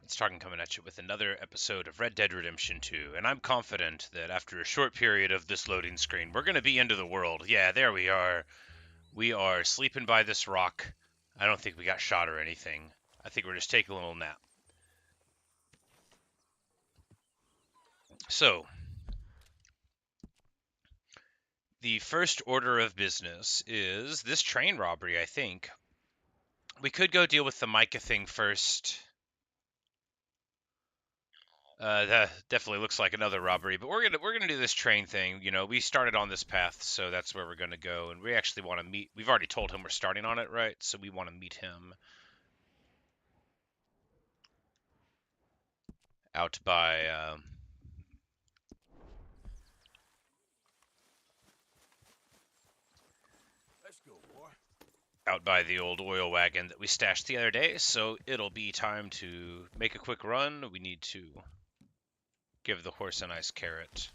It's Tarkin coming at you with another episode of Red Dead Redemption 2, and I'm confident that after a short period of this loading screen, we're going to be into the world. Yeah, there we are. We are sleeping by this rock. I don't think we got shot or anything. I think we're just taking a little nap. So, the first order of business is this train robbery, I think. We could go deal with the Micah thing first. That definitely looks like another robbery, but we're gonna do this train thing. You know, we started on this path, so that's where we're gonna go, and we actually want to meet. We've already told him we're starting on it, right? So we want to meet him out by Let's go, boy. out by the old oil wagon that we stashed the other day. So it'll be time to make a quick run. We need to give the horse a nice carrot.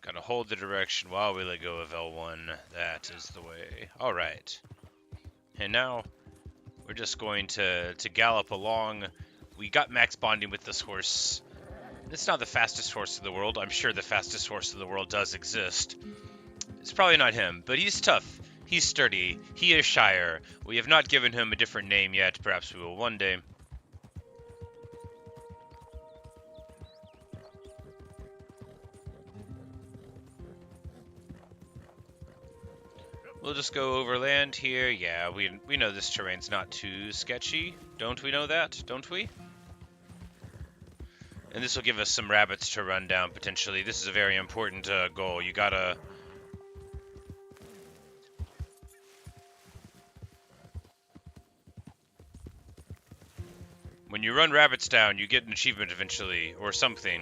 Gotta hold the direction while we let go of L1. That is the way. All right. And now we're just going to gallop along. We got max bonding with this horse. It's not the fastest horse in the world. I'm sure the fastest horse in the world does exist. It's probably not him, but he's tough. He's sturdy. He is Shire. We have not given him a different name yet. Perhaps we will one day. We'll just go overland here. Yeah, we know this terrain's not too sketchy. Don't we know that? Don't we? And this will give us some rabbits to run down, potentially. This is a very important goal. You gotta... When you run rabbits down, you get an achievement eventually, or something.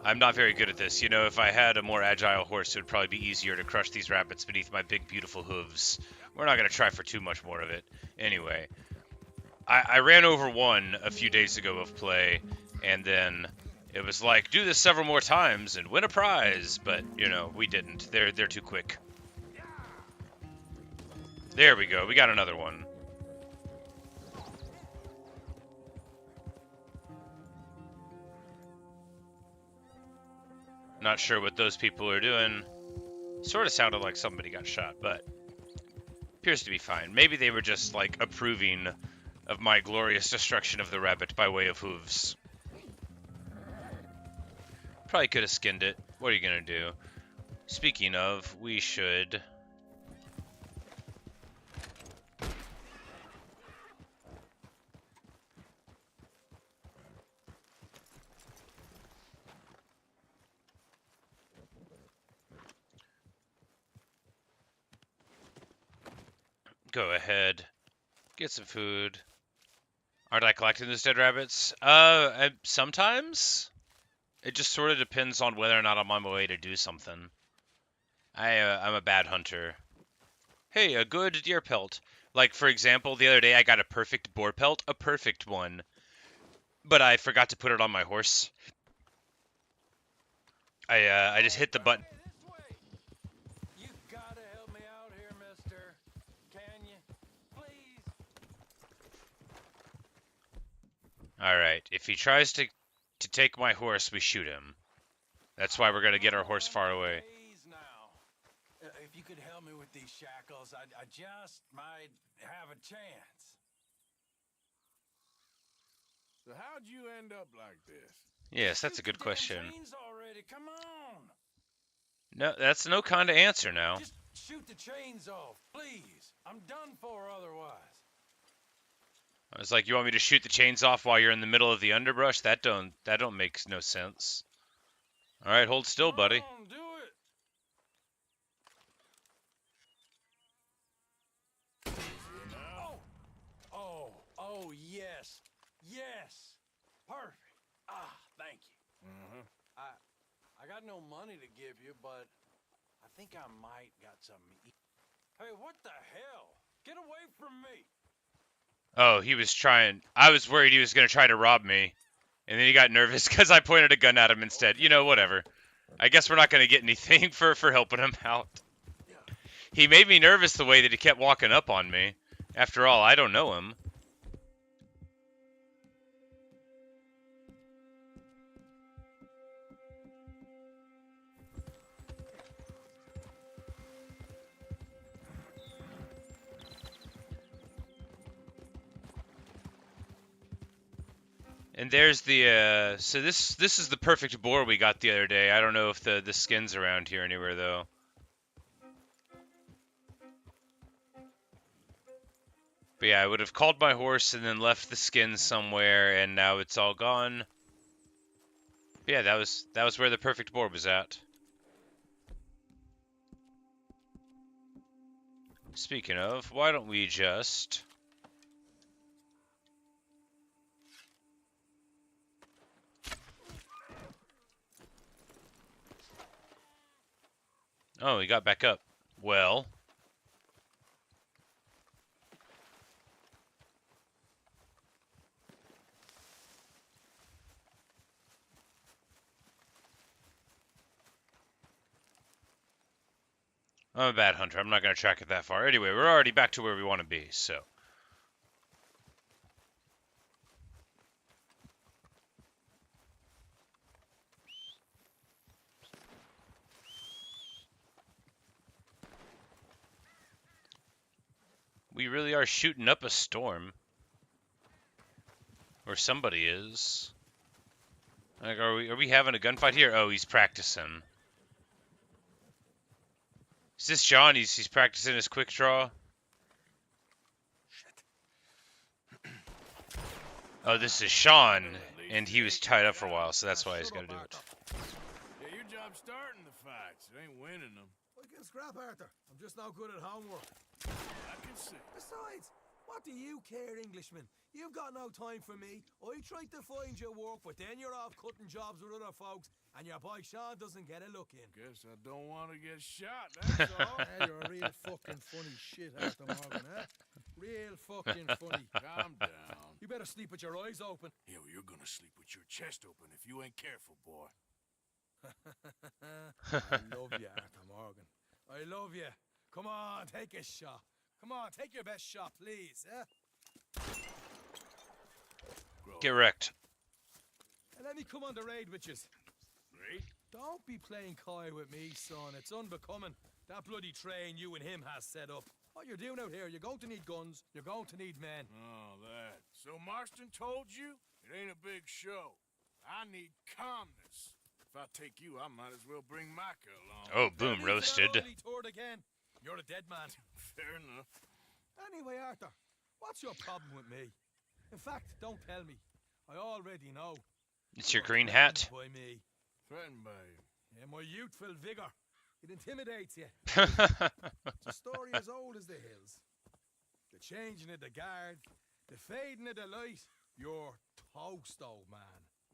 I'm not very good at this. You know, if I had a more agile horse, it would probably be easier to crush these rabbits beneath my big, beautiful hooves. We're not going to try for too much more of it. Anyway, I ran over one a few days ago of play, and then it was like, do this several more times and win a prize. But, you know, we didn't. They're too quick. There we go. We got another one. Not sure what those people are doing. Sort of sounded like somebody got shot, but appears to be fine. Maybe they were just, like, approving of my glorious destruction of the rabbit by way of hooves. Probably could have skinned it. What are you gonna do? Speaking of, we should... go ahead, get some food. Aren't I collecting those dead rabbits? Sometimes. It just sort of depends on whether or not I'm on my way to do something. I'm a bad hunter. Hey, a good deer pelt. Like, for example, the other day I got a perfect boar pelt, a perfect one. But I forgot to put it on my horse. I just hit the button. You gotta help me out here, mister. Can you? Please? Alright, if he tries to take my horse, we shoot him. That's why we're gonna get our horse far away. Now. If you could help me with these shackles, I just might have a chance. So how'd you end up like this? Yes, that's a Shoot the good damn question. chains already. Come on. No, that's no kind of answer now. Just shoot the chains off, please. I'm done for otherwise. I was like, you want me to shoot the chains off while you're in the middle of the underbrush? That don't make no sense. All right, hold still, buddy. Come on, do it. Oh, yes. Yes. Perfect. Ah, thank you. Mm-hmm. I got no money to give you, but I think I might got some. Hey, what the hell? Get away from me. Oh, he was trying. I was worried he was going to try to rob me. And then he got nervous because I pointed a gun at him instead. You know, whatever. I guess we're not going to get anything for helping him out. He made me nervous the way that he kept walking up on me. After all, I don't know him. And there's the so this is the perfect boar we got the other day. I don't know if the skin's around here anywhere though. But yeah, I would have called my horse and then left the skin somewhere, and now it's all gone. But yeah, that was where the perfect boar was at. Speaking of, why don't we just... Oh, he got back up. Well... I'm a bad hunter. I'm not going to track it that far. Anyway, we're already back to where we want to be, so... We really are shooting up a storm. Or somebody is. Like, are we having a gunfight here? Oh, he's practicing. Is this John? He's practicing his quick draw? Oh, this is Sean, and he was tied up for a while, so that's why he's got to do it. Yeah, your job's starting the fights. It ain't winning them. I can scrap, Arthur. I'm just no good at homework. I can see. Besides, what do you care, Englishman? You've got no time for me. I tried to find you work, but then you're off cutting jobs with other folks, and your boy Sean doesn't get a look in. Guess I don't want to get shot, that's all. Yeah, you're a real fucking funny shit, Arthur Morgan, eh? Real fucking funny. Calm down. You better sleep with your eyes open. Yeah, well, you're gonna sleep with your chest open if you ain't careful, boy. I love you, Arthur Morgan. I love you. Come on, take a shot. Come on, take your best shot, please, eh? Get wrecked. And let me come on the raid with you. Right? Don't be playing coy with me, son. It's unbecoming. That bloody train you and him has set up. What you're doing out here, you're going to need guns, you're going to need men. Oh, that. So Marston told you? It ain't a big show. I need calmness. If I take you, I might as well bring Micah along. Oh, boom, roasted. Again. You're a dead man. Fair enough. Anyway, Arthur, what's your problem with me? In fact, don't tell me. I already know. It's your green hat. By me. Threatened by you. Yeah, my youthful vigor. It intimidates you. It's a story as old as the hills. The changing of the guard, the fading of the light. You're toast, old man.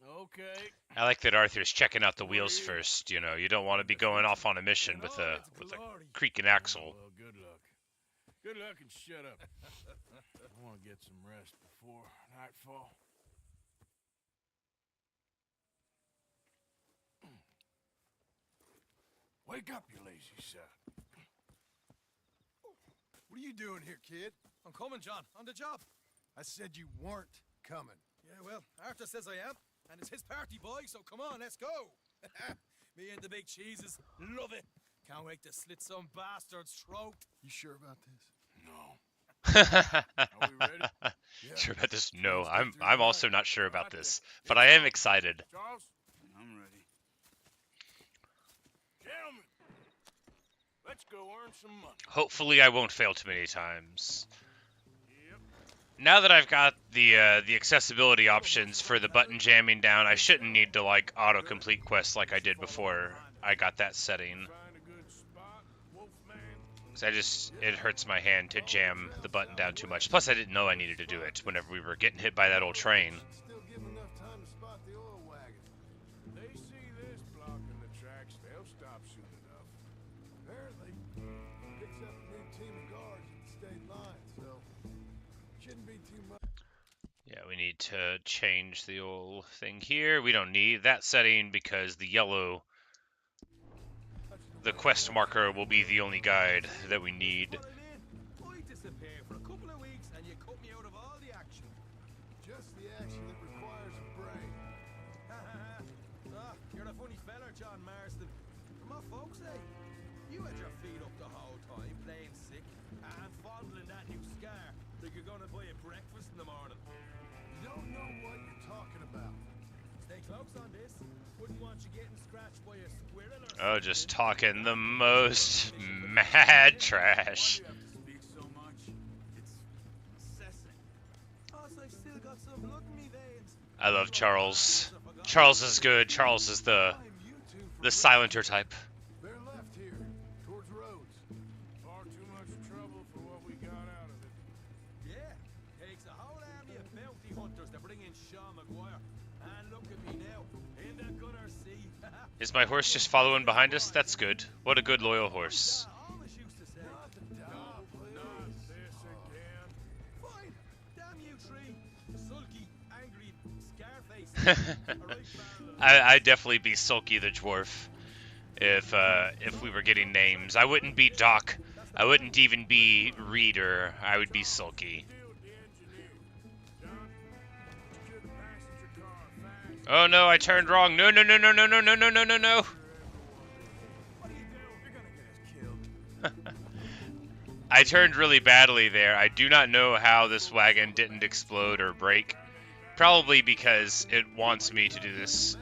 Okay. I like that Arthur's checking out the wheels first. You know, you don't want to be going off on a mission with a creaking axle. Oh, well, good luck. Good luck and shut up. I want to get some rest before nightfall. Wake up, you lazy son. What are you doing here, kid? I'm coming, John. On the job. I said you weren't coming. Yeah, well, Arthur says I am. And it's his party, boy, so come on, let's go. Me and the big cheeses. Love it. Can't wait to slit some bastard's throat. You sure about this? No. Are we ready? Yeah. Sure about this? No, I'm also not sure about this, but I am excited. Charles? I'm ready. Gentlemen, let's go earn some money. Hopefully I won't fail too many times. Yep. Now that I've got the accessibility options for the button jamming down, I shouldn't need to like autocomplete quests like I did before I got that setting. Find a good spot, Wolfman. 'Cause it hurts my hand to jam the button down too much. Plus I didn't know I needed to do it whenever we were getting hit by that old train. Still give enough time to spot the oil wagon. They see this blocking the tracks, they'll stop soon enough. Apparently, picks up a new team of guards at the state line, so shouldn't be too much. Yeah, we need to change the old thing here. We don't need that setting because the yellow the quest marker will be the only guide that we need. What I mean, I disappear for a couple of weeks and you cut me out of all the action. Just the action that requires a brain. Ah, you're a funny fella, John Marston. From what folks say, you had your feet up the whole time, playing sick, and fondling that new scar like you're gonna buy a breakfast in the morning. You don't know what you're talking about. Stay close on this. Wouldn't want you getting scratched by a squirrel or Oh, something. just talking the most mad trash. Why do you have to speak so much? It's incessant. Plus, I've still got some blood in me veins. I love Charles. Charles is good. Charles is the Blame you two for silenter type. They're left here, towards Rhodes. Far too much trouble for what we got out of it. Yeah, takes a whole army of bounty hunters to bring in Sean McGuire. And look at me now, in the gunner sea. Is my horse just following behind us? That's good. What a good loyal horse. Always used to say. Not the dog, please. Not this again. Fine, damn you tree. Sulky, angry, Scarface. I'd definitely be Sulky the dwarf if we were getting names. I wouldn't be Doc. I wouldn't even be Reader. I would be Sulky. Deal with the engineer. John, secure the passenger car fast. Oh no, I turned wrong. No, no, no, no, no, no, no, no, no, no, no. What are you doing? You're gonna get us killed. I turned really badly there. I do not know how this wagon didn't explode or break. Probably because it wants me to do this.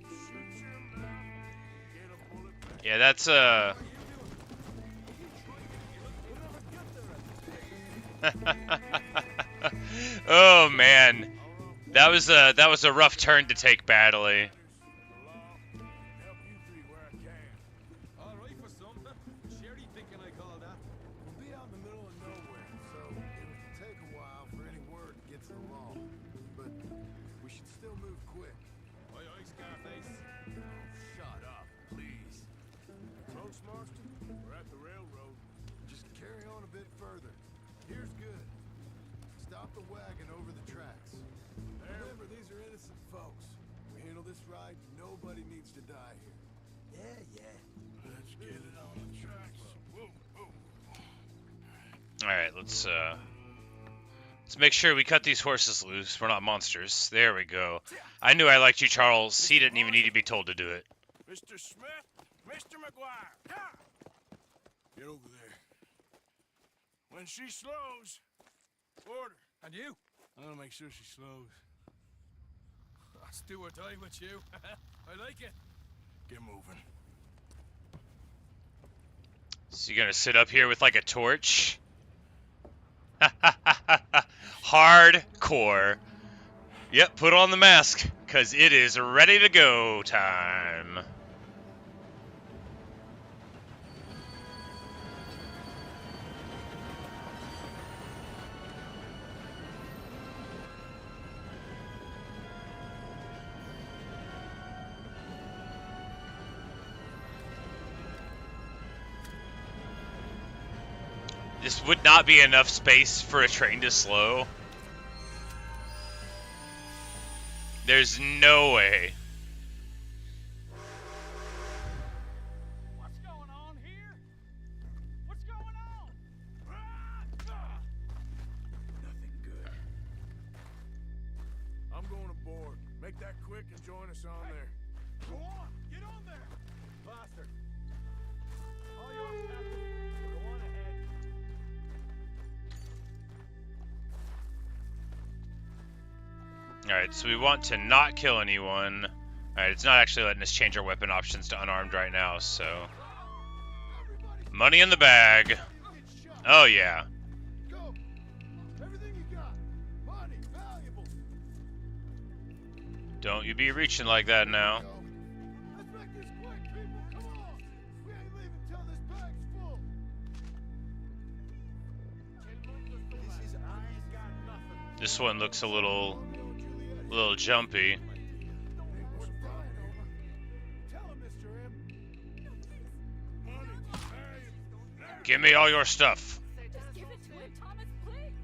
Shoot your mouth. Get a bullet back. Yeah, that's oh man. That was a rough turn to take badly. Help you three where I can. Alright for some. Sherry thinking I call that. We'll be out in the middle of nowhere, so it'll take a while for any word to get to the law. But we should still move quick. Aye, aye, Scarface. Shut up, please. Close, Marston? We're at the railroad. Just carry on a bit further. Here's good. Stop the wagon over the tracks. Remember, these are innocent folks. We handle this right, nobody needs to die here. Yeah, yeah. Let's get it on the tracks. Whoa, whoa. All right, let's make sure we cut these horses loose. We're not monsters. There we go. I knew I liked you, Charles. He didn't even need to be told to do it. Mr. Smith, Mr. McGuire. Ha! Get over there. When she slows, order. And you? I'm gonna make sure she slows. Let's do or die with you. I like it. Get moving. So you're gonna sit up here with like a torch? Hardcore. Yep, put on the mask, cause it is ready to go time. This would not be enough space for a train to slow. There's no way. What's going on here? What's going on? Nothing good. I'm going aboard. Make that quick and join us on there. Go on! Get on there! Bastard. All yours, Captain. Go on ahead. Alright, so we want to not kill anyone. Alright, it's not actually letting us change our weapon options to unarmed right now, so... Money in the bag. Oh, yeah. Go! Everything you got! Money, valuables! Don't you be reaching like that now. Go! Let's make this quick, people! Come on! We ain't leaving till this bag's full! This is I ain't got nothing. This one looks a little jumpy. Ain't worth dying over. Tell him, Mr. M. Give me all your stuff. Just give it to him, Thomas, please.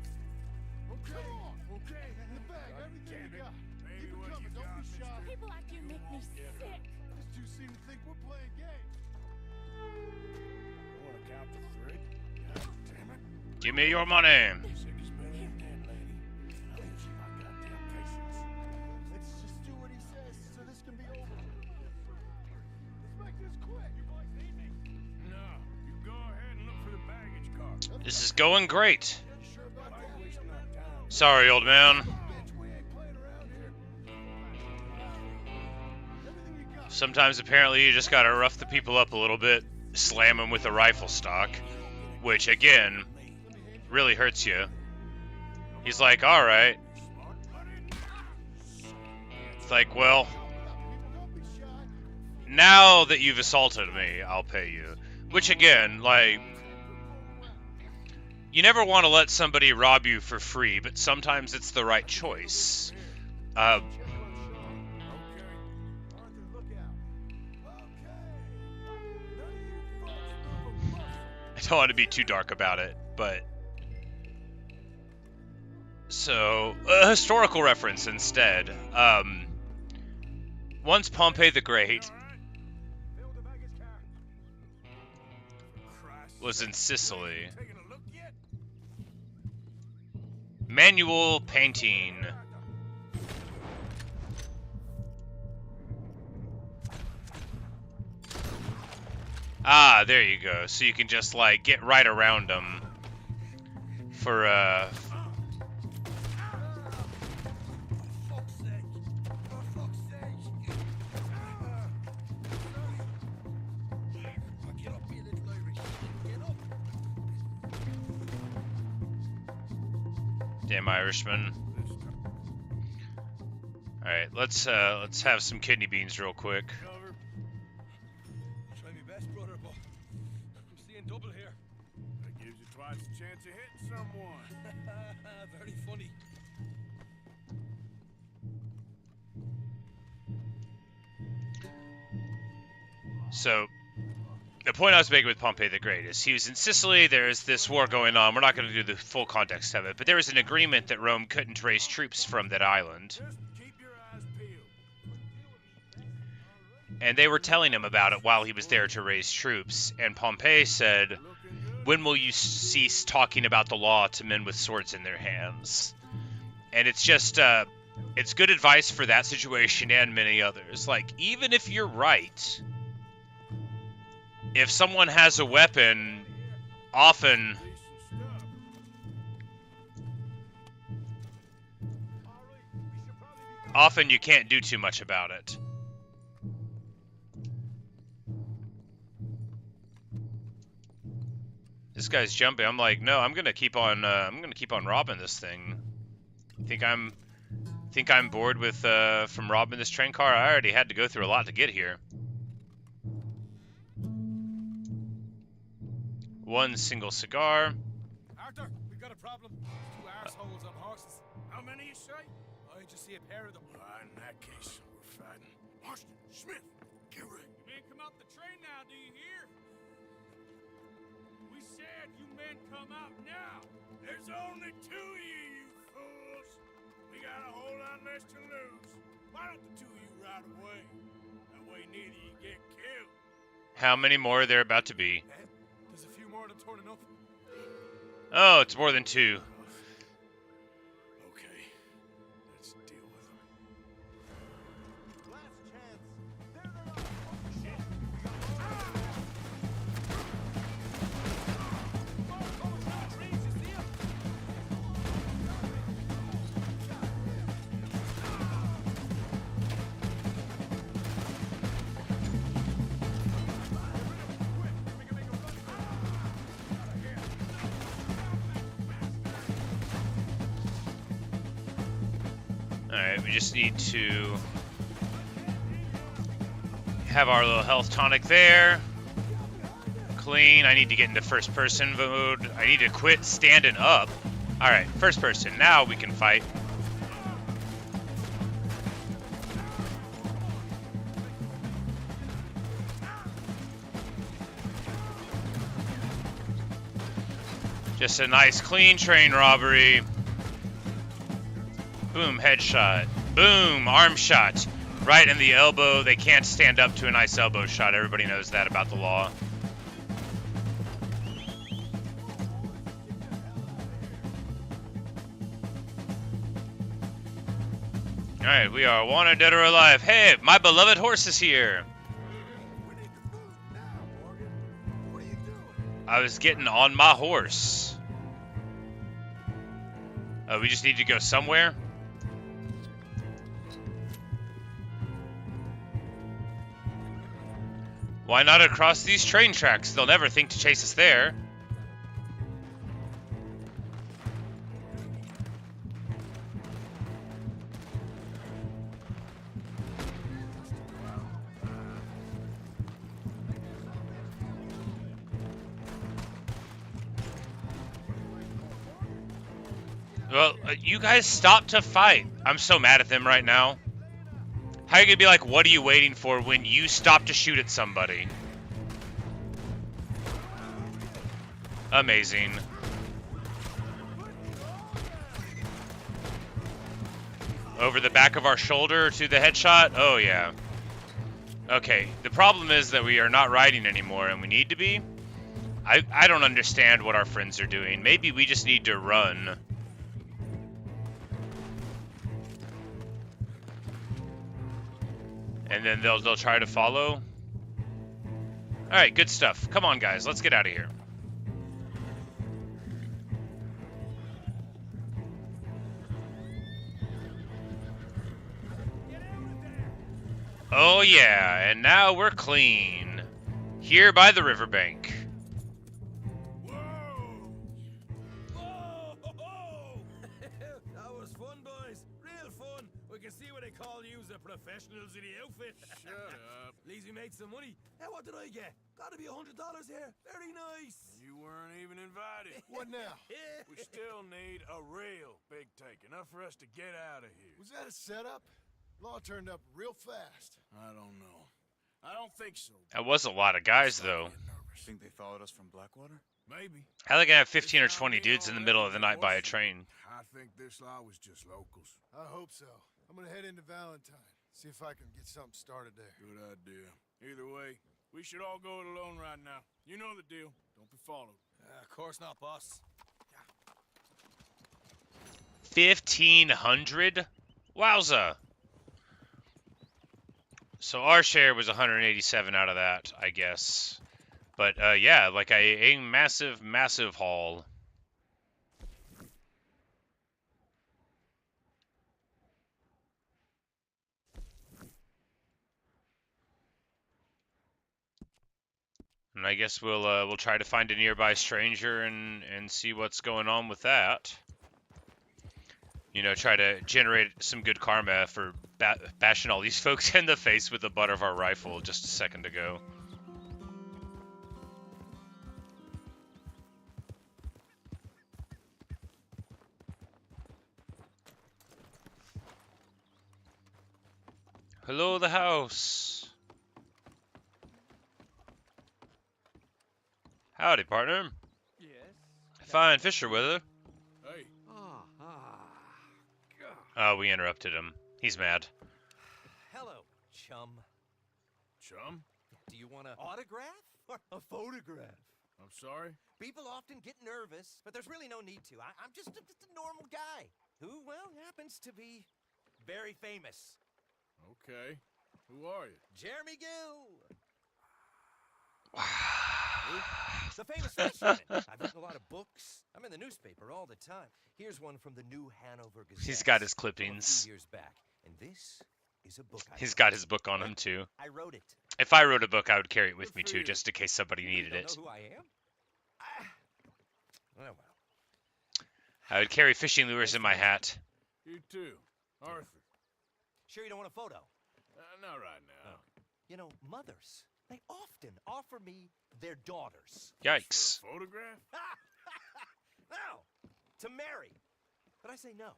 Okay, okay, in the bag, everything you got. Keep it coming, don't be shy. People like you make me sick. These two seem to think we're Give me your money. Sick as better than dead, lady. I'll use my goddamn patience. Let's just do what he says so this can be over. Let's make this quick. You boys need me? No, you go ahead and look for the baggage car. This is going great. You sure about Why that? you wasting our time? Sorry, old man. Bitch, we ain't playing around here. Everything you got. Sometimes apparently you just gotta rough the people up a little bit, slam them with a rifle stock, which again really hurts you. He's like, all right. It's like, well, Don't be shy. now that you've assaulted me, I'll pay you. Which again, like, you never want to let somebody rob you for free, but sometimes it's the right choice. Arthur, look out. Okay. None of you folks move a muscle. I don't want to be too dark about it, but... So, a historical reference instead. Once Pompey the Great Fill the baggage car. was in Sicily, Taking a look yet? manual painting. Ah, there you go. So you can just, like, get right around them for, Fuck's sake. For fuck's sake. Get up here, little Irish. Get up. damn Irishman. Alright, let's have some kidney beans real quick. Cover. Try my best, brother, but I'm seeing double here. That gives you twice the chance of hitting someone. Very funny. So, the point I was making with Pompey the Great is he was in Sicily, there's this war going on, we're not going to do the full context of it, but there was an agreement that Rome couldn't raise troops from that island. Just keep your eyes peeled. And they were telling him about it while he was there to raise troops, and Pompey said, Looking good. when will you cease talking about the law to men with swords in their hands? And it's just, it's good advice for that situation and many others. Like, even if you're right, if someone has a weapon, often Decent stuff. often you can't do too much about it. This guy's jumping. I'm like, no, I'm gonna keep on robbing this thing. Think I'm bored with from robbing this train car? I already had to go through a lot to get here. One single cigar. Arthur, we've got a problem. Two arseholes on horses. How many you say? I just see a pair of them. In that case, we're fighting. Marston, Smith, get ready. You men come out the train now, do you hear? We said you men come out now. There's only two of you, you fools. We got a whole lot less to lose. Why don't the two of you ride away? That way neither you get killed. How many more are there about to be? There's a few more to turn enough. Oh, it's more than two. Okay, let's deal with them. Last chance. There they are. Oh, shit. Alright, we just need to have our little health tonic there. Clean. I need to get into first person mode. I need to quit standing up. Alright, first person. Now we can fight. Just a nice clean train robbery. Boom, headshot. Boom, arm shot. Right in the elbow. They can't stand up to a nice elbow shot. Everybody knows that about the law. Alright, we are wanted, dead or alive. Hey, my beloved horse is here. We need to move now, Morgan. What are you doing? I was getting on my horse. We just need to go somewhere. Why not across these train tracks? They'll never think to chase us there. Well, you guys stop to fight. I'm so mad at them right now. How are you gonna be like, what are you waiting for when you stop to shoot at somebody? Amazing. Over the back of our shoulder to the headshot? Oh, yeah. Okay, the problem is that we are not riding anymore, and we need to be. I don't understand what our friends are doing. Maybe we just need to run. And then they'll try to follow. Alright, good stuff. Come on, guys. Let's get out of here. Oh, yeah. And now we're clean. Here by the riverbank. That was fun, boys. Real fun. We can see what they call you the professionals in the outfit. Shut up. At least we made some money. Hey, what did I get? Gotta be $100 here. Very nice. You weren't even invited. What now? We still need a real big take, enough for us to get out of here. Was that a setup? Law turned up real fast. I don't know. I don't think so. That was a lot of guys, though. Nervous. Think they followed us from Blackwater? Maybe. How they gonna have 15 or 20 dudes in the middle of the night by a train? I think this lot was just locals. I hope so. I'm gonna head into Valentine. See if I can get something started there. Good idea. Either way, we should all go it alone right now. You know the deal. Don't be followed. Of course not, boss. 1,500? Wowza. So our share was 187 out of that, I guess. But yeah, like a massive, massive haul. And I guess we'll try to find a nearby stranger and see what's going on with that. You know, try to generate some good karma for bashing all these folks in the face with the butt of our rifle just a second ago. Hello, the house. Howdy, partner. Yes. Fine fisher weather. Hey, Oh, we interrupted him. He's mad. Hello, chum. chum? Do you want an autograph or a photograph? I'm sorry? People often get nervous, but there's really no need to. I'm just a normal guy who, well, happens to be very famous. Okay. Who are you? Jeremy Gill. The famous fisherman. I've written a lot of books. I'm in the newspaper all the time. Here's one from the New Hanover Gazette. He's got his from a clippings. few years back. And this is a book I He's wrote. got his book on him, too. I wrote it. If I wrote a book, I would carry it with Good me, for too, you. just in case somebody You needed don't it. know who I am? Oh, well. I would carry fishing lures in my hat. You too. Arthur. Sure you don't want a photo? Not right now. You know, mothers, they often offer me their daughters. Yikes. For a photograph? No, to marry. But I say no.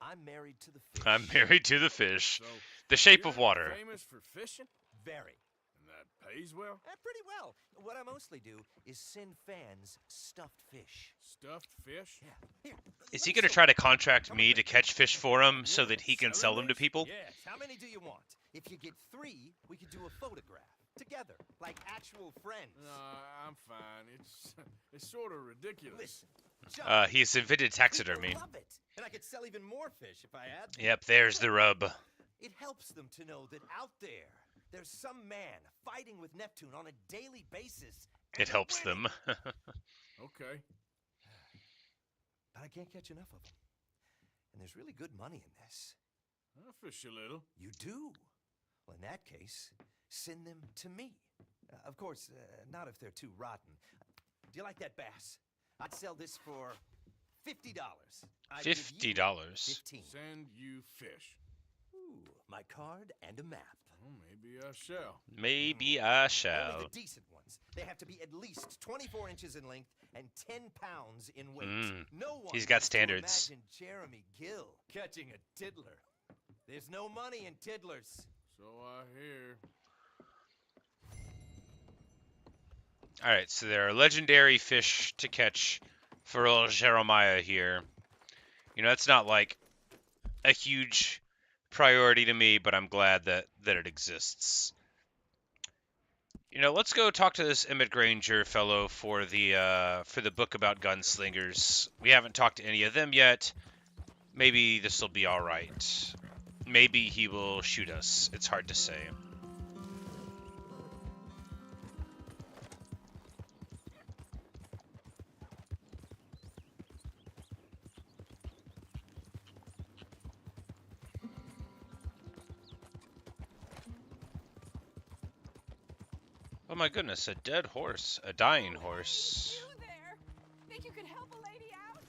I'm married to the fish. I'm married to the fish. So, The shape you're of water. famous for fishing? Very. And that pays well? Pretty well. What I mostly do is send fans stuffed fish. Stuffed fish? Yeah. Here. Is let he me going to show try you. to contract me to catch fish for him so Yeah, that he can selling sell them to those? people? Yes. How many do you want? If you get 3, we could do a photograph together, like actual friends. No, I'm fine. It's sort of ridiculous. Listen, John, He's invented taxidermy. people love it, and I could sell even more fish if I had to. Yep, there's the rub. It helps them to know that out there's some man fighting with Neptune on a daily basis. And It helps winning. them. Okay. But I can't catch enough of them. And there's really good money in this. I'll fish a little. You do? Well, in that case, send them to me. Of course, not if they're too rotten. Do you like that bass? I'd sell this for $50. I'd give you $50. 15. Send you fish. Ooh, my card and a map. Well, maybe I shall. Maybe I Only shall. the decent ones. They have to be at least 24 inches in length and 10 pounds in weight. No one He's got wants to standards. imagine Jeremy Gill catching a tiddler. There's no money in tiddlers. So I hear. Alright, so there are legendary fish to catch for old Jeremiah here. You know, that's not like a huge priority to me, but I'm glad that it exists. You know, let's go talk to this Emmett Granger fellow for the book about gunslingers. We haven't talked to any of them yet. Maybe this will be all right. Maybe he will shoot us. It's hard to say. Oh my goodness, a dead horse. A dying horse. You there? Think you could help a lady out?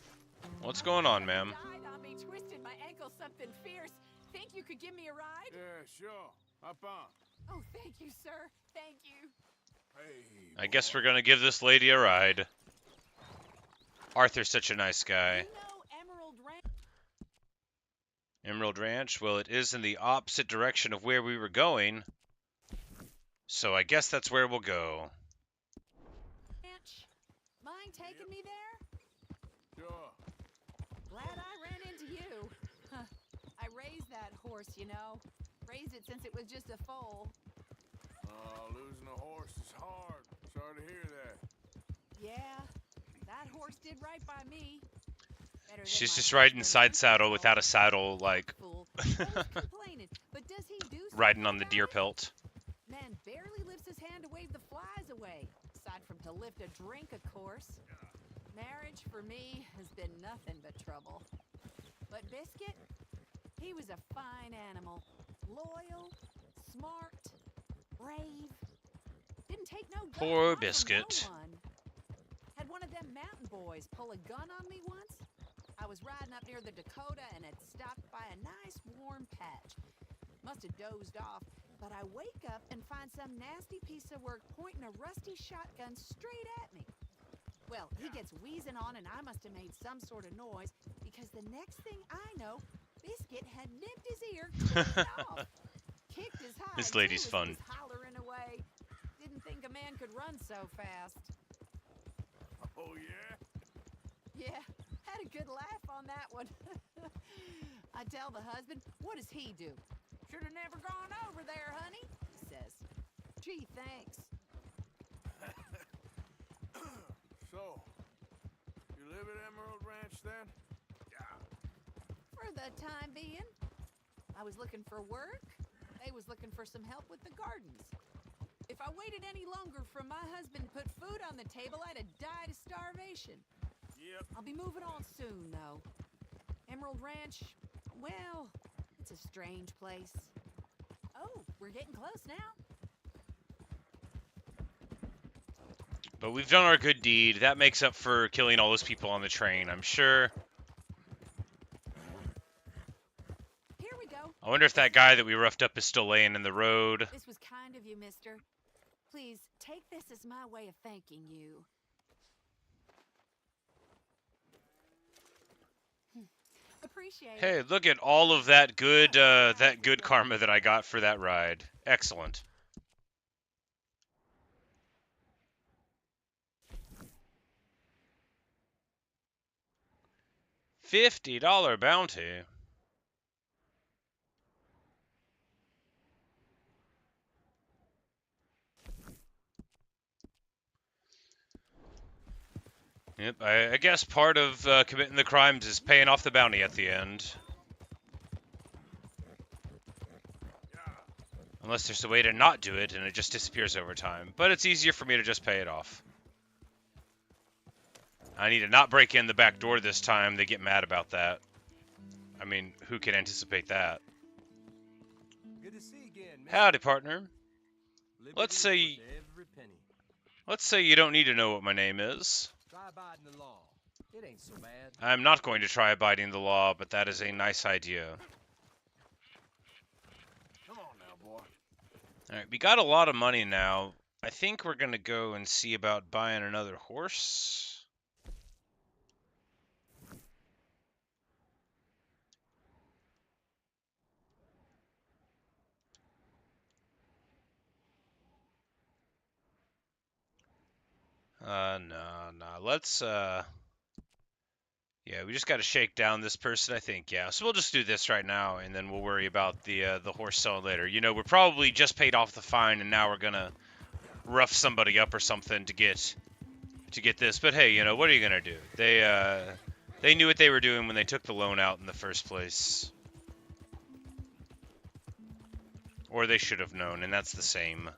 What's going on, ma'am? Died on me, twisted my ankle something fierce. Think you could give me a ride? Yeah, sure. Hop on. Oh, thank you, sir. Thank you. Hey. I guess we're gonna give this lady a ride. Arthur's such a nice guy. You know Emerald Ranch? Emerald Ranch? Well, it is in the opposite direction of where we were going. So I guess that's where we'll go. Mind taking me there? Sure. Glad I ran into you. Huh. I raised that horse, you know. Raised it since it was just a foal. Losing a horse is hard. Sorry to hear that. Yeah, that horse did right by me. Better than She's my just riding husband, side saddle fool. without a saddle, like Fool. Always complaining, but does he do riding something on the about deer it? pelt. Man barely lifts his hand to wave the flies away. Aside from to lift a drink, of course. Marriage, for me, has been nothing but trouble. But Biscuit, he was a fine animal. Loyal, smart, brave. Didn't take no guts, Poor not from Biscuit. no one. Had one of them mountain boys pull a gun on me once. I was riding up near the Dakota and had stopped by a nice warm patch. Must have dozed off, but I wake up and find some nasty piece of work pointing a rusty shotgun straight at me. Well, he gets wheezing on and I must have made some sort of noise because the next thing I know, Biscuit had nipped his ear clean off. Kicked his hide, This lady's too, as fun. he was hollering away. Didn't think a man could run so fast. Oh, yeah? Yeah, had a good laugh on that one. I tell the husband, what does he do? Should have never gone over there, honey, he says. Gee, thanks. So, you live at Emerald Ranch then? For the time being. I was looking for work. They was looking for some help with the gardens. If I waited any longer for my husband to put food on the table, I'd have died of starvation. Yep. I'll be moving on soon, though. Emerald Ranch, well, it's a strange place. Oh, we're getting close now. But we've done our good deed. That makes up for killing all those people on the train, I'm sure. Here we go. I wonder if that guy that we roughed up is still laying in the road. This was kind of you, mister. Please, take this as my way of thanking you. Appreciate it. Hey, look at all of that good karma that I got for that ride. Excellent. $50 bounty. Yep, I guess part of committing the crimes is paying off the bounty at the end. Unless there's a way to not do it and it just disappears over time. But it's easier for me to just pay it off. I need to not break in the back door this time. They get mad about that. I mean, who can anticipate that? Good to see you again, mister. Howdy, partner. Let's say Liberty is worth every penny. Let's say you don't need to know what my name is. Try abiding the law. It ain't so bad. I'm not going to try abiding the law, but that is a nice idea. Come on now, boy. Alright, we got a lot of money now. I think we're going to go and see about buying another horse. No. Let's, yeah, we just got to shake down this person, I think, yeah. So we'll just do this right now, and then we'll worry about the horse selling later. You know, we're probably just paid off the fine, and now we're gonna rough somebody up or something to get this. But hey, you know, what are you gonna do? They knew what they were doing when they took the loan out in the first place. Or they should have known, and that's the same.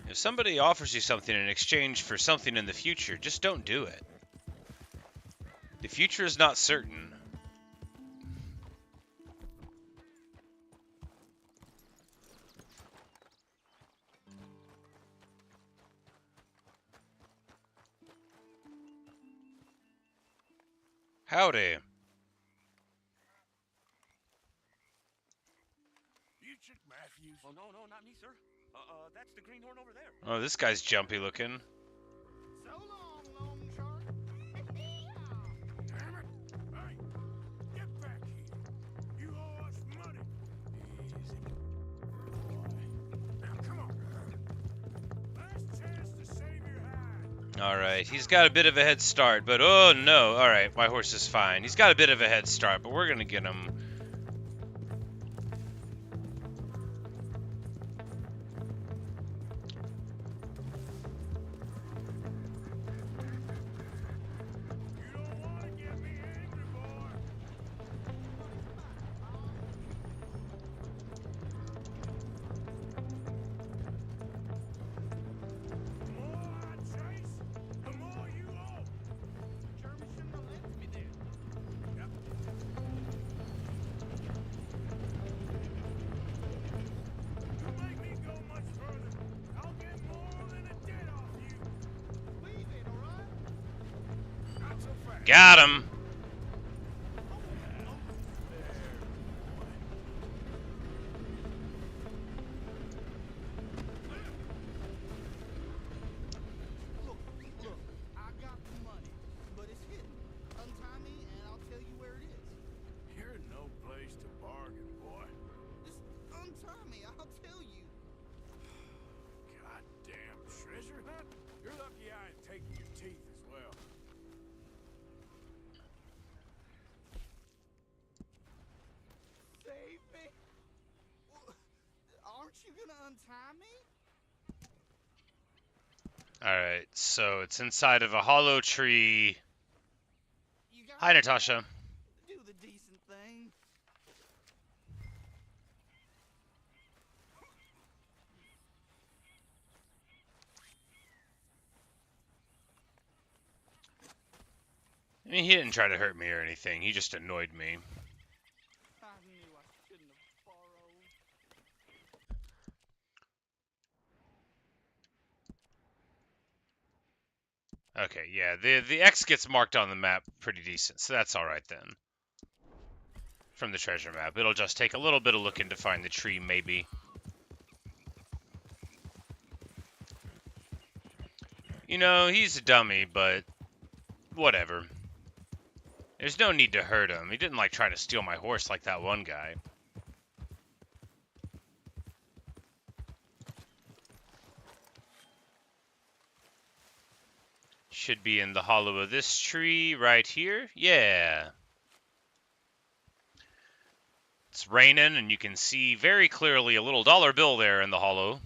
If somebody offers you something in exchange for something in the future, just don't do it. The future is not certain. Howdy. You Chick Matthews? Oh, no, not me, sir. That's the greenhorn over there. Oh, this guy's jumpy looking. So long, long shark. Damn it! Hey, get back here. You owe us money. Easy. Boy. Now, come on. Last chance to save your hide. Alright, he's got a bit of a head start, but oh no. Alright, my horse is fine. He's got a bit of a head start, but we're gonna get him. You don't want to get me angry, boy. The more I chase, the more you owe. Jeremy shouldn't have left me there. Yep. You make me go much further, I'll get more than a debt off you. Leave it, all right? Not so fast. Got him. Look, I got the money, but it's hidden. Untie me and I'll tell you where it is. You're no place to bargain, boy. Just untie me, I'll tell you. Goddamn treasure hunt? You're lucky I ain't taking your teeth as well. Save me? Aren't you gonna untie me? Alright, so it's inside of a hollow tree. You gotta Hi, Natasha. do the decent thing. I mean, he didn't try to hurt me or anything. He just annoyed me. I knew I shouldn't have borrowed. Okay, yeah, the X gets marked on the map pretty decent, so that's alright then. From the treasure map. It'll just take a little bit of looking to find the tree, maybe. You know, he's a dummy, but whatever. There's no need to hurt him. He didn't, like, try to steal my horse like that one guy. Should be in the hollow of this tree right here. Yeah. It's raining, and you can see very clearly a little dollar bill there in the hollow.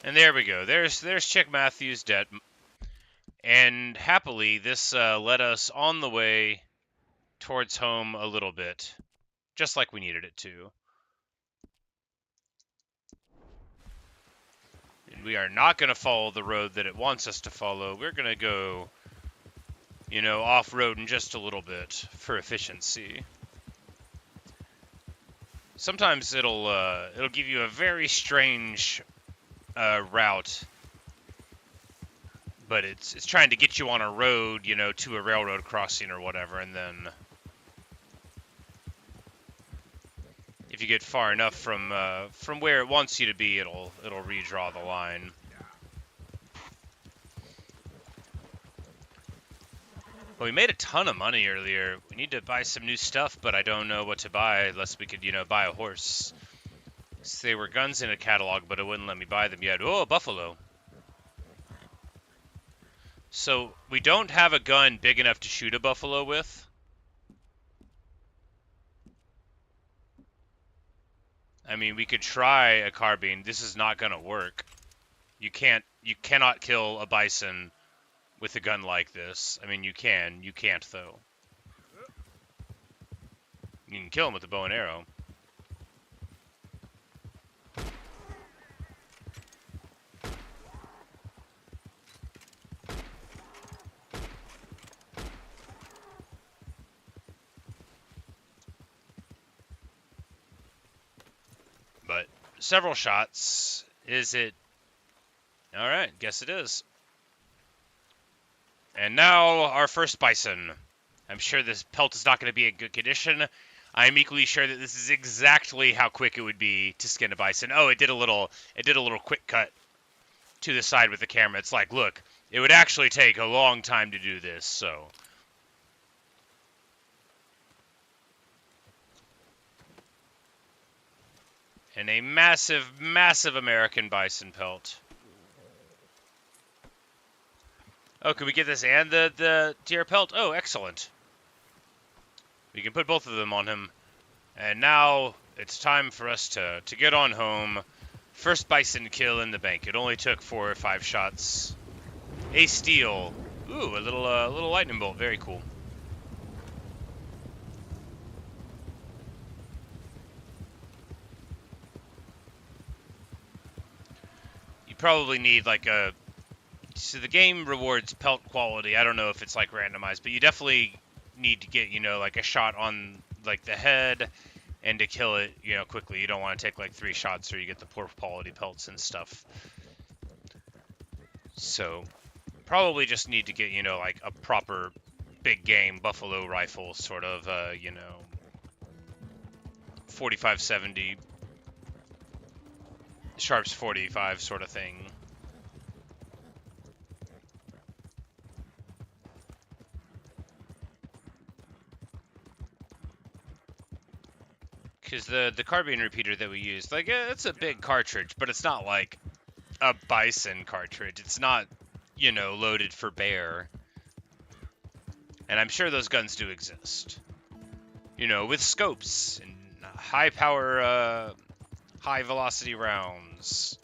And there we go. There's Chick Matthews dead. And happily, this led us on the way towards home a little bit, just like we needed it to. And we are not going to follow the road that it wants us to follow. We're going to go, you know, off-road in just a little bit for efficiency. Sometimes it'll give you a very strange route, but it's trying to get you on a road, you know, to a railroad crossing or whatever, and then if you get far enough from where it wants you to be, it'll redraw the line. Well, we made a ton of money earlier. We need to buy some new stuff, but I don't know what to buy unless we could, you know, buy a horse. So there were guns in a catalog, but it wouldn't let me buy them yet. Oh, a buffalo. So we don't have a gun big enough to shoot a buffalo with. I mean, we could try a carbine. This is not gonna work. You cannot kill a bison with a gun like this. I mean, you can't though. You can kill him with a bow and arrow. But several shots. Is it? All right, guess it is. And now our first bison. I'm sure this pelt is not going to be in good condition. I'm equally sure that this is exactly how quick it would be to skin a bison. Oh, it did a little quick cut to the side with the camera. It's like, look, it would actually take a long time to do this, so. And a massive, massive American bison pelt. Oh, can we get this and the deer pelt? Oh, excellent. We can put both of them on him. And now it's time for us to get on home. First bison kill in the bank. It only took 4 or 5 shots. A steal. Ooh, a little lightning bolt. Very cool. You probably need like a... So the game rewards pelt quality. I don't know if it's like randomized, but you definitely need to get, you know, like a shot on like the head and to kill it, you know, quickly. You don't want to take like 3 shots or you get the poor quality pelts and stuff. So probably just need to get, you know, like a proper big game buffalo rifle sort of, you know, 45-70 Sharps 45 sort of thing. Because the carbine repeater that we used, like, it's a big cartridge, but it's not like a bison cartridge. It's not, you know, loaded for bear. And I'm sure those guns do exist. You know, with scopes and high power, high velocity rounds.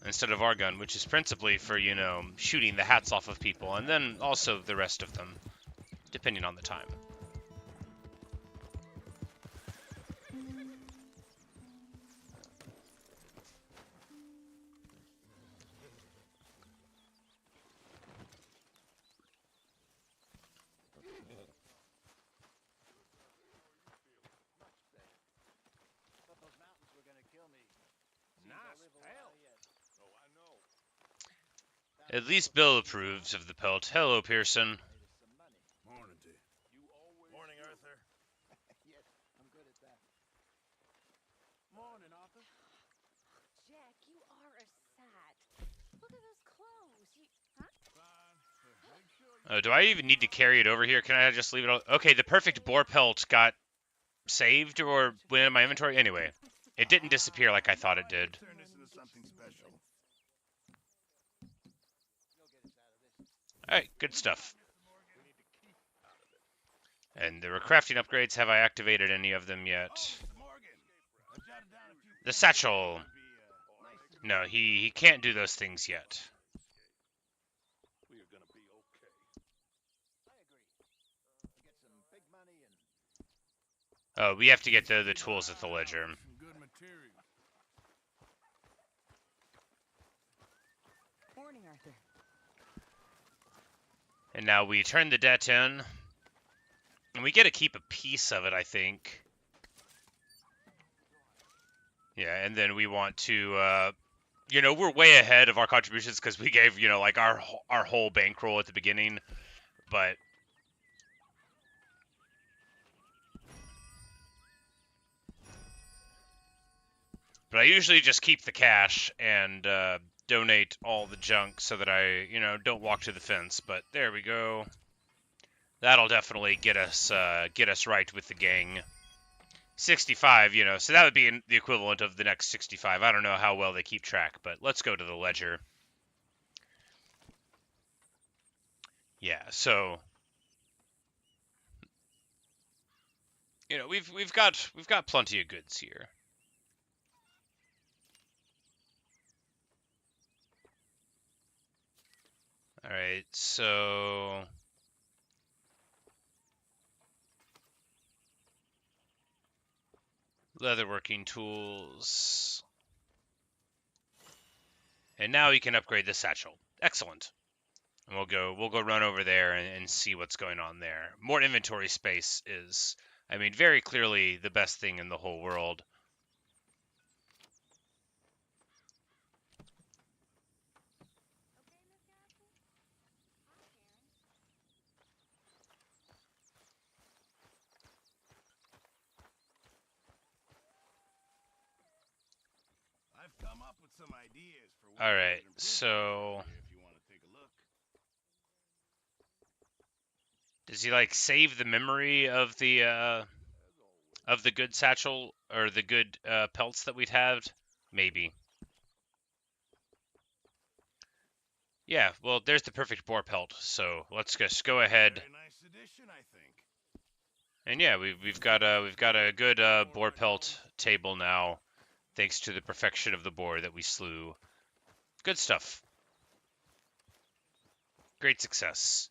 Instead of our gun, which is principally for, you know, shooting the hats off of people. And then also the rest of them, depending on the time. At least Bill approves of the pelt. Hello, Pearson. Morning to you. Morning, Arthur. Yes, I'm good at that. Morning, Arthur. Jack, you are a sight. Look at those clothes. Huh? Fine. Make sure Do I even need to carry it over here? Can I just leave it all? Okay, the perfect boar pelt got saved or went in my inventory. Anyway, it didn't disappear like I thought it did. turn this into something special. Alright, good stuff. And the crafting upgrades, have I activated any of them yet? The satchel. No, he can't do those things yet. Oh, we have to get the tools at the ledger. Morning, Arthur. And now we turn the debt in. And we get to keep a piece of it, I think. Yeah, and then we want to, you know, we're way ahead of our contributions because we gave, you know, like our whole bankroll at the beginning. But I usually just keep the cash and donate all the junk so that I, you know, don't walk to the fence. But there we go. That'll definitely get us right with the gang. 65, you know, so that would be the equivalent of the next 65. I don't know how well they keep track, but let's go to the ledger. Yeah, so you know, we've got plenty of goods here. All right, so leatherworking tools. And now we can upgrade the satchel. Excellent. And we'll go run over there and see what's going on there. More inventory space is, I mean, very clearly the best thing in the whole world. I've come up with some ideas for All right, so if you want to take a look. does he like save the memory of the good satchel or the good pelts that we'd had? Maybe. Yeah, well, there's the perfect boar pelt. So let's just go ahead. Very nice addition, I think. And yeah, we've got a good boar pelt table now, thanks to the perfection of the boar that we slew. Good stuff. Great success.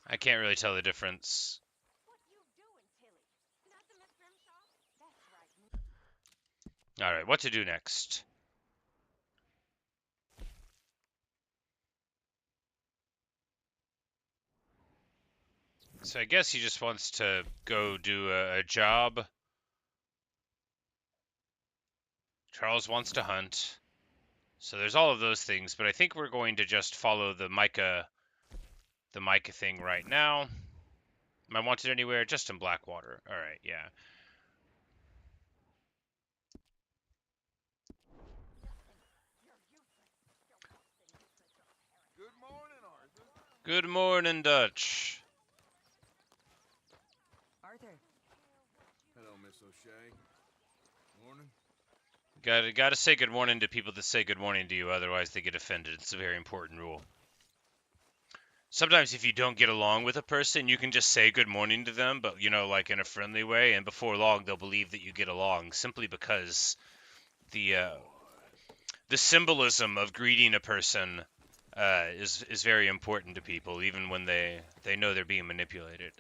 I can't really tell the difference. What you doing, Tilly? Nothing, Miss Grimshaw? That's right. All right, what to do next? So I guess he just wants to go do a job. Charles wants to hunt. So there's all of those things, but I think we're going to just follow the Micah thing right now. Am I wanted anywhere? Just in Blackwater. All right, yeah. Good morning, Arthur. Good morning, Dutch. Arthur, Hello, Miss O'Shea. Morning. Gotta say good morning to people that say good morning to you, otherwise they get offended. It's a very important rule. Sometimes if you don't get along with a person, you can just say good morning to them, but, you know, like in a friendly way, and before long they'll believe that you get along, simply because the symbolism of greeting a person is very important to people, even when they know they're being manipulated.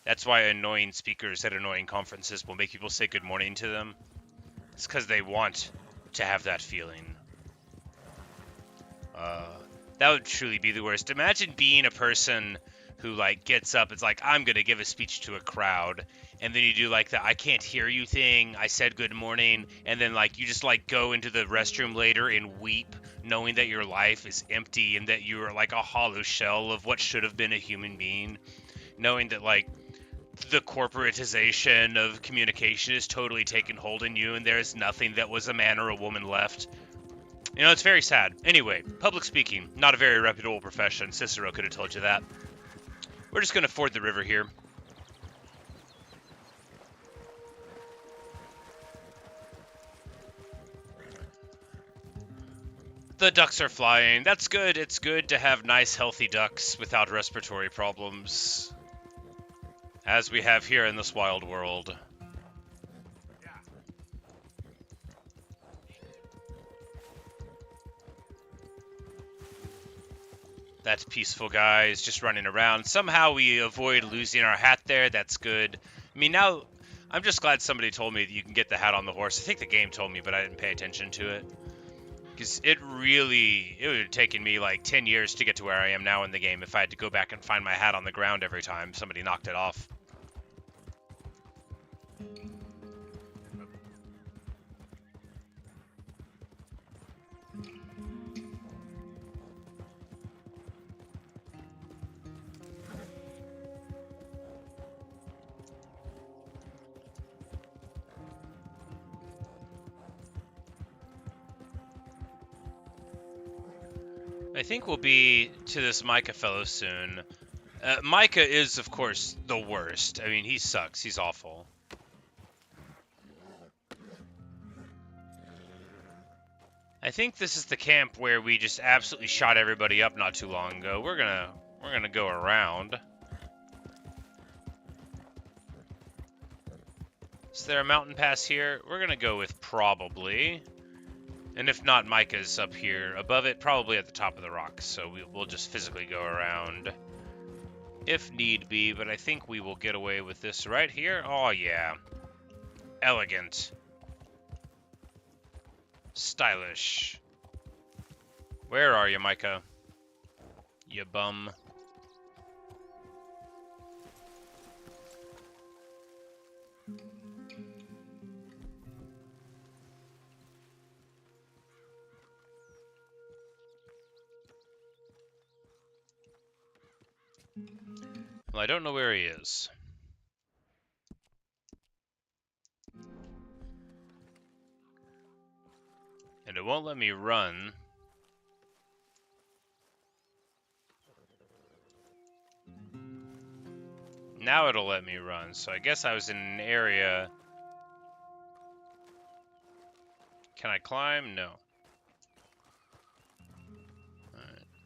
That's why annoying speakers at annoying conferences will make people say good morning to them. It's because they want to have that feeling. That would truly be the worst. Imagine being a person who, like, gets up, it's like, I'm gonna give a speech to a crowd, and then you do, like, the I can't hear you thing, I said good morning, and then, like, you just, like, go into the restroom later and weep, knowing that your life is empty and that you are, like, a hollow shell of what should have been a human being, knowing that, like, the corporatization of communication is totally taken hold in you, and there's nothing that was a man or a woman left. You know, it's very sad. Anyway, public speaking, not a very reputable profession. Cicero could have told you that. We're just going to ford the river here. The ducks are flying. That's good. It's good to have nice, healthy ducks without respiratory problems. As we have here in this wild world. That peaceful guy is just running around. Somehow we avoid losing our hat there. That's good. I mean, now, I'm just glad somebody told me that you can get the hat on the horse. I think the game told me, but I didn't pay attention to it. Because it would have taken me like 10 years to get to where I am now in the game if I had to go back and find my hat on the ground every time somebody knocked it off. I think we'll be to this Micah fellow soon. Micah is, of course, the worst. I mean, he sucks. He's awful. I think this is the camp where we just absolutely shot everybody up not too long ago. We're gonna go around. Is there a mountain pass here? We're gonna go with probably. And if not, Micah's up here above it, probably at the top of the rocks. So we'll just physically go around if need be. But I think we will get away with this right here. Oh, yeah. Elegant. Stylish. Where are you, Micah? You bum. Well, I don't know where he is. And it won't let me run. Now it'll let me run, so I guess I was in an area. Can I climb? No.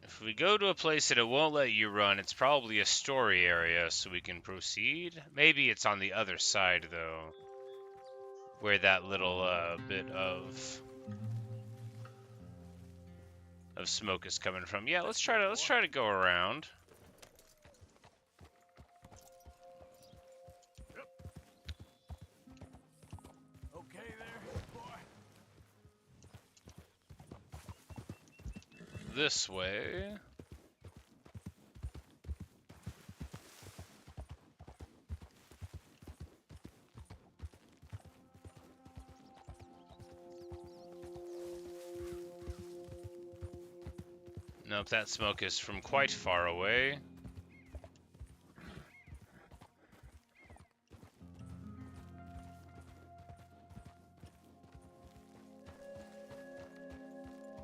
If we go to a place that it won't let you run, it's probably a story area, so we can proceed. Maybe it's on the other side, though, where that little bit of smoke is coming from. Yeah, let's try to go around. Okay there, boy. This way. Nope, that smoke is from quite far away.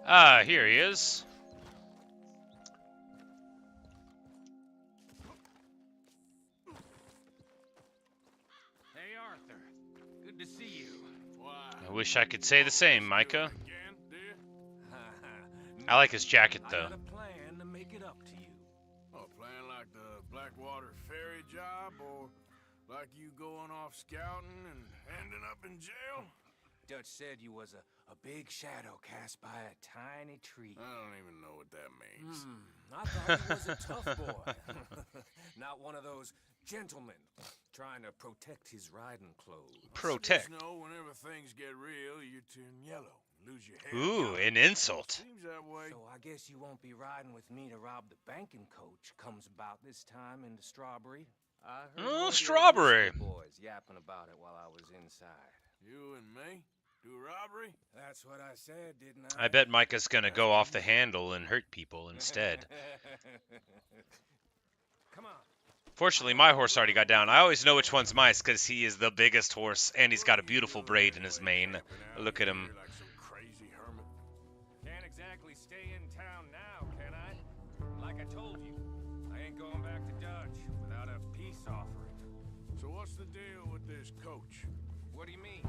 Ah, here he is. Hey, Arthur. Good to see you. Why? I wish I could say the same, Micah. Again, dear? I like his jacket, I though. got a plan to make it up to you. Oh, playing like the Blackwater ferry job, or like you going off scouting and ending up in jail? Dutch said you was a big shadow cast by a tiny tree. I don't even know what that means. I thought he was a tough boy. Not one of those gentlemen trying to protect his riding clothes. Protect. You just know whenever things get real, you turn yellow, lose your hair. Ooh, yellow. an insult. Seems that way. So I guess you won't be riding with me to rob the banking coach comes about this time in the Strawberry. I heard Oh, one of the Strawberry. O'Driscoll boys yapping about it while I was inside. You and me? Do a robbery? That's what I said, didn't I? I bet Micah's gonna go off the handle and hurt people instead. Come on. Fortunately, my horse already got down. I always know which one's mine because he is the biggest horse, and he's got a beautiful braid in his mane. Look at him. You're like some crazy hermit. Can't exactly stay in town now, can I? Like I told you, I ain't going back to Dutch without a peace offering. So what's the deal with this coach? What do you mean?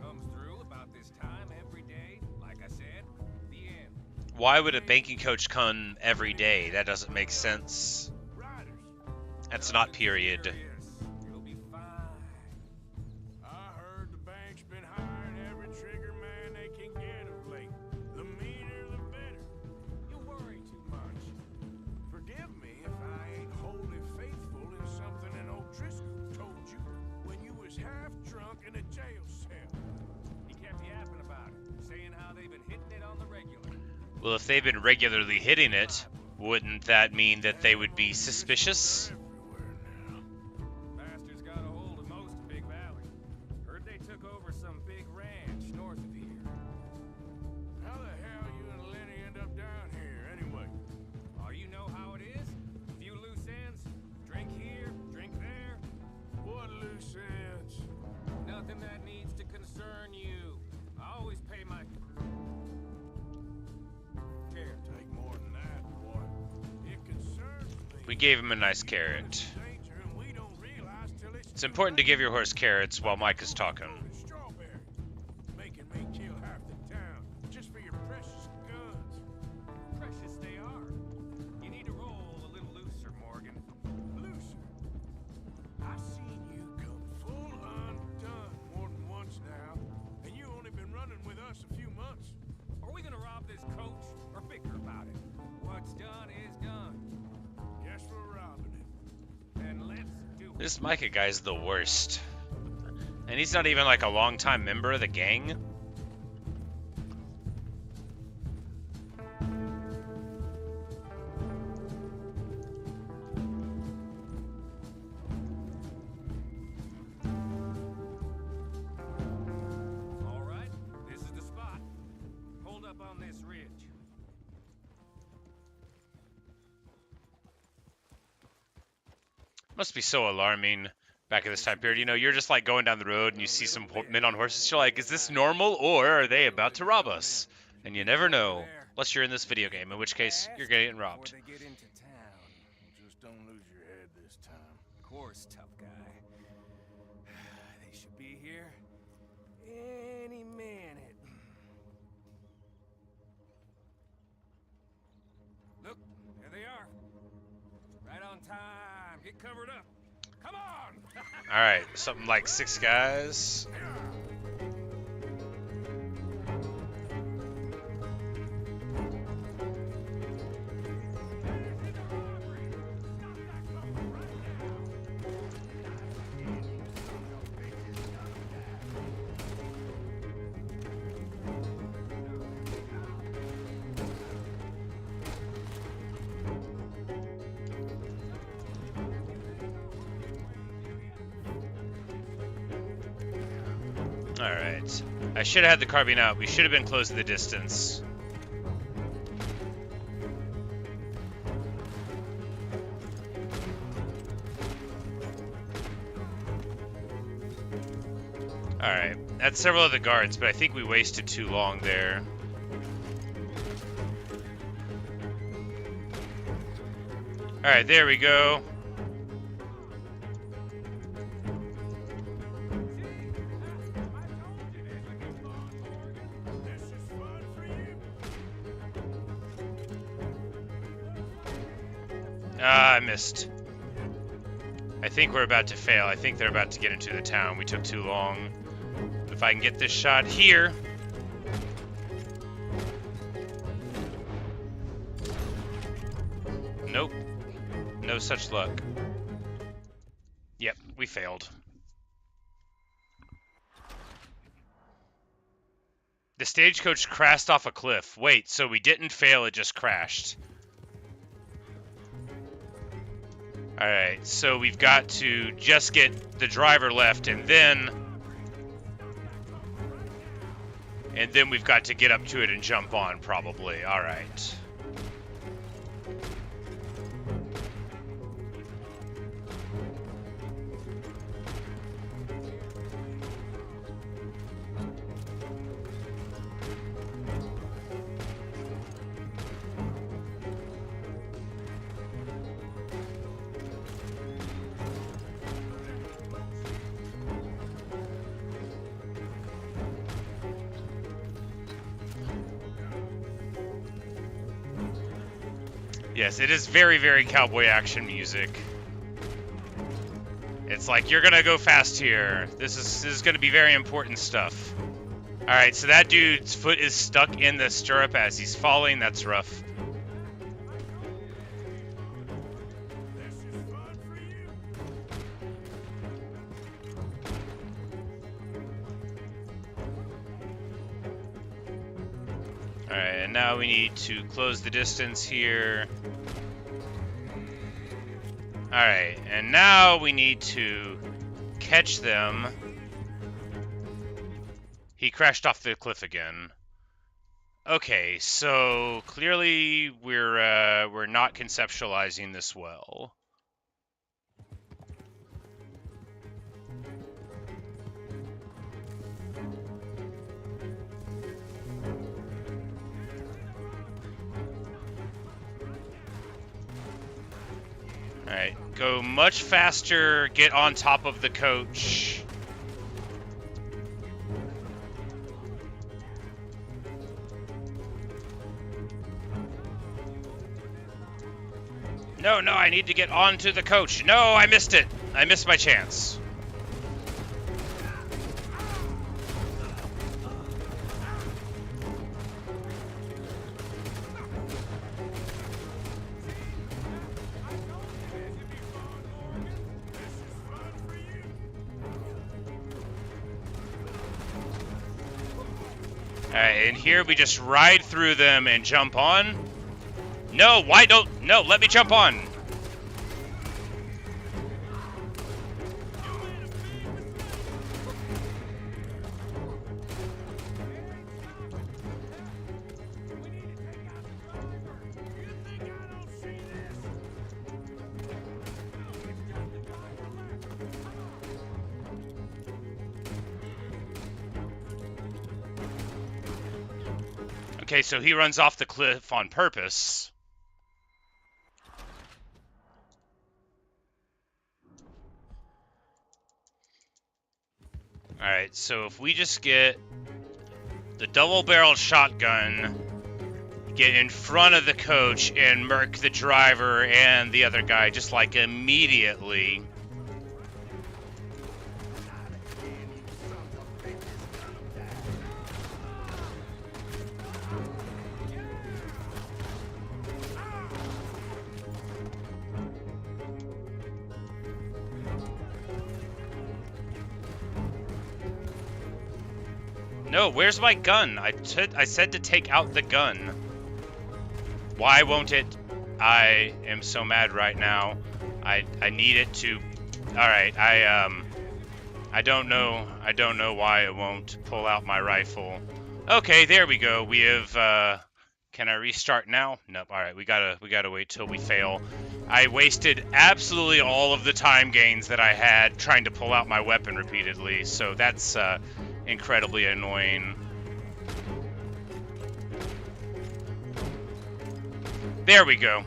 Comes through about this time every day, like I said, the end. Why would a banking coach come every day? That doesn't make sense. Riders. That's not period. You'll be fine. I heard the bank's been hiring every trigger man they can get of late. The meaner, the better. You worry too much. Forgive me if I ain't wholly faithful in something an old Driscoll told you when you was half drunk in a jail cell. He kept yapping about it, saying how they've been hitting it on the regular. Well, if they've been regularly hitting it, wouldn't that mean that they would be suspicious? Everywhere now. Bastards got a hold of most of Big Valley. Heard they took over some big ranch north of here. How the hell you and Lenny end up down here, anyway? Oh, you know how it is. Few loose ends. Drink here, drink there. What loose ends? Nothing that needs to concern you. I always pay my care. Take more than that, boy. It concerns me. We gave him a nice carrot. It's important to give your horse carrots while Mike is talking. Making me kill half the town just for your precious guns. Precious they are. You need to roll a little looser, Morgan. Looser? I've seen you come full undone more than once now, and you only been running with us a few months. Are we gonna rob this coach or bicker about it? What's done is done. Guess we're robbing it. And let's do it. This Micah guy's the worst. And he's not even like a longtime member of the gang. All right, this is the spot. Hold up on this ridge. Must be so alarming back in this time period. You know, you're just like going down the road and you see some men on horses. You're like, is this normal or are they about to rob us? And you never know, unless you're in this video game, in which case you're getting robbed. Before they get into town. Just don't lose your head this time. Of course, tough guy. They should be here any minute. Look, there they are. Right on time. Get covered up. Come on! Alright, something like 6 guys. Alright. I should have had the carbine out. We should have been close to the distance. Alright. That's several of the guards, but I think we wasted too long there. Alright, there we go. Ah, I missed. I think we're about to fail. I think they're about to get into the town. We took too long. But if I can get this shot here. Nope. No such luck. Yep, we failed. The stagecoach crashed off a cliff. Wait, so we didn't fail, it just crashed. Alright, so we've got to just get the driver left, and then we've got to get up to it and jump on, probably. Alright. Yes, it is very, very cowboy action music. It's like, you're gonna go fast here. This is gonna be very important stuff. Alright, so that dude's foot is stuck in the stirrup as he's falling. That's rough. Alright, and now we need to close the distance here. Alright, and now we need to catch them. He crashed off the cliff again. Okay, so clearly we're not conceptualizing this well. Alright, go much faster, get on top of the coach. No, I need to get onto the coach. No, I missed it. I missed my chance. Alright, and here we just ride through them and jump on. No, no, let me jump on. Okay, so he runs off the cliff on purpose. Alright, so if we just get the double-barreled shotgun, get in front of the coach, and murk the driver and the other guy just like immediately. No, where's my gun? I said to take out the gun. Why won't it? I am so mad right now. I need it to. All right, I don't know why it won't pull out my rifle. Okay, there we go. We have. Can I restart now? Nope. All right, we gotta wait till we fail. I wasted absolutely all of the time gains that I had trying to pull out my weapon repeatedly, so that's incredibly annoying. There we go.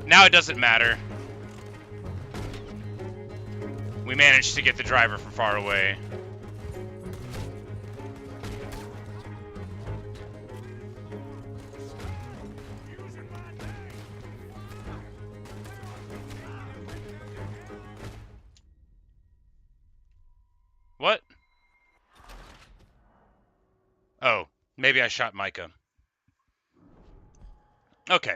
Now it doesn't matter. We managed to get the driver from far away. What? Oh, maybe I shot Micah. Okay.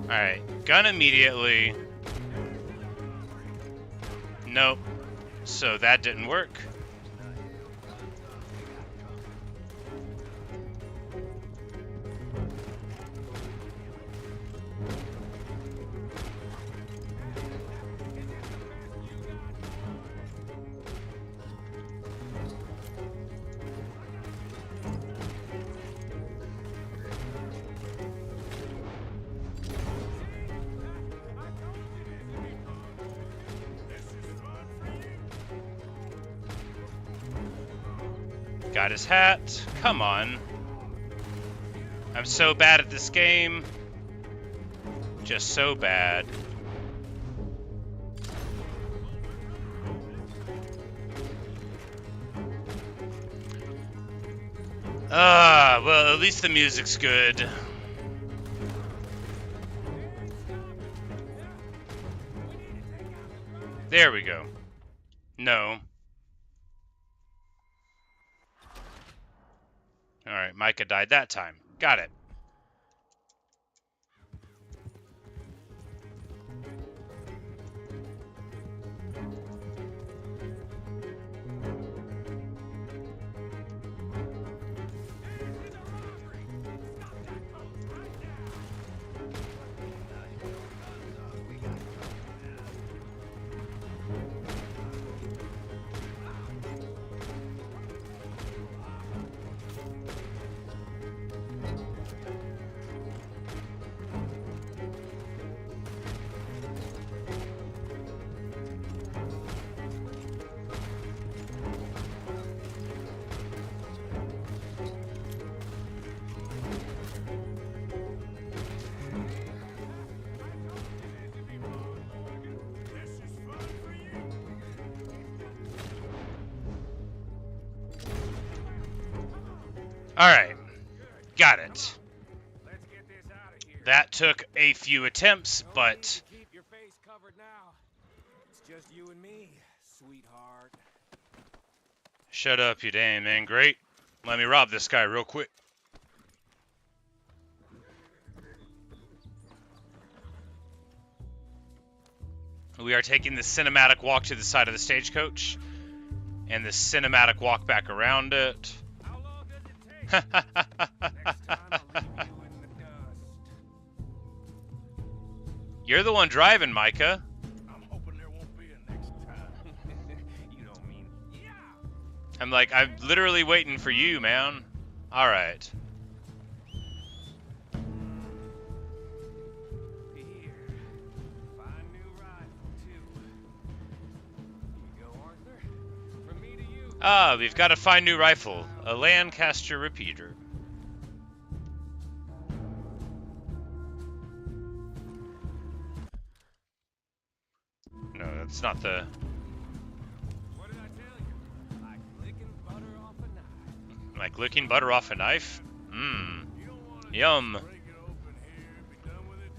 Alright, gun immediately. Nope. So that didn't work. Got his hat. Come on. I'm so bad at this game. Just so bad. Ah, well, at least the music's good. There we go. No. Alright, Micah died that time. Got it. Alright. Got it. Let's get this out of here. That took a few attempts, No need but to keep your face covered now. It's just you and me, sweetheart. shut up, you damn man. Great. Let me rob this guy real quick. We are taking the cinematic walk to the side of the stagecoach, and the cinematic walk back around it. How long does it take? Next time I'll leave you in the dust. You're the one driving, Micah. I'm hoping there won't be a next time. You don't mean yeah. I'm literally waiting for you, man. Alright. Here. Fine new rifle too. Here you go, Arthur. From me to you. Ah, we've got a fine new rifle. A Lancaster repeater. No, that's not the... What did I tell you? Like licking butter off a knife. Like licking butter off a knife? Mmm. You don't want to Yum. break it open here and be done with it?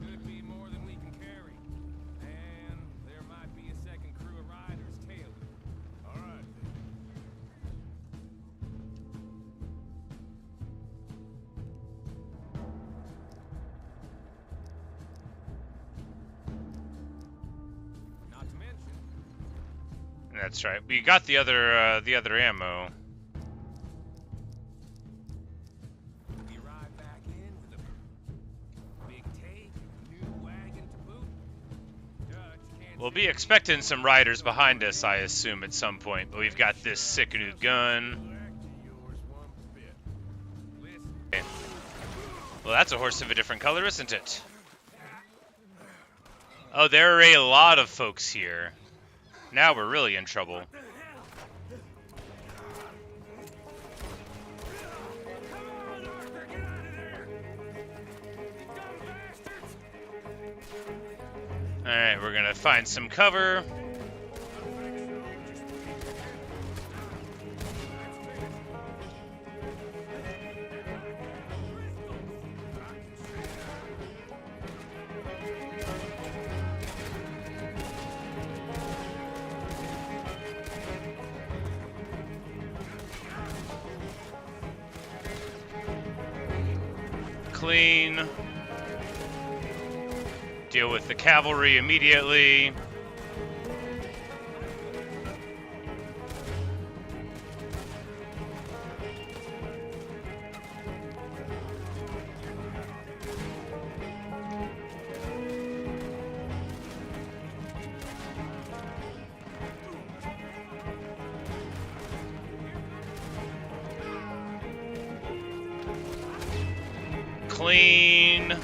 Could be more than we can carry. And there might be a second crew of riders tailing. All right. Not to mention, That's right. We got the other ammo. we ride back in with a big take, new wagon to boot. Dutch can't We'll see be expecting some riders behind us, I assume, at some point. But we've got this sick new gun. Back to yours one bit. listen. Well, that's a horse of a different color, isn't it? Oh, there are a lot of folks here. Now we're really in trouble. Alright, we're gonna find some cover. Clean. Deal with the cavalry immediately. Clean.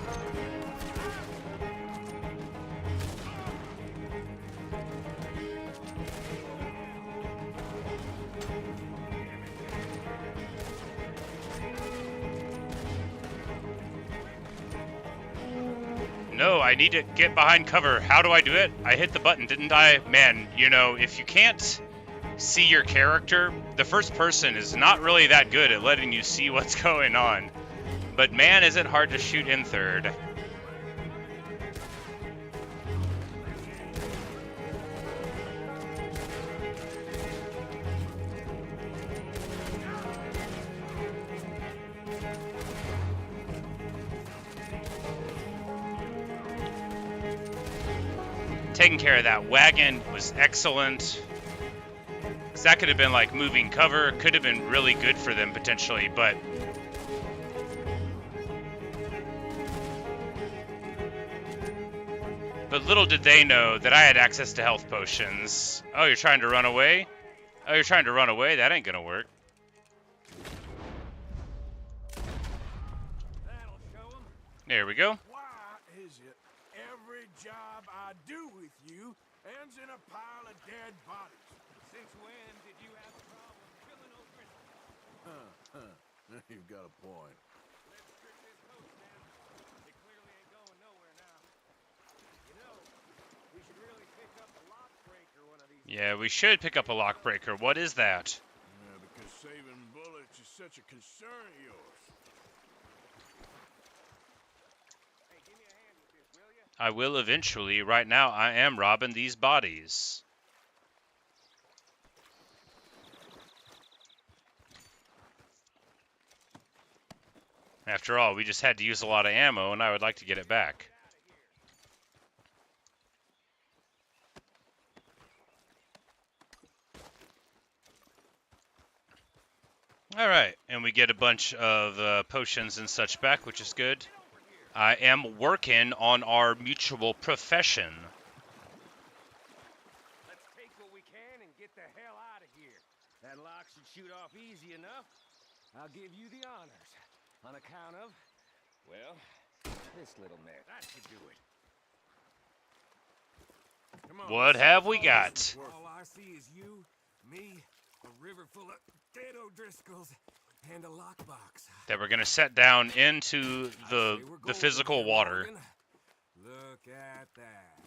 No, I need to get behind cover. How do I do it? I hit the button, didn't I? Man, you know, if you can't see your character, the first person is not really that good at letting you see what's going on. But man, is it hard to shoot in third. Taking care of that wagon was excellent. 'Cause that could have been like moving cover, could have been really good for them potentially, but little did they know that I had access to health potions. Oh, you're trying to run away? Oh, you're trying to run away? That ain't gonna work. That'll show 'em. There we go. Why is it every job I do with you ends in a pile of dead bodies? Since when did you have a problem killing O'Driscoll? You've got a point. Let's strip this coast, man. It clearly ain't going nowhere now. You know, we should really pick up a lock breaker one of these Yeah, we should pick up a lock breaker. What is that? Yeah, because saving bullets is such a concern of yours. Hey, give me a hand with this, will ya? I will eventually. Right now, I am robbing these bodies. After all, we just had to use a lot of ammo, and I would like to get it back. Alright, and we get a bunch of potions and such back, which is good. I am working on our mutual profession. Let's take what we can and get the hell out of here. That lock should shoot off easy enough. I'll give you the honors. On account of, well, this little mess. That should do it. Come on, What let's have see we if got? this is worth All I see is you, me, a river full of dead O'Driscolls, and a lockbox. That we're going to set down into I'd the say we're golden physical here, water. Morgan. Look at that.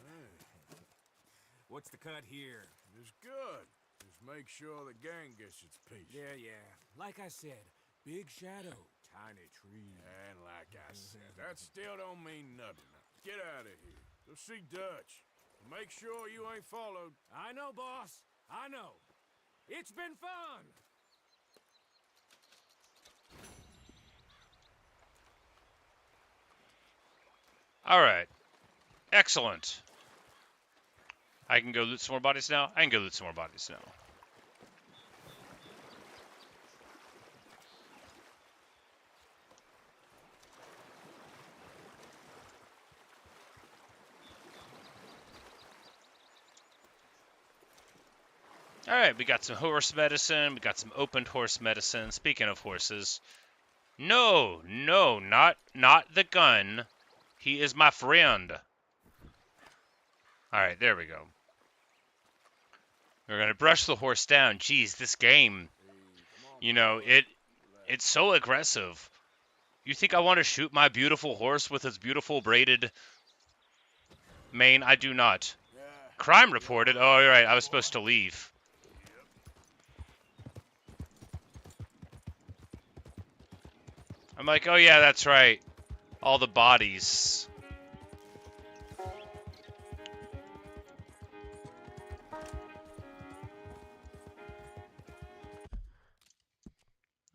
What's the cut here? It's good. Just make sure the gang gets its piece. Yeah. Like I said, big shadow, tiny tree. And like I said, that still don't mean nothing. Get out of here. Go see Dutch. Make sure you ain't followed. I know, boss. I know. It's been fun. Alright. Excellent. I can go loot some more bodies now? I can go loot some more bodies now. Alright, we got some horse medicine. We got some opened horse medicine. Speaking of horses. No, not the gun. He is my friend. Alright, there we go. We're gonna brush the horse down. Jeez, this game, you know, it's so aggressive. You think I want to shoot my beautiful horse with its beautiful braided mane? I do not. Crime reported. Oh, you're right. I was supposed to leave. I'm like, oh yeah, that's right. All the bodies.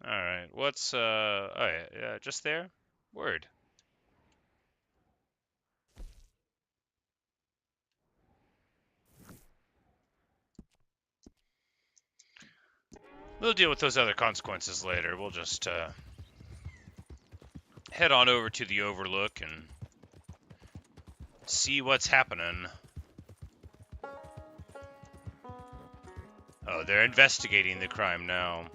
Alright, what's, oh yeah, just there? Word. We'll deal with those other consequences later. We'll just, head on over to the Overlook and see what's happening. Oh, they're investigating the crime now.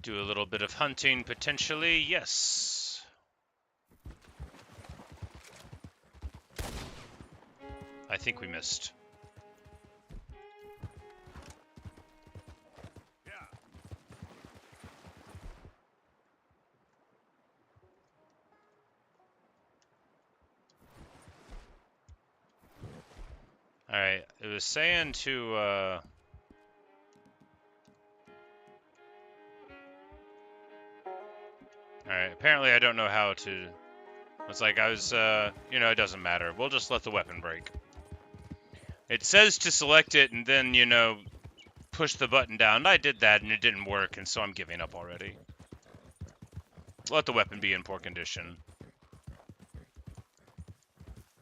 Do a little bit of hunting, potentially. Yes. I think we missed. Alright, it was saying to, Alright, apparently I don't know how to... It's like I was, you know, it doesn't matter. We'll just let the weapon break. It says to select it and then, you know, push the button down. I did that and it didn't work, and so I'm giving up already. Let the weapon be in poor condition.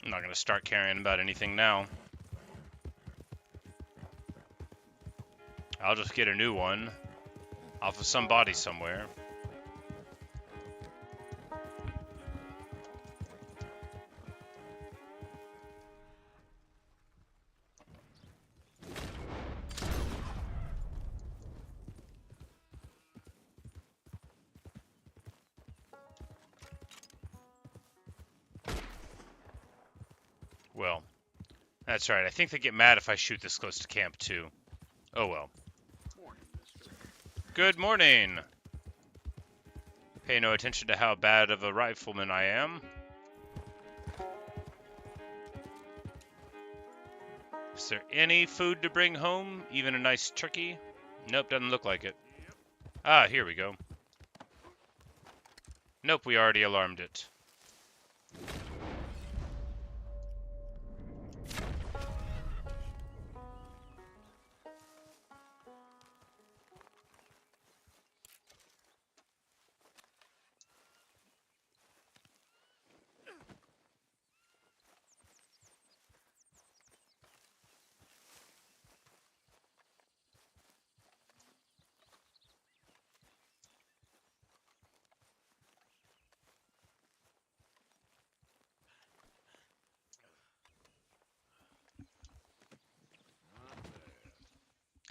I'm not going to start caring about anything now. I'll just get a new one off of some body somewhere. Well, that's right. I think they get mad if I shoot this close to camp, too. Oh well. Good morning! Pay no attention to how bad of a rifleman I am. Is there any food to bring home? Even a nice turkey? Nope, doesn't look like it. Ah, here we go. Nope, we already alarmed it.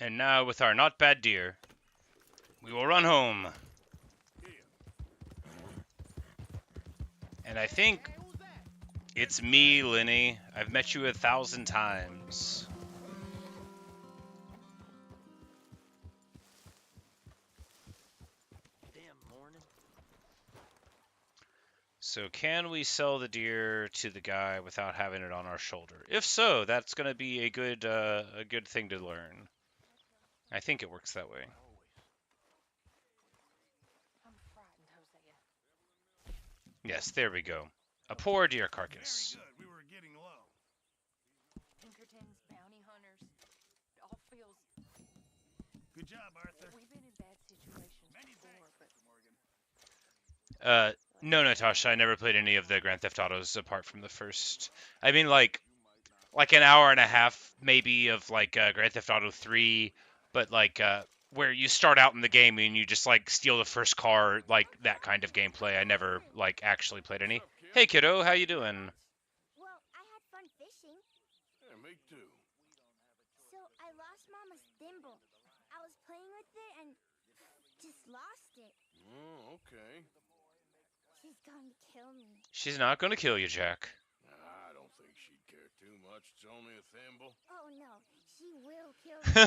And now, with our not bad deer, we will run home. And I think it's me, Lenny. I've met you 1,000 times. So can we sell the deer to the guy without having it on our shoulder? If so, that's going to be a good thing to learn. I think it works that way. I'm frightened, Hosea. Yes, there we go. A poor deer carcass. Very good. We were getting low. Pinkertons, bounty hunters. It all feels... Good job, Arthur. We've been in bad situations before, but... No, Natasha, I never played any of the Grand Theft Autos apart from the first. I mean, like an hour and a half, maybe, of, like, Grand Theft Auto 3, but, like, where you start out in the game and you just, like, steal the first car, like, that kind of gameplay. I never, like, actually played any. Hey, kiddo, how you doing? Well, I had fun fishing. Yeah, me too. So I lost Mama's thimble. I was playing with it and just lost it. Oh, okay. She's going to kill me. She's not gonna kill you, Jack. I don't think she'd care too much. It's only a thimble. Oh no, she will kill me.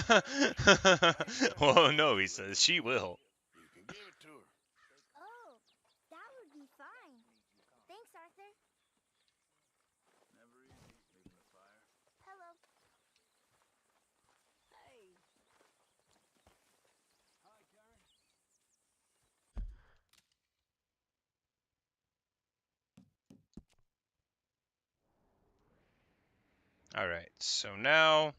Well, no, he says. She will. You can give it to her. Oh, that would be fine. Thanks, Arthur. Hello. Hey, Alright, so now...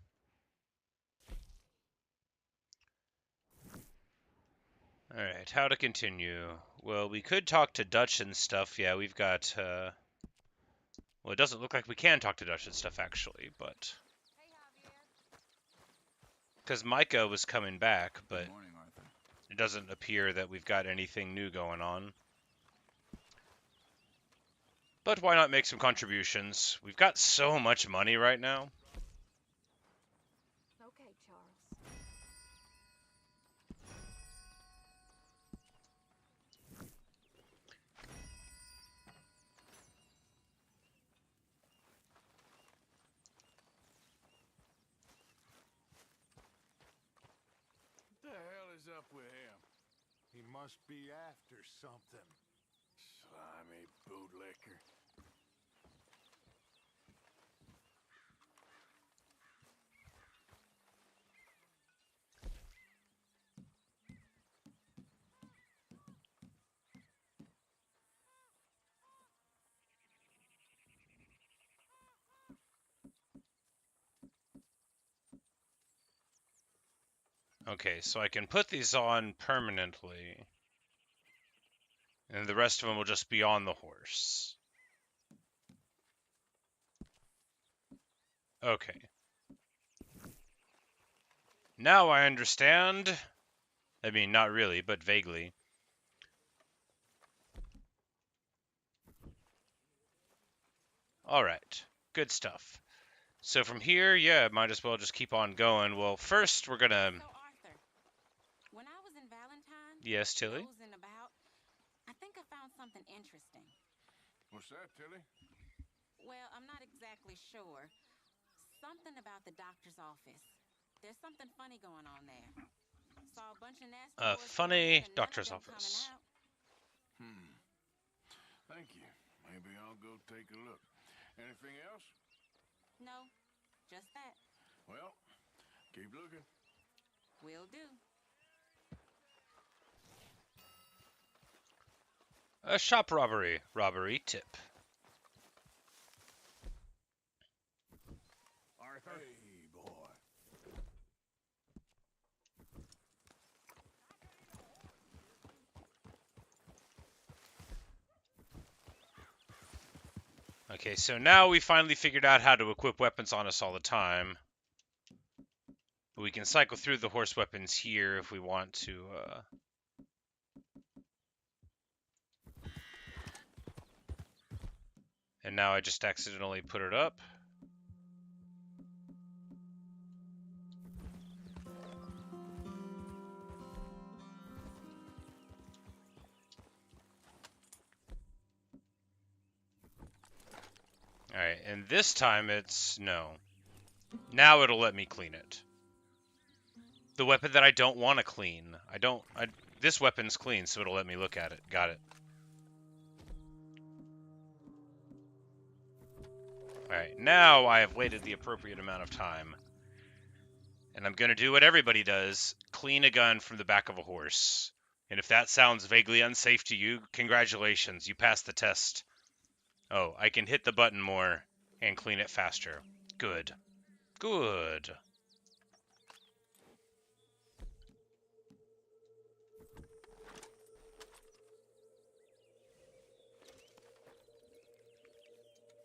Alright, how to continue? Well, we could talk to Dutch and stuff. Yeah, we've got, well, it doesn't look like we can talk to Dutch and stuff, actually, but... Hey, Javier. Because Micah was coming back, but Good morning, Arthur. it doesn't appear that we've got anything new going on. But why not make some contributions? We've got so much money right now. Okay, Charles. What the hell is up with him? He must be after something. Slimy bootlicker. Okay, so I can put these on permanently. And the rest of them will just be on the horse. Okay. Now I understand. I mean, not really, but vaguely. Alright. Good stuff. So from here, yeah, might as well just keep on going. Well, first we're gonna... So, Arthur, when I was in Valentine, Yes, Tilly? nosing about, I think I found something interesting. What's that, Tilly? Well, I'm not exactly sure. Something about the doctor's office. There's something funny going on there. Saw a bunch of nasty boys going Funny in and none of doctor's them coming office. out. Thank you. Maybe I'll go take a look. Anything else? No, just that. Well, keep looking. Will do. A shop robbery. Robbery tip. Arthur? Hey, boy. Okay, so now we finally figured out how to equip weapons on us all the time. We can cycle through the horse weapons here if we want to, And now I just accidentally put it up. Alright, and this time it's... no. Now it'll let me clean it. The weapon that I don't want to clean. This weapon's clean, so it'll let me look at it. Got it. Alright, now I have waited the appropriate amount of time. And I'm gonna do what everybody does. Clean a gun from the back of a horse. And if that sounds vaguely unsafe to you, congratulations, you passed the test. Oh, I can hit the button more and clean it faster. Good. Good.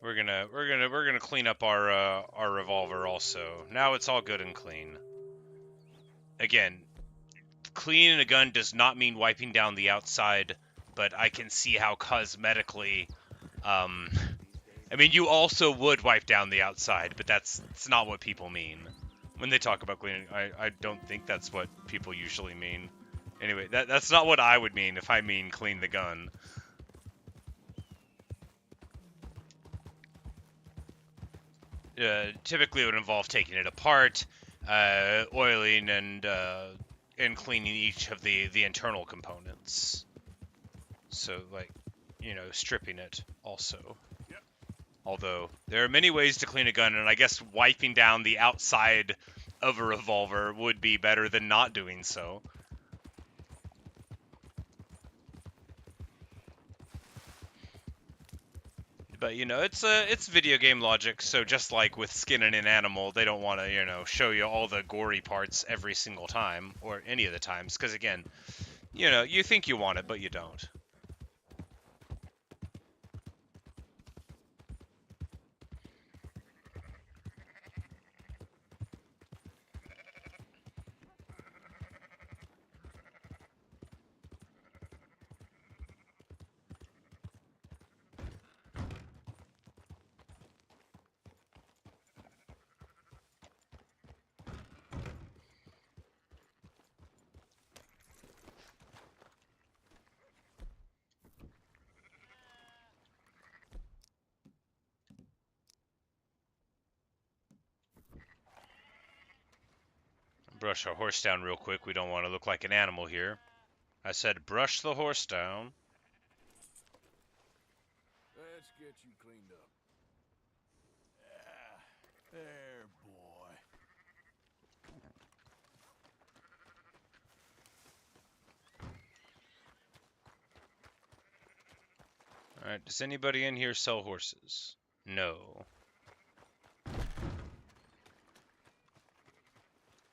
We're gonna clean up our revolver also. Now it's all good and clean. Again, cleaning a gun does not mean wiping down the outside, but I can see how cosmetically, I mean, you also would wipe down the outside, but that's not what people mean when they talk about cleaning. I don't think that's what people usually mean. Anyway, that's not what I would mean if I mean clean the gun. Typically it would involve taking it apart, oiling, and cleaning each of the internal components. So, like, you know, stripping it also. Yep. Although, there are many ways to clean a gun, and I guess wiping down the outside of a revolver would be better than not doing so. But, you know, it's video game logic, so just like with skinning an animal, they don't want to, you know, show you all the gory parts every single time, or any of the times, because, again, you know, you think you want it, but you don't. Brush our horse down real quick. We don't want to look like an animal here. I said brush the horse down. Let's get you cleaned up. There, boy. Alright, does anybody in here sell horses? No.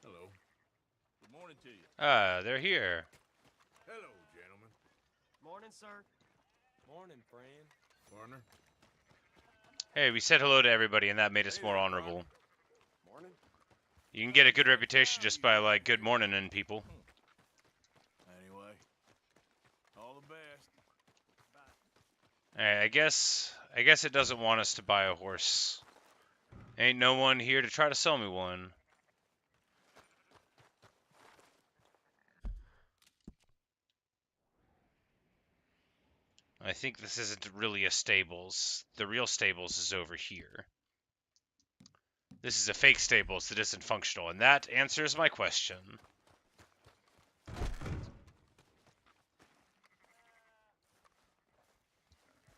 Hello. Good morning. morning to you. Ah, they're here. Hello, gentlemen. Morning, sir. Morning, friend. Partner. Hey, we said hello to everybody, and that made us Hey more there, honorable. Morning. You can get a good reputation just by, like, good morning in people. Anyway, all the best. Alright, I guess it doesn't want us to buy a horse. Ain't no one here to try to sell me one. I think this isn't really a stables. The real stables is over here. This is a fake stables that isn't functional, and that answers my question.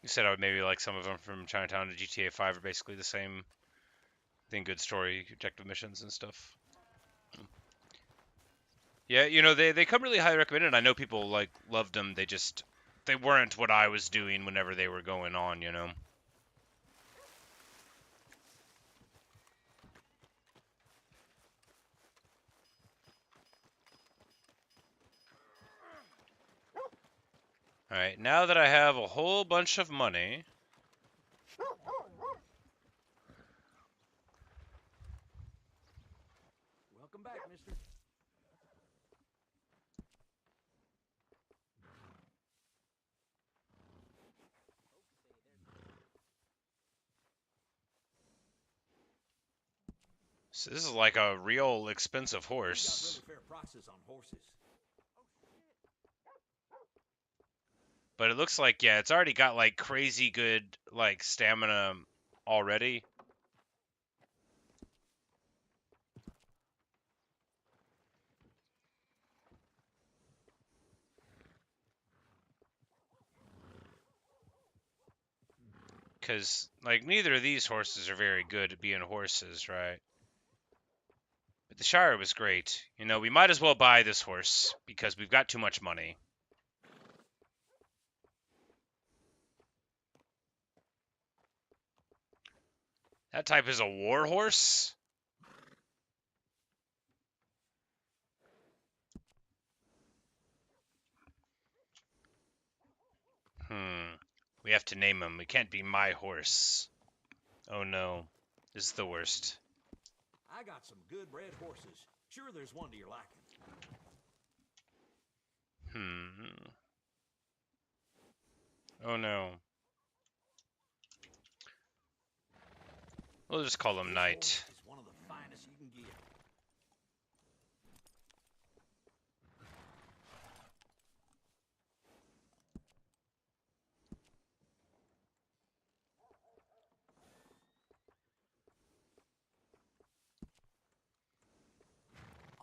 You said I would maybe like some of them from Chinatown to GTA 5 are basically the same thing, good story, objective missions and stuff. Yeah, you know, they come really highly recommended. I know people, like, loved them. They weren't what I was doing whenever they were going on, you know? Alright, now that I have a whole bunch of money... Welcome back, mister. So this is like a real expensive horse. Fair prices on horses. But it looks like, yeah, it's already got, like, crazy good, like, stamina already. Because, like, neither of these horses are very good at being horses, right? But the Shire was great. You know, we might as well buy this horse, because we've got too much money. That type is a war horse? We have to name him. It can't be my horse. Oh no. This is the worst. I got some good bred horses. Sure, there's one to your liking. Oh no. We'll just call him Knight. Is one of the finest you can get.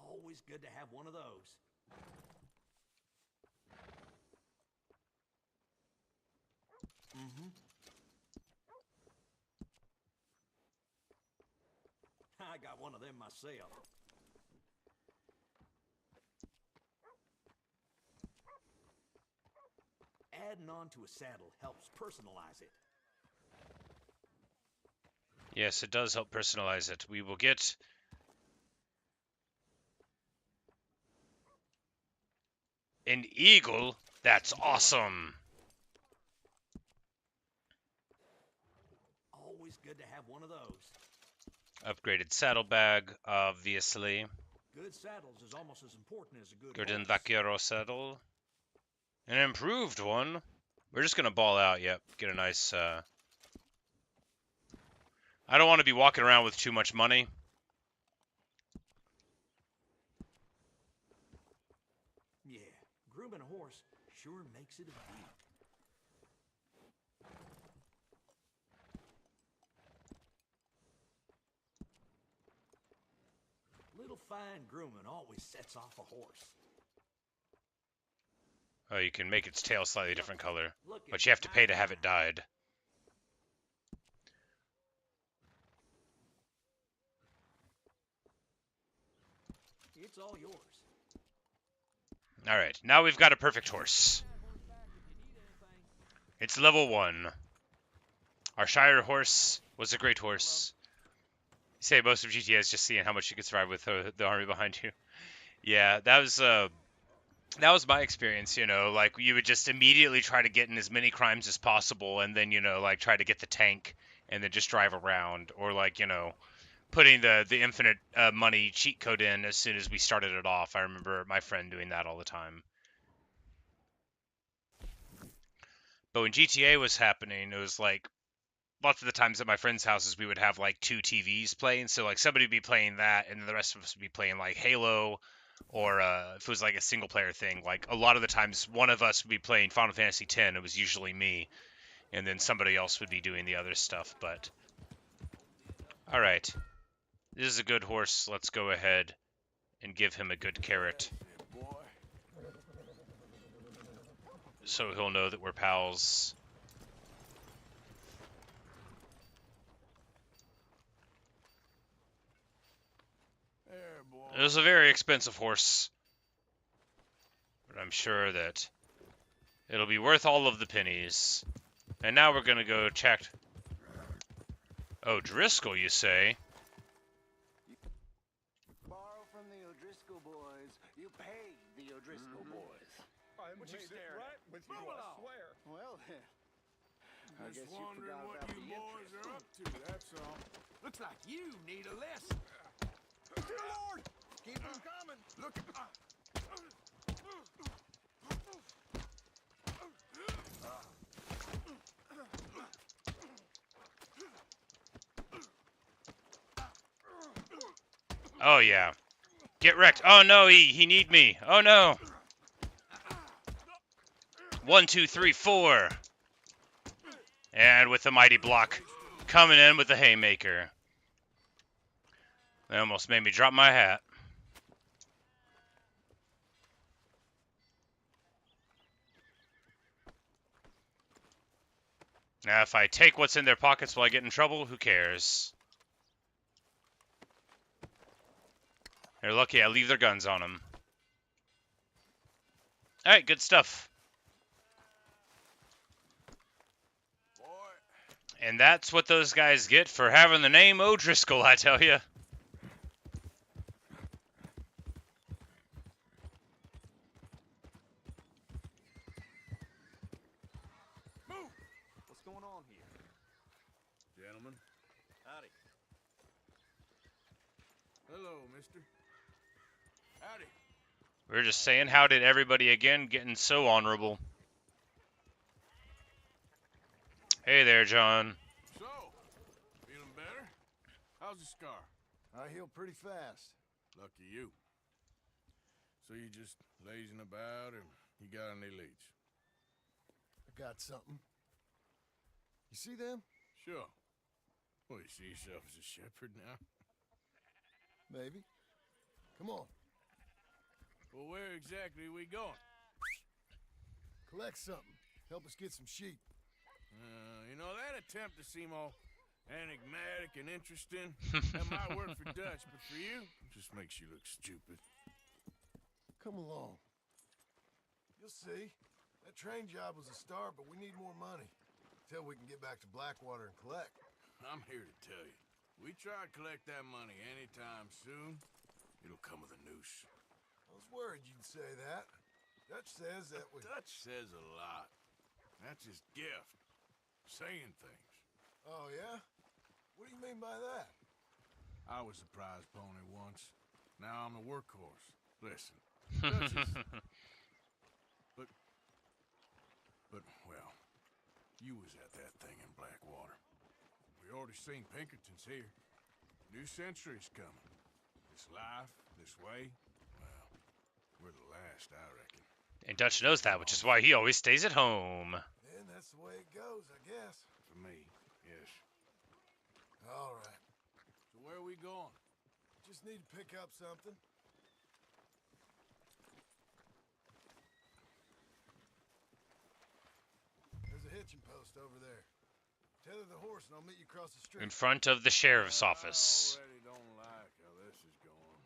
Always good to have one of those. I got one of them myself. Adding on to a saddle helps personalize it. Yes, it does help personalize it. We will get... an eagle? That's awesome! Always good to have one of those. Upgraded saddlebag, obviously. Good saddles is almost as important as a good Gordon horse. Vaquero saddle. An improved one. We're just gonna ball out, yep. Get a nice, I don't want to be walking around with too much money. Yeah, grooming a horse sure makes it a beaut. Little fine grooming always sets off a horse. Oh, you can make its tail slightly different color. Look But at you have to pay to my have it dyed. It's all yours. Alright, now we've got a perfect horse. It's level 1. Our Shire horse was a great horse. You say most of GTA is just seeing how much you can survive with the army behind you. Yeah, that was my experience, you know, like you would just immediately try to get in as many crimes as possible and then, you know, like try to get the tank and then just drive around or like, you know, putting the infinite money cheat code in as soon as we started it off. I remember my friend doing that all the time. But when GTA was happening, it was like lots of the times at my friends' houses we would have like two TVs playing. So like somebody would be playing that, and then the rest of us would be playing like Halo, or if it was like a single player thing, like a lot of the times one of us would be playing Final Fantasy X. It was usually me, and then somebody else would be doing the other stuff. But all right, this is a good horse. Let's go ahead and give him a good carrot, so he'll know that we're pals. There, boy. It was a very expensive horse, but I'm sure that it'll be worth all of the pennies. And now we're gonna go check. Oh, Driscoll, you say? Borrow from the O'Driscoll boys. You pay the O'Driscoll boys. I'm What you staring right at? with you, Move I along. swear. Well, then. I Just guess you wondering forgot what about you the boys interest. are up to, that's all. Looks like you need a lesson. Dear Lord! Keep them coming. Look at... Oh yeah. Get wrecked. Oh no, he need me. Oh no. 1, 2, 3, 4. And with the mighty block, coming in with the haymaker. They almost made me drop my hat. Now, if I take what's in their pockets while I get in trouble, who cares? They're lucky I leave their guns on them. Alright, good stuff. And that's what those guys get for having the name O'Driscoll, I tell you. Move! What's going on here? Gentlemen. Howdy. Hello, mister. Howdy. We're just saying how did everybody again, getting so honorable. Hey there, John. So, feeling better? How's the scar? I heal pretty fast. Lucky you. So you just lazing about, or you got any leads? I got something. You see them? Sure. Well, you see yourself as a shepherd now? Maybe. Come on. Well, where exactly are we going? Collect something. Help us get some sheep. You know, that attempt to seem all enigmatic and interesting, that might work for Dutch, but for you, it just makes you look stupid. Come along. You'll see. That train job was a start, but we need more money. Till we can get back to Blackwater and collect. I'm here to tell you, we try to collect that money anytime soon, it'll come with a noose. I was worried you'd say that. Dutch says that we... Dutch says a lot. That's his gift. Saying things. Oh, yeah? What do you mean by that? I was the prize pony once. Now I'm the workhorse. Listen, Dutch is... But, well, you was at that thing in Blackwater. We already seen Pinkertons here. New century's coming. This life, this way, well, we're the last, I reckon. And Dutch knows that, which is why he always stays at home. And that's the way it goes, I guess. For me, yes. All right. So where are we going? Just need to pick up something. There's a hitching post over there. Tether the horse and I'll meet you across the street. In front of the sheriff's office. I already don't like how this is going.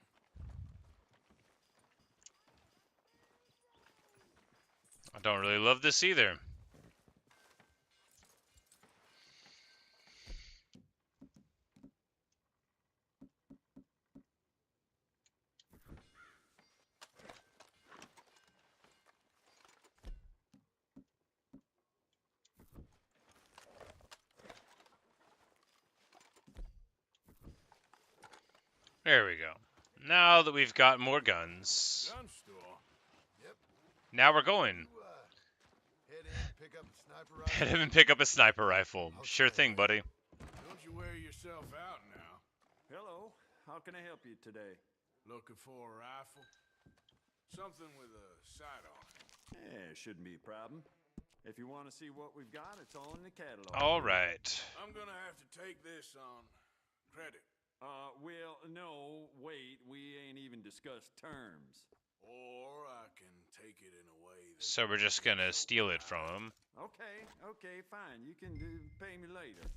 I don't really love this either. There we go. Now that we've got more guns, Gun store. Yep. now we're going. You, head in, pick up a sniper rifle. Hit him and pick up a sniper rifle. Sure thing, buddy. Don't you wear yourself out now. Hello. How can I help you today? Looking for a rifle? Something with a sight on it. Yeah, shouldn't be a problem. If you want to see what we've got, it's all in the catalog. All right. I'm gonna have to take this on credit. Well, no, wait. We ain't even discussed terms. Or I can take it in a way that... So we're just gonna steal it from him. Okay, fine. You can pay me later.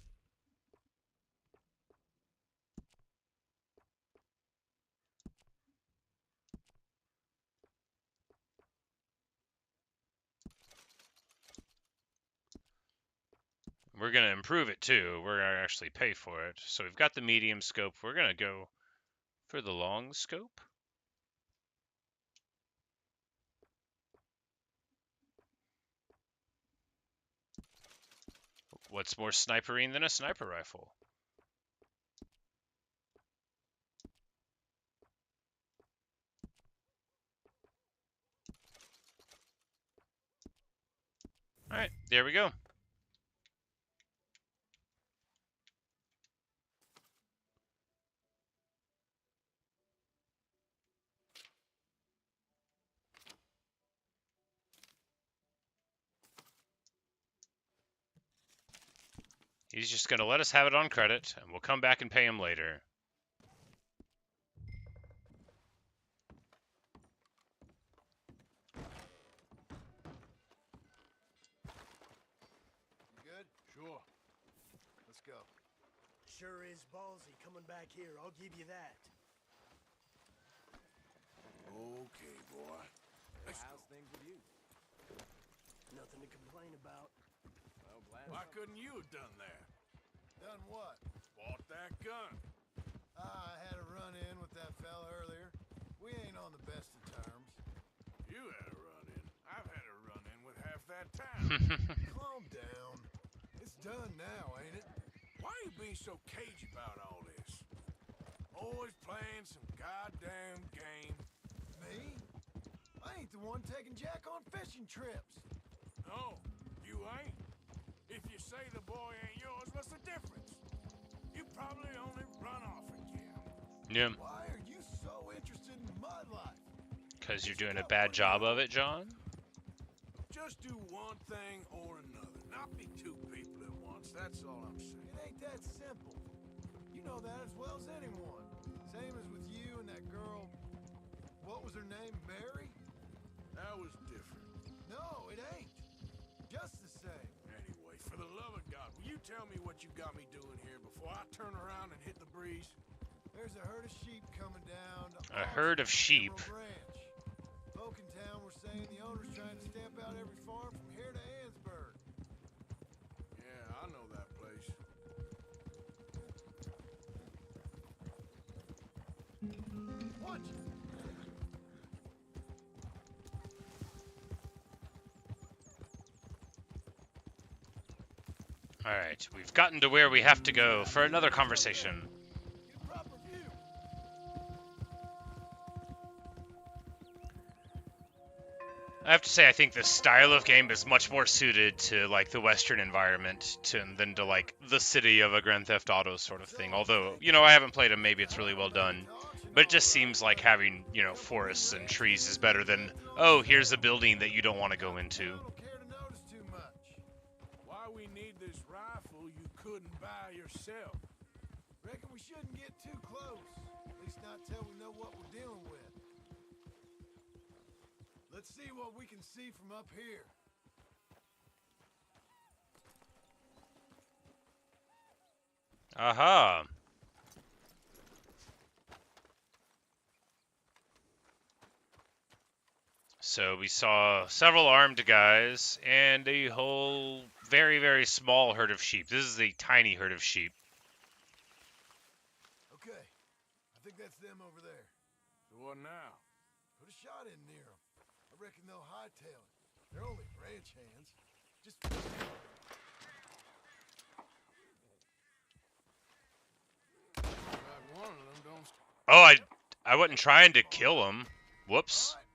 We're gonna improve it too. We're gonna actually pay for it. So we've got the medium scope. We're gonna go for the long scope. What's more snipering than a sniper rifle? All right, there we go. He's just going to let us have it on credit, and we'll come back and pay him later. You good? Sure. Let's go. Sure is ballsy coming back here, I'll give you that. Okay, boy. How's things with you? Nothing to complain about. Well, glad. Why couldn't you have done that? Done what? Bought that gun. I had a run-in with that fella earlier. We ain't on the best of terms. You had a run-in. I've had a run-in with half that town. Calm down. It's done now, ain't it? Why you being so cagey about all this? Always playing some goddamn game. Me? I ain't the one taking Jack on fishing trips. No, you ain't. If you say the boy ain't yours, what's the difference? You probably only run off again. Yeah. Why are you so interested in my life? Because you're doing a bad job of it, John? Just do one thing or another. Not be two people at once. That's all I'm saying. It ain't that simple. You know that as well as anyone. Same as with you and that girl. What was her name? Mary? That was different. No, it ain't. Just the same. Anyway, for the love of God, will you tell me what you got me doing here before I turn around and hit the breeze? There's a herd of sheep coming down. A herd of sheep? Ranch. Folk in town were saying the owner's trying to stamp out every farm from here to Ansburg. Yeah, I know that place. Watch it. Alright, we've gotten to where we have to go for another conversation. Get proper view. I have to say, I think the style of game is much more suited to, like, the Western environment than to, like, the city of a Grand Theft Auto sort of thing. Although, you know, I haven't played them, maybe it's really well done. But it just seems like having, you know, forests and trees is better than, oh, here's a building that you don't want to go into. I don't care to notice too much. Why we need this rifle you couldn't buy yourself? Reckon we shouldn't get too close. At least not till we know what we're dealing with. Let's see what we can see from up here. Aha. So we saw several armed guys and a whole very, very small herd of sheep. This is a tiny herd of sheep. Okay, I think that's them over there. So what now? Put a shot in near them. I reckon they'll hightail it. They're only ranch hands. Just... Got one of them, don't... Oh, I wasn't trying to kill him. Whoops. All right,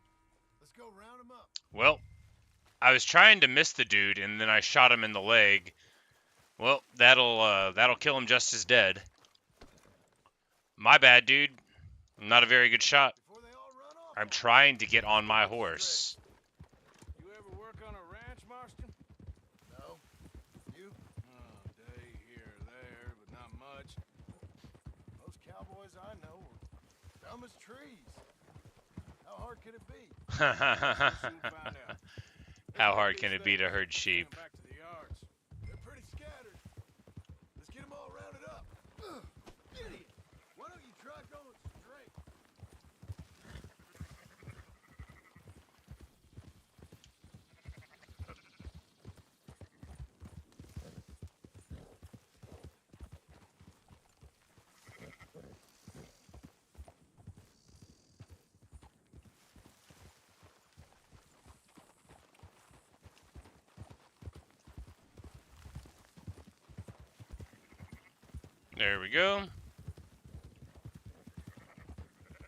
let's go round him up. Well, I was trying to miss the dude, and then I shot him in the leg. Well, that'll kill him just as dead. My bad, dude. I'm not a very good shot. Before they all run off. I'm trying to get on my horse. You ever work on a ranch, Marston? No. You? Oh, day here or there, but not much. Most cowboys I know are dumb as trees. How hard could it be? We'll soon find out. How hard can it be to herd sheep? Back to the yards. They're pretty scattered. Let's get them all rounded up. Ugh, idiot! Why don't you try going straight? There we go.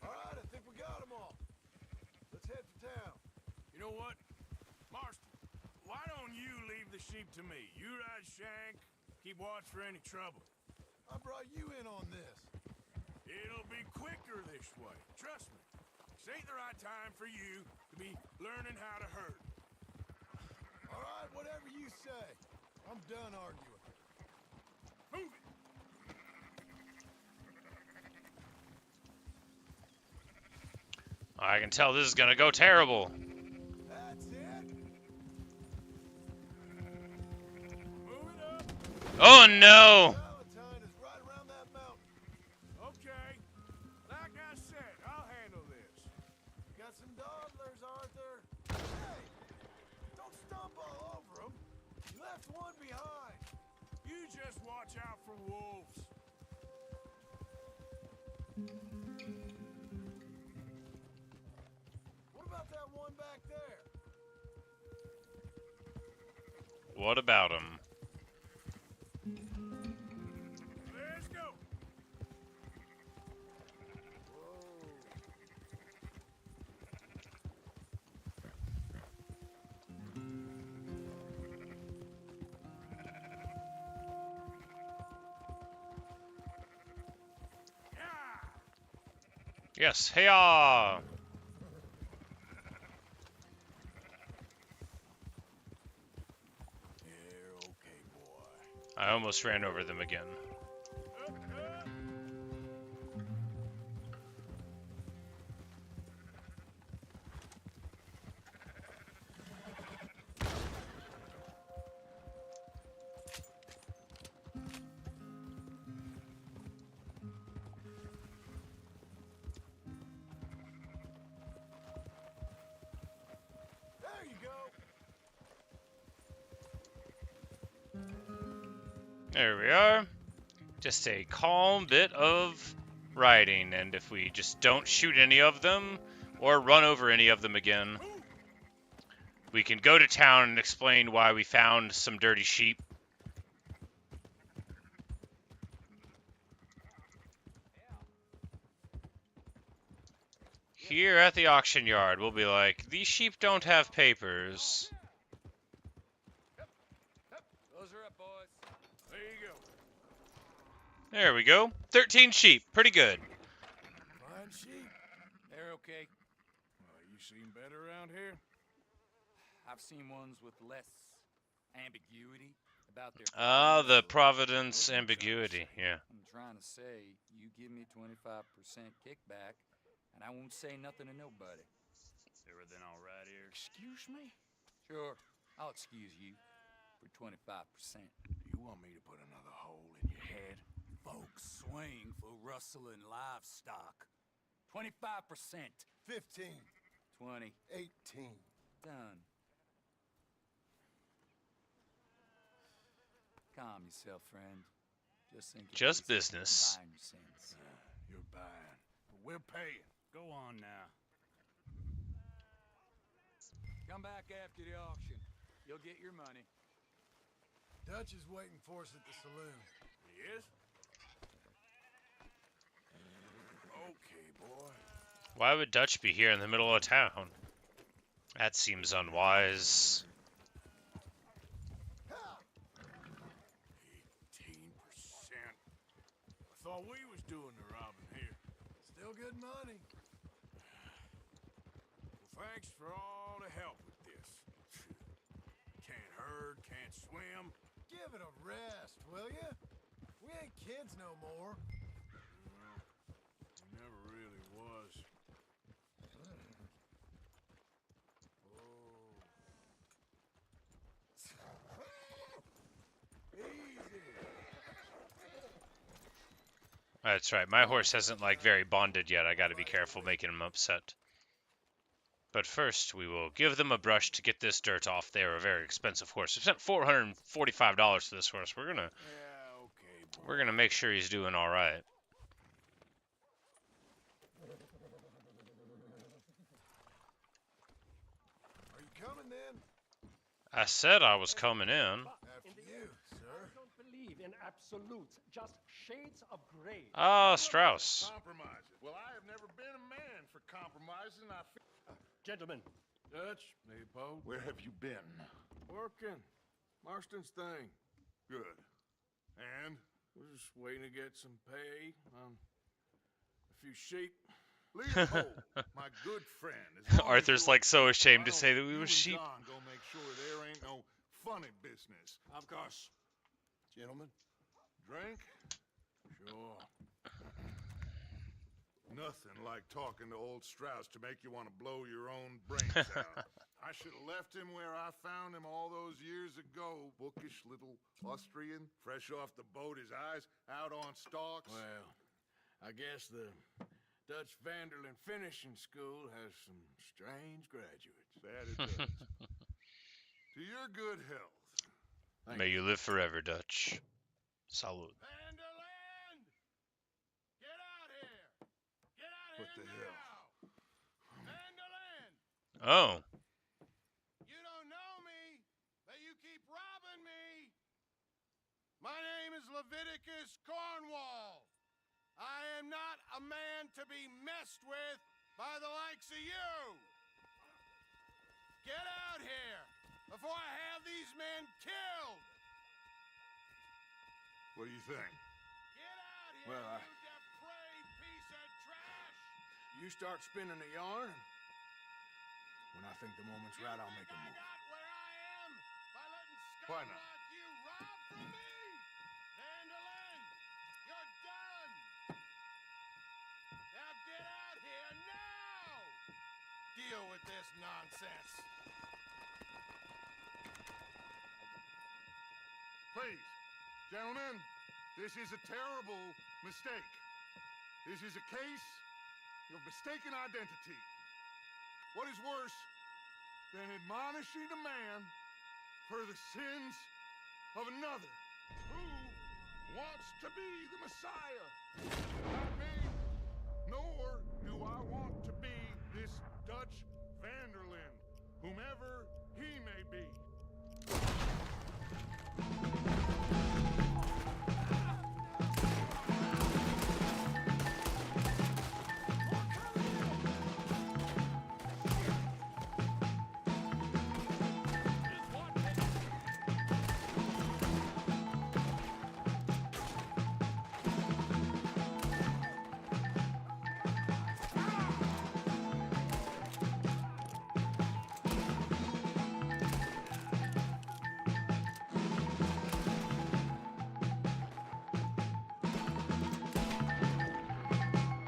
All right, I think we got them all. Let's head for town. You know what? Marston, why don't you leave the sheep to me? You ride Shank, keep watch for any trouble. I brought you in on this. It'll be quicker this way. Trust me. This ain't the right time for you to be learning how to herd. All right, whatever you say. I'm done arguing. Move it! I can tell this is gonna go terrible. That's it. Move it up! Oh no! Valentine is right around that mountain. Okay. Like I said, I'll handle this. You got some dawdlers, Arthur. Hey! Don't stomp all over them. You left one behind. You just watch out for wolves. What about that one back there? What about him? Let's go. Yes, hey-ah! You're okay, boy. I almost ran over them again. Up, up. There you go. There we are. Just a calm bit of riding, and if we just don't shoot any of them, or run over any of them again, we can go to town and explain why we found some dirty sheep. Here at the auction yard, we'll be like, these sheep don't have papers. Those are up, boys. There you go. There we go. 13 sheep. Pretty good. Fine sheep. They're okay. Well, you seen better around here? I've seen ones with less ambiguity about their Ah, the provenance Providence or origin. ambiguity. Yeah. I'm trying to say, you give me 25% kickback, and I won't say nothing to nobody. Everything all right here? Excuse me? Sure, I'll excuse you for 25%. You want me to put another hole in your head? Folks swing for rustling livestock. 25%. 15. 20. 18. Done. Calm yourself, friend. Just think. Just business. Combine your sense. You're buying, but we're paying. Go on now. Come back after the auction. You'll get your money. Dutch is waiting for us at the saloon. Yes? Okay. boy. Why would Dutch be here in the middle of town? That seems unwise. 18%. I thought we was doing the robbing here. Still good money. Well, thanks for all the help with this. Can't herd, can't swim. Give it a rest, will ya? We ain't kids no more. Well, he never really was. That's right. My horse hasn't like very bonded yet. I got to be careful making him upset. But first, we will give them a brush to get this dirt off. They are a very expensive horse. We spent $445 for this horse. We're Yeah, okay, boy. gonna make sure he's doing all right. Are you coming then? I said I was coming in. After you, sir. I don't believe in absolutes, just shades of gray. Ah, Strauss. Compromises. Well, I have never been a man for compromising. I feel... Gentlemen, Dutch, me, Poe. Where have you been? Working. Marston's thing. Good. And? We're just waiting to get some pay on a few sheep. Leopold, my good friend. as long as Arthur's you're- like so ashamed to Why say don't that we you was and sheep. John go make sure there ain't no funny business. Of course. Gentlemen. Drink? Sure. Nothing like talking to old Strauss to make you want to blow your own brains out. I should have left him where I found him all those years ago. Bookish little Austrian, fresh off the boat, his eyes out on stalks. Well, I guess the Dutch Vanderlyn Finishing School has some strange graduates. That it does. To your good health. May you live forever, Dutch. Salute. Vanderlyn! Get out here! Get out What the hell? Vanderlyn! Oh. You don't know me, but you keep robbing me. My name is Leviticus Cornwall. I am not a man to be messed with by the likes of you. Get out here before I have these men killed. What do you think? Get out here, Well, you depraved piece of trash. You start spinning a yarn. When I think the moment's right, I'll make a move. I got where I am by letting Why scum not? like you rob from me. Vanderlyn, you're done. Now get out here now. Deal with this nonsense. Please, gentlemen, this is a terrible mistake. This is a case of mistaken identity. What is worse than admonishing a man for the sins of another who wants to be the Messiah? Not me, nor do I want to be this Dutch Vanderlyn, whomever he may be.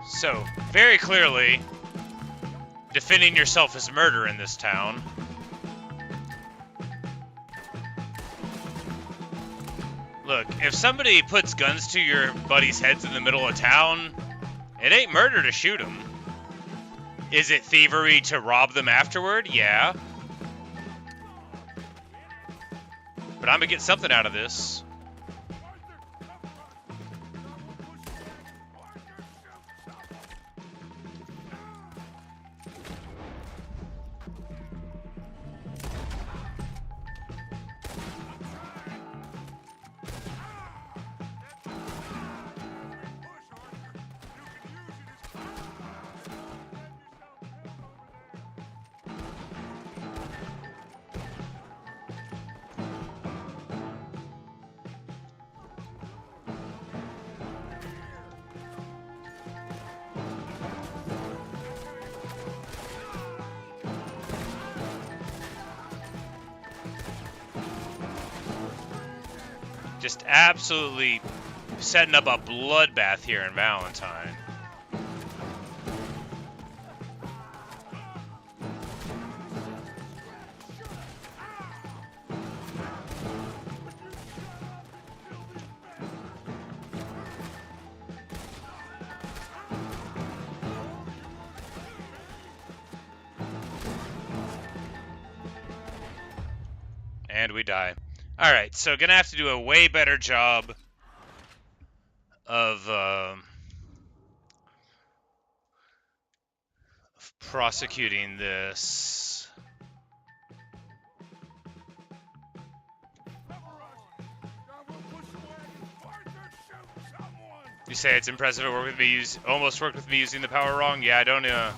So, very clearly, defending yourself is murder in this town. Look, if somebody puts guns to your buddies' heads in the middle of town, it ain't murder to shoot them. Is it thievery to rob them afterward? Yeah. But I'm gonna get something out of this. Just absolutely setting up a bloodbath here in Valentine. And we die. Alright, so gonna have to do a way better job of prosecuting this. You say it's impressive it worked with me almost worked with me using the power wrong? Yeah, I don't know.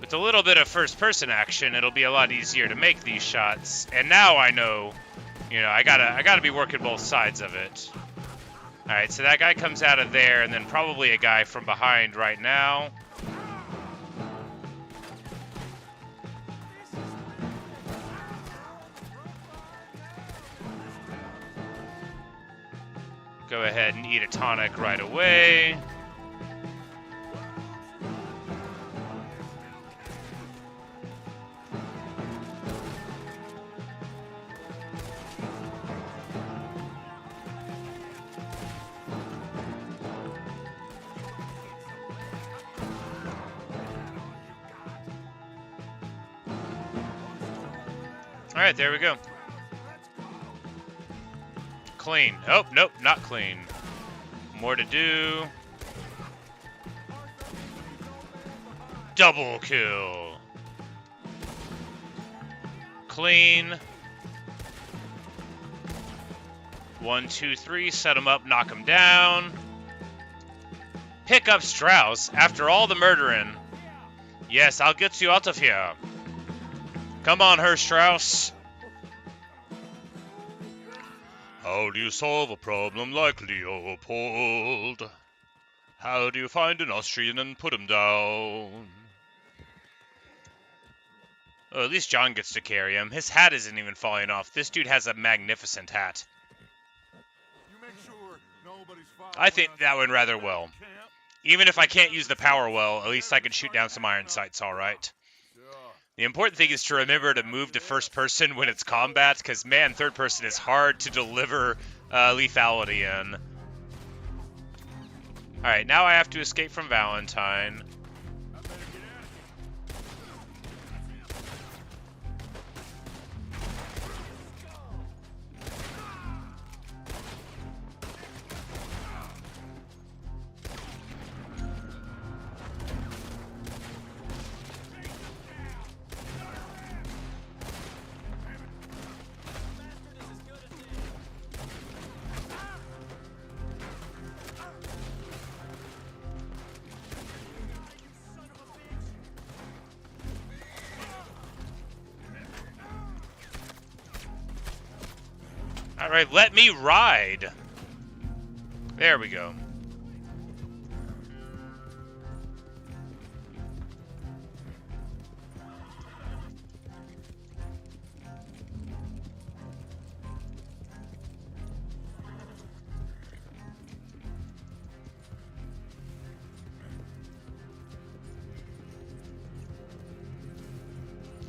With a little bit of first-person action, it'll be a lot easier to make these shots. And now I know, you know, I gotta be working both sides of it. All right, so that guy comes out of there, and then probably a guy from behind right now. Go ahead and eat a tonic right away. Alright, there we go. Clean. Oh, nope, not clean. More to do. Double kill. Clean. 1, 2, 3. Set him up, knock him down. Pick up Strauss after all the murdering. Yes, I'll get you out of here. Come on, Herr Strauss. How do you solve a problem like Leopold? How do you find an Austrian and put him down? Oh, at least John gets to carry him. His hat isn't even falling off. This dude has a magnificent hat. I think that went rather well. Even if I can't use the power well, at least I can shoot down some iron sights, alright. The important thing is to remember to move to first person when it's combat, because, man, third person is hard to deliver lethality in. Alright, now I have to escape from Valentine. Alright, let me ride. There we go.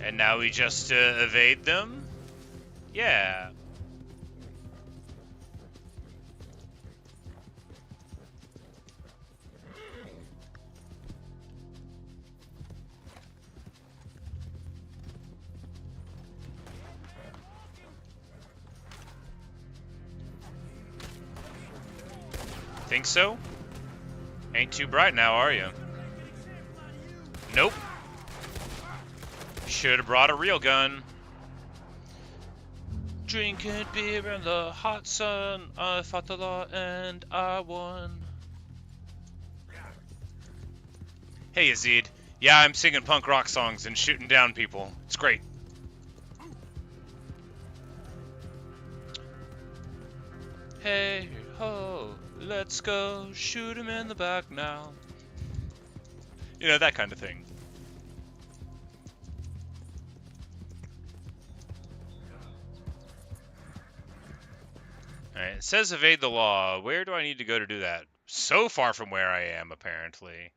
And now we just evade them? Yeah. Think so? Ain't too bright now, are you? Nope. Should have brought a real gun. Drinking beer in the hot sun, I fought the law and I won. Hey Yazid, yeah, I'm singing punk rock songs and shooting down people. It's great. Hey ho, let's go, shoot him in the back now. You know, that kind of thing. Alright, it says evade the law. Where do I need to go to do that? So far from where I am, apparently.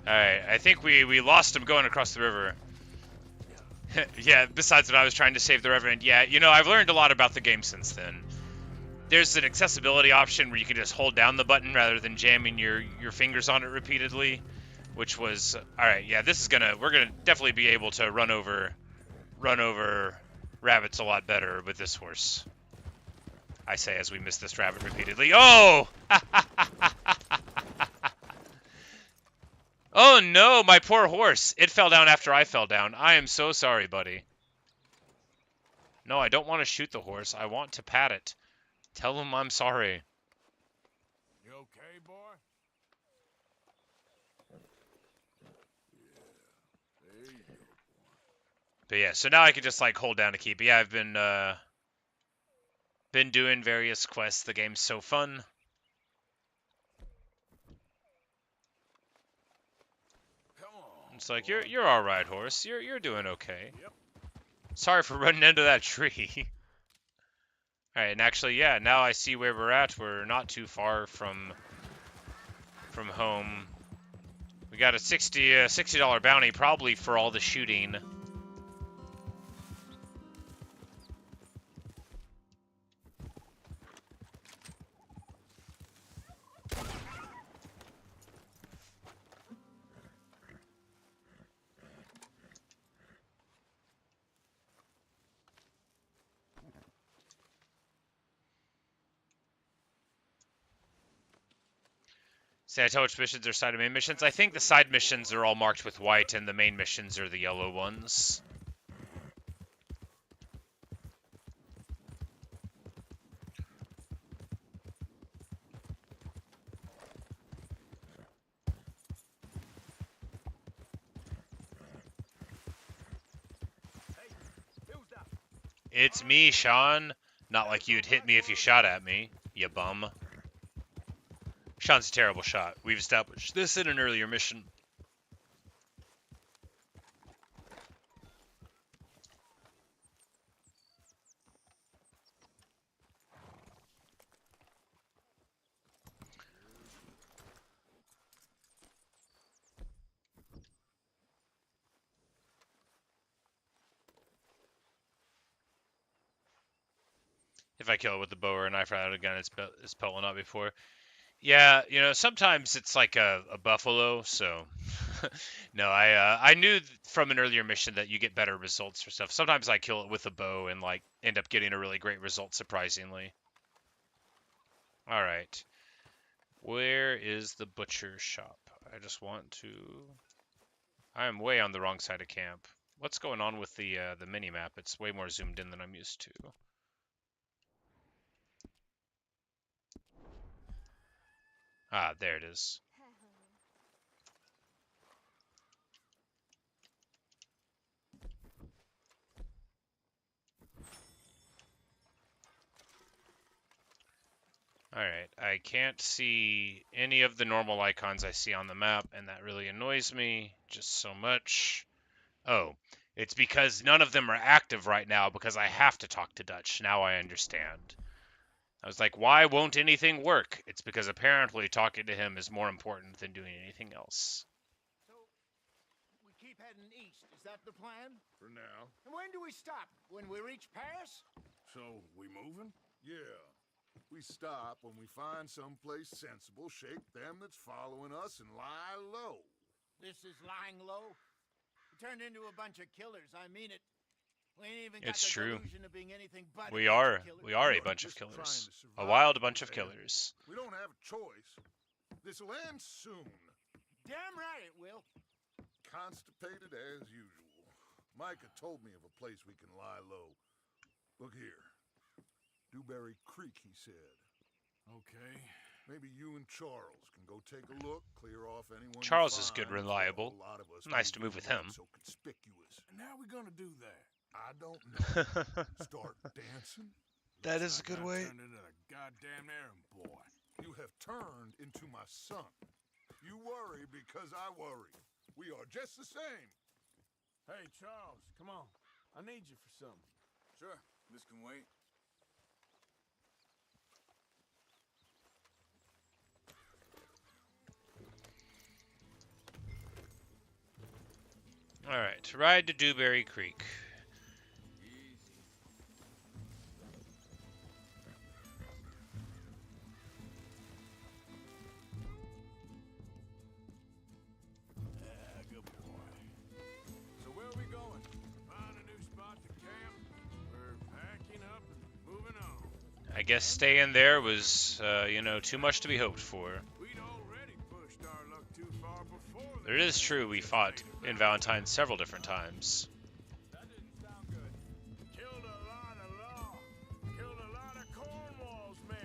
Alright, I think we lost him going across the river. Yeah, besides that I was trying to save the Reverend. Yeah, you know, I've learned a lot about the game since then. There's an accessibility option where you can just hold down the button rather than jamming your fingers on it repeatedly, which was alright. Yeah, we're gonna definitely be able to run over rabbits a lot better with this horse. I say as we miss this rabbit repeatedly. Oh! Oh no, my poor horse. It fell down after I fell down. I am so sorry, buddy. No, I don't want to shoot the horse. I want to pat it. Tell him I'm sorry. You okay, boy? There you go. But yeah, so now I can just like hold down to keep. But yeah, I've been doing various quests. The game's so fun. Come on. It's like you're all right, horse. You're doing okay. Yep. Sorry for running into that tree. All right, and actually, yeah, now I see where we're at. We're not too far from home. We got a $60 bounty, probably for all the shooting. Say, I tell which missions are side and main missions. I think the side missions are all marked with white, and the main missions are the yellow ones. It's me, Sean. Not like you'd hit me if you shot at me, you bum. Sean's a terrible shot. We've established this in an earlier mission. If I kill it with the bow or a knife right out of a gun, it's pelting out before. Yeah, you know, sometimes it's like a buffalo, so... No, I knew from an earlier mission that you get better results for stuff. Sometimes I kill it with a bow and, like, end up getting a really great result, surprisingly. Alright. Where is the butcher shop? I just want to... I am way on the wrong side of camp. What's going on with the mini-map? It's way more zoomed in than I'm used to. Ah, there it is. Alright, I can't see any of the normal icons I see on the map, and that really annoys me just so much. Oh, it's because none of them are active right now because I have to talk to Dutch. Now I understand. I was like, why won't anything work? It's because apparently talking to him is more important than doing anything else. So, we keep heading east. Is that the plan? For now. And when do we stop? When we reach Paris? So, we moving? Yeah. We stop when we find someplace sensible, shake them that's following us, and lie low. This is lying low? We turned into a bunch of killers, I mean it. We ain't even It's got the true. delusion of being anything but a We bunch are. of killers. We are a Look, bunch of just trying killers. to A survive wild out bunch of there. killers. We don't have a choice. This'll end soon. Damn right it will. Constipated as usual. Micah told me of a place we can lie low. Look here. Dewberry Creek, he said. Okay. Maybe you and Charles can go take a look, clear off anyone you Charles is good, find, reliable. before a lot of us Nice move to move in with around him. So conspicuous. And how we gonna do that? I don't know. Start dancing? That is a Like good I way. turned into a goddamn errand boy. You have turned into my son. You worry because I worry. We are just the same. Hey, Charles, come on. I need you for something. Sure, this can wait. Alright, ride to Dewberry Creek. Good boy. So where are we going? Find a new spot to camp. We're packing up and moving on. I guess staying there was, too much to be hoped for. We'd already pushed our luck too far before. It is true we fought in Valentine several different times. That didn't sound good. Killed a lot of law. Killed a lot of Cornwall's men.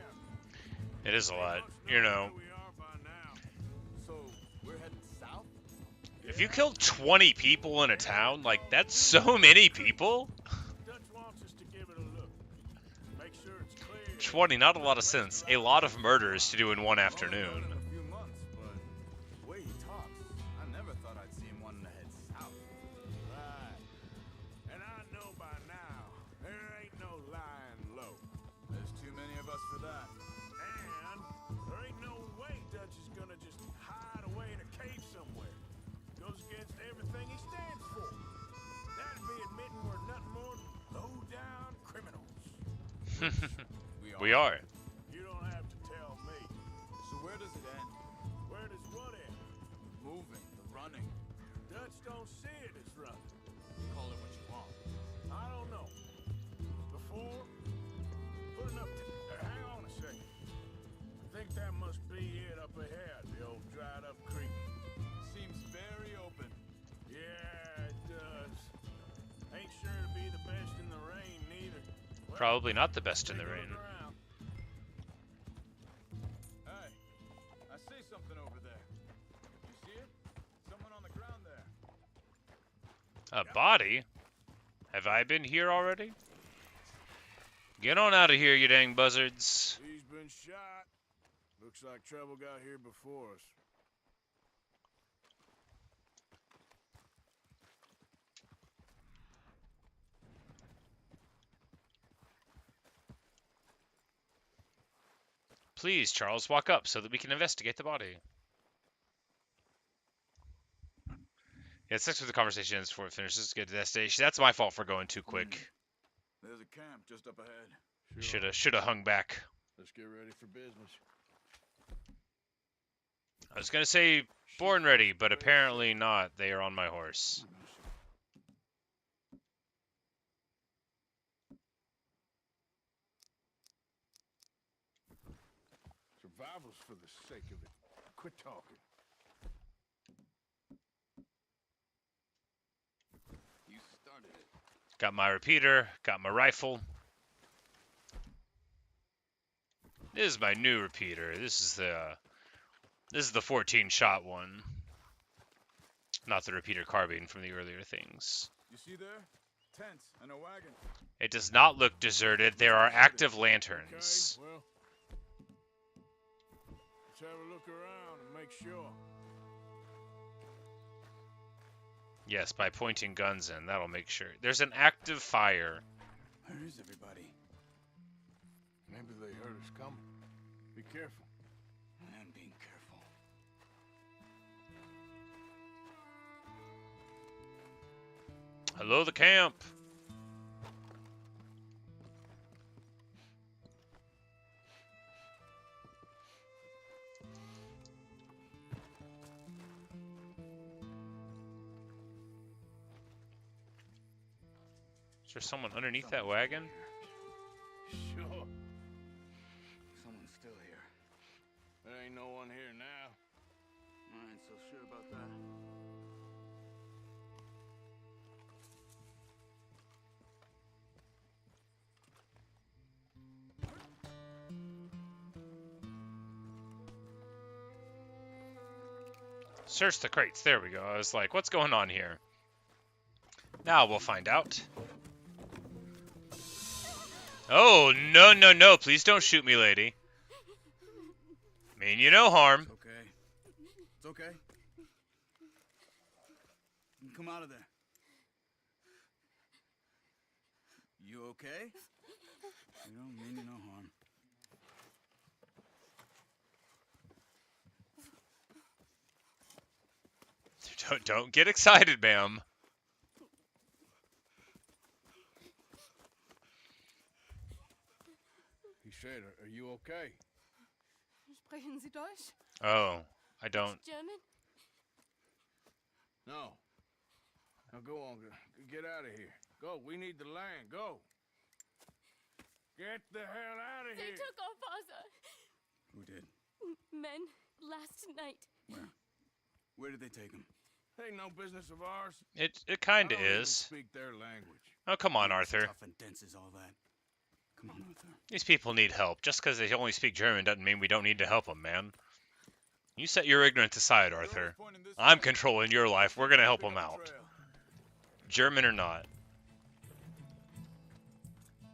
It is a lot, Where we are by now. So we're heading south? If you killed 20 people in a town, like, that's so many people. Dutch wants us to give it a look. Make sure it's clear. 20, not a lot of sense. A lot of murders to do in one Only afternoon. known him a few months, but the way he talks, I never thought I'd see him wanting to head south. Right. And I know by now, there ain't no lying low. There's too many of us for that. And there ain't no way Dutch is gonna just hide away in a cave somewhere. Goes against everything he stands for. That'd be admitting we're nothing more than low-down criminals. We are. You don't have to tell me. So where does it end? Where does what end? Moving, the running. Dutch don't see it as running. Call it what you want. I don't know. Before, put enough hang on a second. I think that must be it up ahead, the old dried-up creek. Seems very open. Yeah, it does. Ain't sure to be the best in the rain, neither. Well, Probably not the best in the take a rain. look around. Hey, I see something over there. You see it? Someone on the ground there. A body? Have I been here already? Get on out of here, you dang buzzards. He's been shot. Looks like trouble got here before us. Please, Charles, walk up so that we can investigate the body. Yeah, it sucks with the conversation ends before it finishes. Get to that stage. That's my fault for going too quick. There's a camp just up ahead. Shoulda hung back. Let's get ready for business. I was gonna say born ready, but apparently not. They are on my horse. Survival's for the sake of it. Quit talking. You started it. Got my repeater. Got my rifle. This is my new repeater. This is the 14-shot one. Not the repeater carbine from the earlier things. You see there? Tents and a wagon. It does not look deserted. There are active lanterns. Okay, well, let's have a look around and make sure. Yes, by pointing guns in, that'll make sure. There's an active fire. Where is everybody? Maybe they heard us coming. Be careful. I'm being careful. Hello, the camp. there someone underneath that wagon? Sure. Someone's still here. There ain't no one here now. I ain't so sure about that. Search the crates. There we go. I was like, what's going on here? Now we'll find out. Oh, no, no, no. Please don't shoot me, lady. Mean you no harm. It's okay. It's okay. You can come out of there. You okay? You don't mean you no harm. Don't get excited, ma'am. He said, are you okay? Sprechen Sie Deutsch? Oh, I don't. German? No. Now go on. Get out of here. Go. We need the land. Go. Get the hell out of They here. took our father. Who did? Men last night. Where? Where did they take him? Ain't no business of ours. It kind I of don't even is. speak their language. Oh, come on, Arthur. Tough and dense is all that. Come on, Arthur. These people need help. Just because they only speak German doesn't mean we don't need to help them, man. You set your ignorance aside, Arthur. I'm controlling your life. We're going to help them out. German or not.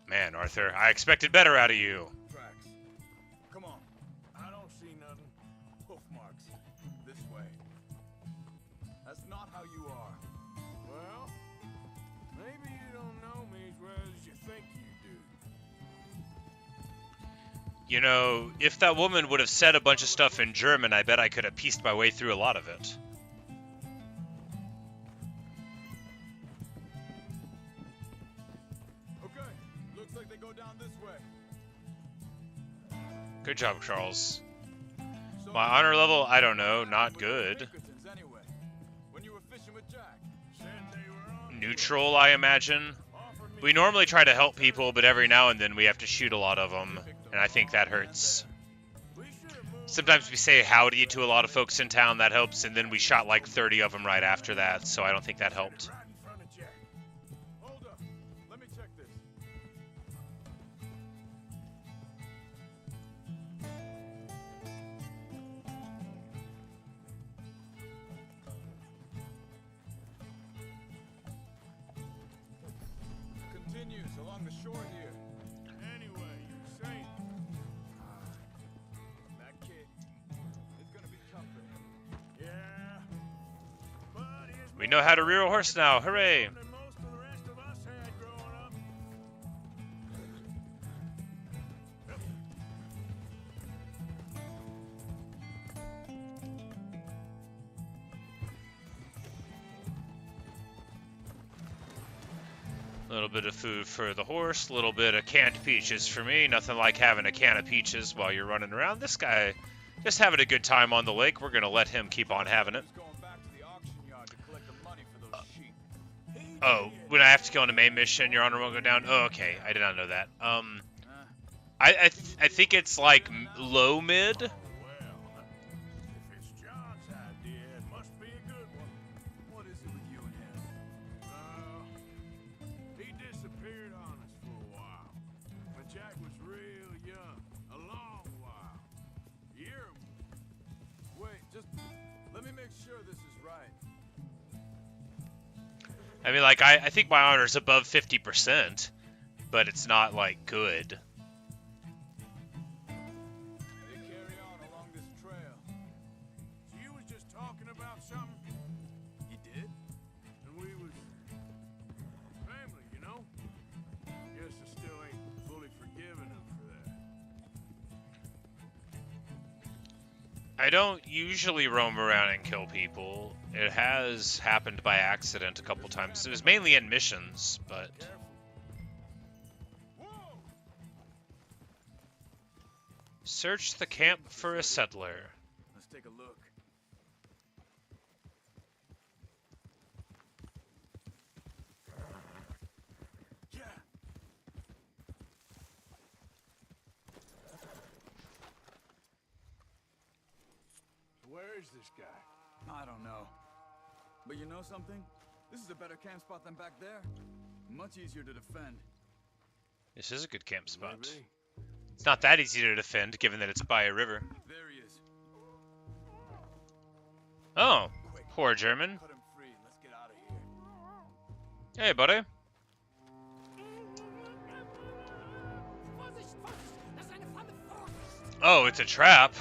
Man, Arthur, I expected better out of you. Tracks. Come on. I don't see nothing. Hoof marks. This way. That's not how you are. Well, maybe you don't know me as well as you think you do. You know, if that woman would have said a bunch of stuff in German, I bet I could have pieced my way through a lot of it. Okay. Looks like they go down this way. Good job, Charles. My honor level, I don't know, not good. Anyway, when you were fishing with Jack, said they were on Neutral, I imagine. We normally try to help people, but every now and then we have to shoot a lot of them, and I think that hurts. Sometimes we say howdy to a lot of folks in town, that helps, and then we shot like 30 of them right after that, so I don't think that helped. right in front of Jack. Hold up. Let me check this. Continues along the shore here. Anyway, you're saying that kid is gonna be tough for him. Yeah. But he's We know how to rear a horse now, hooray! than most of the rest of us had growing up. A little bit of food for the horse, a little bit of canned peaches for me. Nothing like having a can of peaches while you're running around. This guy just having a good time on the lake. We're going to let him keep on having it. He's going back to the auction yard to collect the money for those sheep. Oh, when I have to go on a main mission, Your Honor won't go down? Oh, okay. I did not know that. I think it's like low mid. Well, if it's John's idea, it must be a good one. What is it with you and him? He disappeared on us for a while. When Jack was real young. A long while. Year. Wait, just let me make sure this is right. I mean, like, I think my honor's above 50%, but it's not, like, good. They carry on along this trail. So you was just talking about something? You did? And we was family, you know? Guess I still ain't fully forgiven him for that. I don't usually roam around and kill people. It has happened by accident a couple times. It was mainly in missions, but... Whoa! Search the camp for a settler. Let's take a look. Yeah. Where's this guy? I don't know. But you know something? This is a better camp spot than back there. Much easier to defend. This is a good camp spot. Maybe. It's not that easy to defend, given that it's by a river. There he is. Oh, poor German. Cut him free and let's get out of here. Hey, buddy. Oh, it's a trap.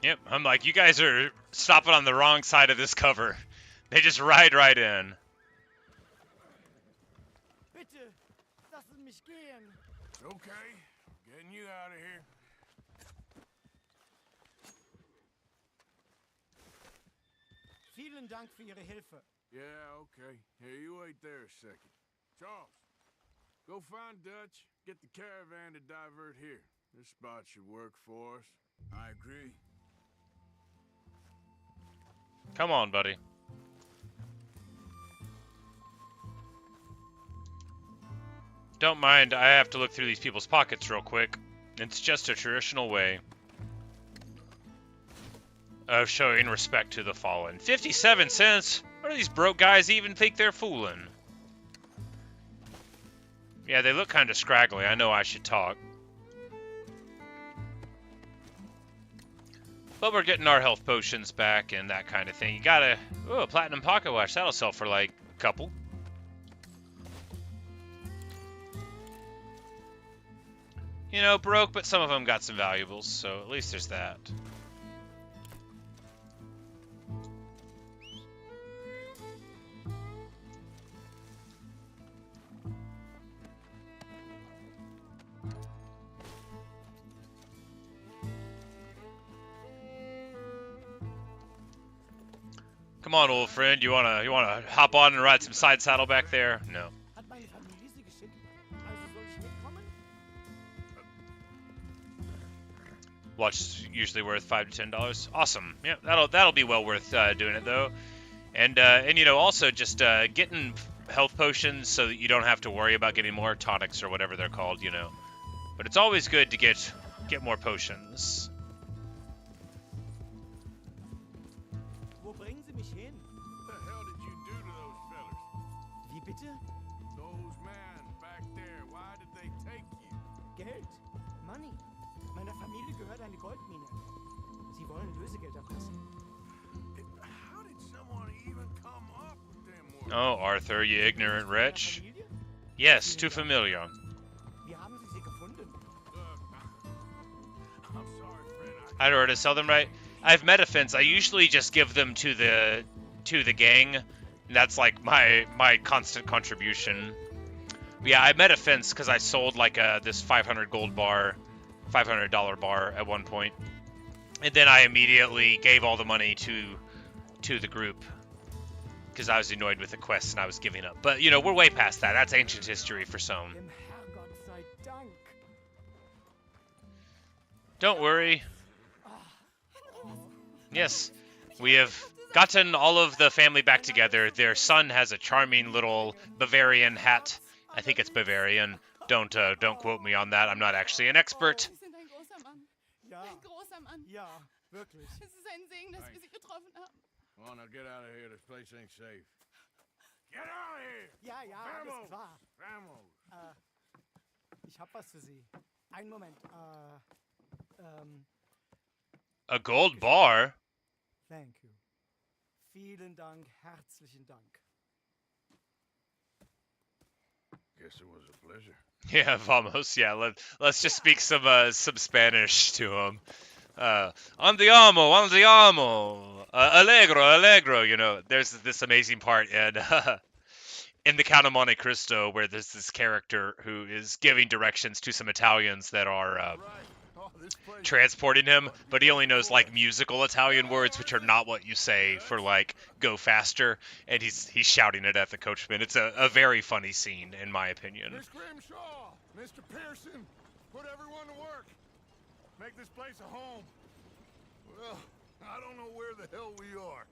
Yep, I'm like, you guys are stopping on the wrong side of this cover. They just ride right in. Bitte, lassen mich gehen. Okay, getting you out of here. Vielen Dank für Ihre Hilfe. Yeah, okay. Here, you wait there a second. Charles, go find Dutch. Get the caravan to divert here. This spot should work for us. I agree. Come on, buddy. Don't mind, I have to look through these people's pockets real quick. It's just a traditional way of showing respect to the fallen. 57 cents? What do these broke guys even think they're fooling? Yeah, they look kind of scraggly. I know I should talk. But we're getting our health potions back and that kind of thing. You gotta... Oh, a platinum pocket watch. That'll sell for like a couple. You know, broke, but some of them got some valuables, so at least there's that. Come on, old friend. You wanna hop on and ride some side saddle back there? No. Hat meine Familie Sie geschickt? Also soll ich mitkommen? Watch is usually worth $5 to $10. Awesome. Yeah, that'll be well worth doing it though. And you know, also just getting health potions so that you don't have to worry about getting more tonics or whatever they're called, you know. But it's always good to get more potions. Wo bringen Sie mich hin? What the hell did you do to those fellas? Wie bitte? Those men back there, why did they take you? Geld. Money. Meiner Familie gehört eine Goldmine. Sie wollen Lösegeld erpressen. How did someone even come up with them words? Oh, Arthur, you ignorant wretch. Familie? Yes, too familiar. Wie haben Sie sie gefunden? I'm sorry, friend. I don't know how to sell them right. I have metafence. I usually just give them to the gang. That's like my constant contribution. But yeah, I metafence because I sold like this 500 gold bar, $500 bar at one point, and then I immediately gave all the money to the group because I was annoyed with the quests and I was giving up. But you know, we're way past that. That's ancient history for some. Dem Herrgott sei Dank. Don't worry. Yes, we have gotten all of the family back together. Their son has a charming little Bavarian hat. I think it's Bavarian. Don't quote me on that. I'm not actually an expert. Sie sind ein großer Mann. Ja, Ein großer Mann. ja, wirklich. Es ist ein Segen, dass wir Sie getroffen haben. Come on, now get out of here. This place ain't safe. Get out of here! Ja, ja, alles Vamos! klar. Vamos! Ich hab was für Sie. Einen Moment. A gold bar? Thank you. Vielen Dank, herzlichen Dank. Guess it was a pleasure. Yeah, vamos. Yeah, let's just speak some Spanish to him. Andiamo, allegro, allegro. You know, there's this amazing part in the Count of Monte Cristo where there's this character who is giving directions to some Italians that are transporting him, but he only knows like musical Italian words, which are not what you say for like go faster, and he's shouting it at the coachman. It's a very funny scene, in my opinion. Miss Grimshaw, Mr. Pearson, put everyone to work. Make this place a home. Well, I don't know where the hell we are,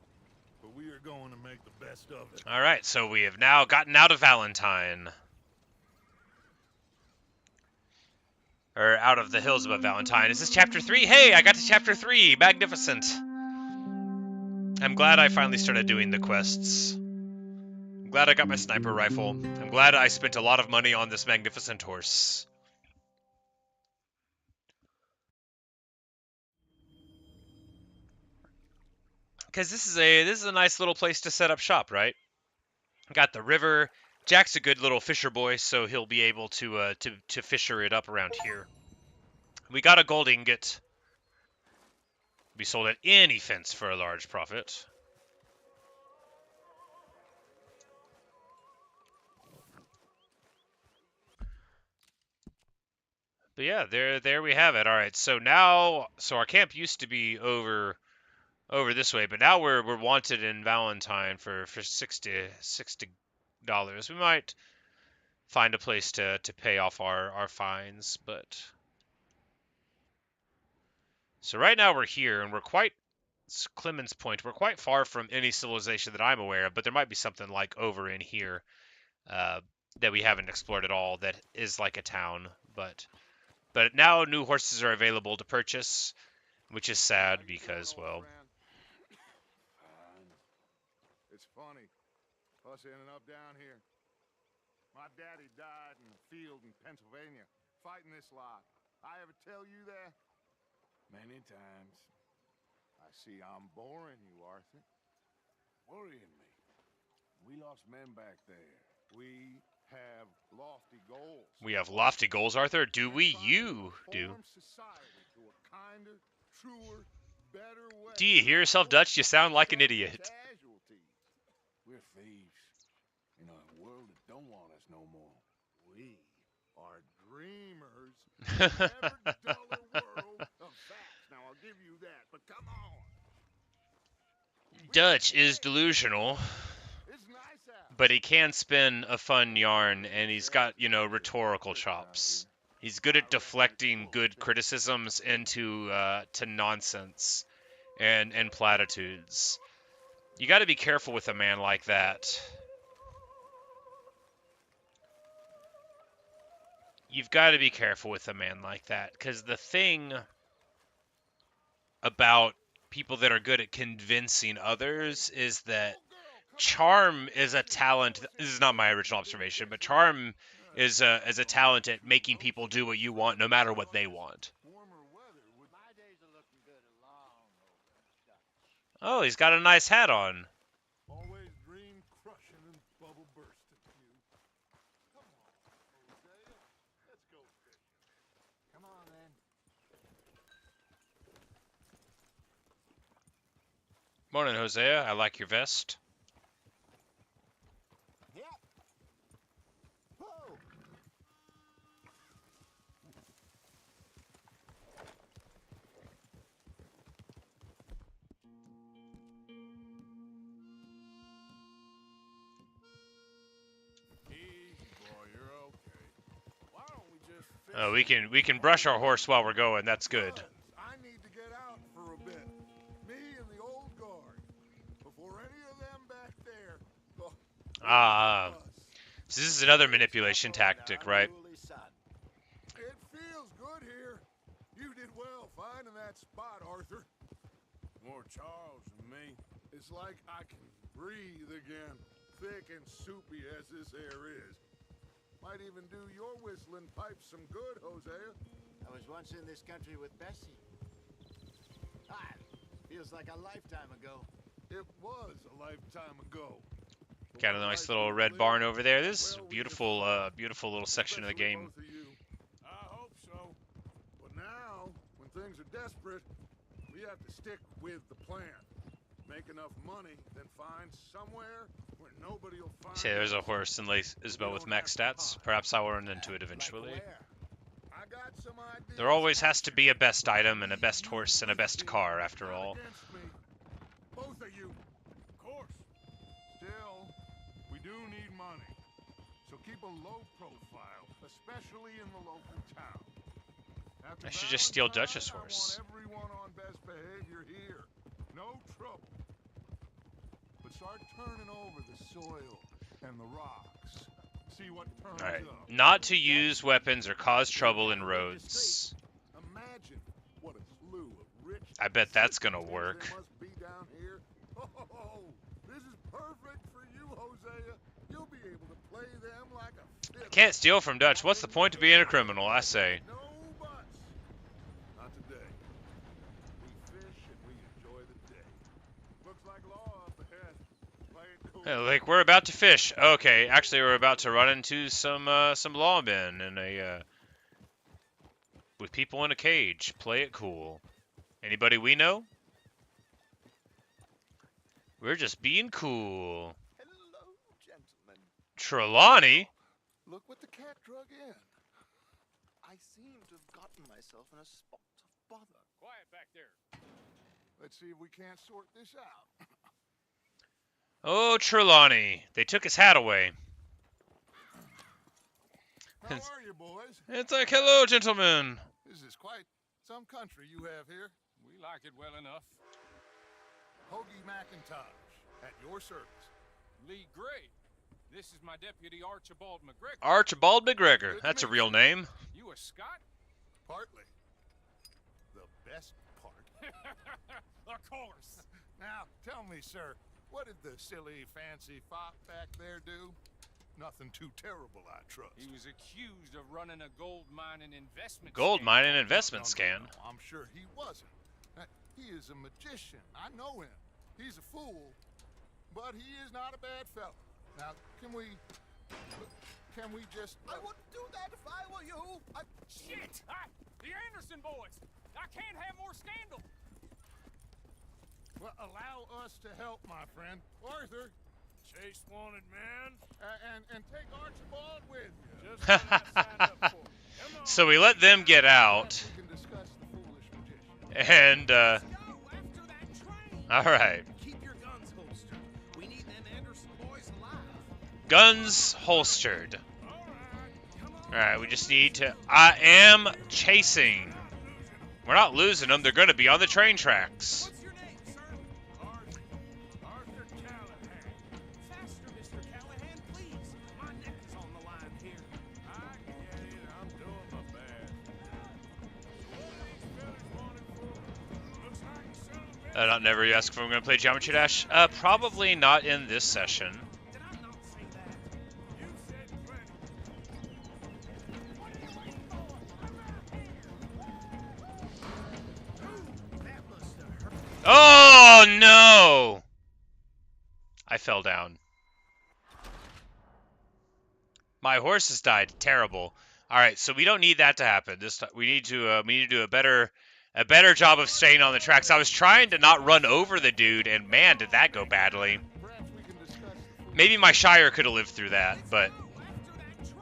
but we are going to make the best of it. All right, so we have now gotten out of Valentine. Or out of the hills above Valentine. Is this chapter 3? Hey, I got to chapter 3. Magnificent. I'm glad I finally started doing the quests. I'm glad I got my sniper rifle. I'm glad I spent a lot of money on this magnificent horse. Because this is a nice little place to set up shop, right? Got the river. Jack's a good little fisher boy, so he'll be able to fisher it up around here. We got a gold ingot. Be sold at any fence for a large profit. But yeah, there we have it. All right, so now, our camp used to be over this way, but now we're wanted in Valentine for $60. We might find a place to pay off our fines, but so right now we're here, and we're quite, Clement's point, we're quite far from any civilization that I'm aware of, but there might be something like over in here that we haven't explored at all that is like a town, but now new horses are available to purchase, which is sad because, well, it's funny, us ending up down here. My daddy died in the field in Pennsylvania, fighting this lot. I ever tell you that? Many times. I see I'm boring you, Arthur. Worrying me. We lost men back there. We have lofty goals. We have lofty goals, Arthur. Do we? You do. Society to a kinder, truer, better way. Do you hear yourself, Dutch? You sound like an idiot. We're thieves in a world that don't want us no more. We are dreamers in an ever duller world of facts. Now I'll give you that, but come on. Dutch is delusional, but he can spin a fun yarn, and he's got, you know, rhetorical chops. He's good at deflecting good criticisms into to nonsense and platitudes. You got to be careful with a man like that. You've got to be careful with a man like that, because the thing about people that are good at convincing others is that charm is a talent. This is not my original observation, but charm is a talent at making people do what you want, no matter what they want. Oh, he's got a nice hat on. Always dream crushing and bubble bursting, you. Come on, Hosea. Let's go fishing. Come on, then. Morning, Hosea. I like your vest. Yep. Whoa. We can brush our horse while we're going. That's good. I need to get out for a bit. Me and the old guard. Before any of them back there. So this is another manipulation tactic, right? It feels good here. You did well finding that spot, Arthur. More Charles than me. It's like I can breathe again. Thick and soupy as this air is. Might even do your whistling pipes some good, Hosea. I was once in this country with Bessie. Feels like a lifetime ago. It was a lifetime ago. Got a nice little red barn over there. This is a beautiful, beautiful little section of the game. I hope so. But now, when things are desperate, We have to stick with the plan. Make enough money, then find somewhere where nobody will find See, there's a us. horse in Lake Isabel with max stats. Perhaps I'll run into it eventually. Like where? I got some ideas. There always has to be a best item and a best horse and a best car, after all. Against me. Both of you. Of course. Still, we do need money. So keep a low profile, especially in the local town. After I should just steal Valentine, Dutch's horse. I want everyone on best behavior here. No trouble. But start turning over the soil and the rocks. See what turns Alright. up. Not to use weapons or cause trouble in roads. Imagine what a slew of rich I bet that's gonna work. there must be down here. Oh, this is perfect for you, Hosea. You'll be able to play them like a fiddle. I can't steal from Dutch. What's the point of being a criminal, I say. No buts. Not today. We fish and we enjoy the day. Looks like law up ahead. Play it cool. Hey, like, we're about to fish. Okay, actually, we're about to run into some lawmen in a, with people in a cage. Play it cool. Anybody we know? We're just being cool. Hello, gentlemen. Trelawney? Look what the cat drug in. I seem to have gotten myself in a spot of bother. Quiet back there. Let's see if we can't sort this out. Oh, Trelawney. They took his hat away. How are you, boys? It's like, hello, gentlemen. This is quite some country you have here. We like it well enough. Hoagie McIntosh, at your service. Lee Gray. This is my deputy Archibald McGregor. Archibald McGregor. That's a real name. You a Scot? Partly. The best part. Of course. Now, tell me, sir, what did the silly, fancy fop back there do? Nothing too terrible, I trust. He was accused of running a gold mining investment Gold scam. mining investment No, scan. I'm sure he wasn't. He is a magician. I know him. He's a fool, but he is not a bad fellow. Now, can we just... I wouldn't do that if I were you. Shit! The Anderson boys! I can't have more scandal! Well, allow us to help, my friend. Arthur, Chase wanted man. and take Archibald with you. Just what I signed up for. Come on. So we let them get out. We can discuss the foolish magician. And, Go after that train. alright. Keep your guns holstered. We need them Anderson boys alive. Guns holstered. Alright, we just need to... I am chasing. We're not losing them. They're going to be on the train tracks. What's your name, sir? Arthur Callahan. Faster, Mr. Callahan, please. My neck is on the line here. I get it. I'm doing my best. Looks like you son of a bitch. Not never ask if I'm going to play Geometry Dash. Probably not in this session. Did I not say that? You said plenty. That must have hurt. Oh, no! I fell down. My horse has died. Terrible. All right, so we don't need that to happen. This time, we need to do a better job of staying on the tracks. I was trying to not run over the dude, and man, did that go badly. Perhaps we can discuss the foolish... Maybe my Shire could have lived through that, but After that train.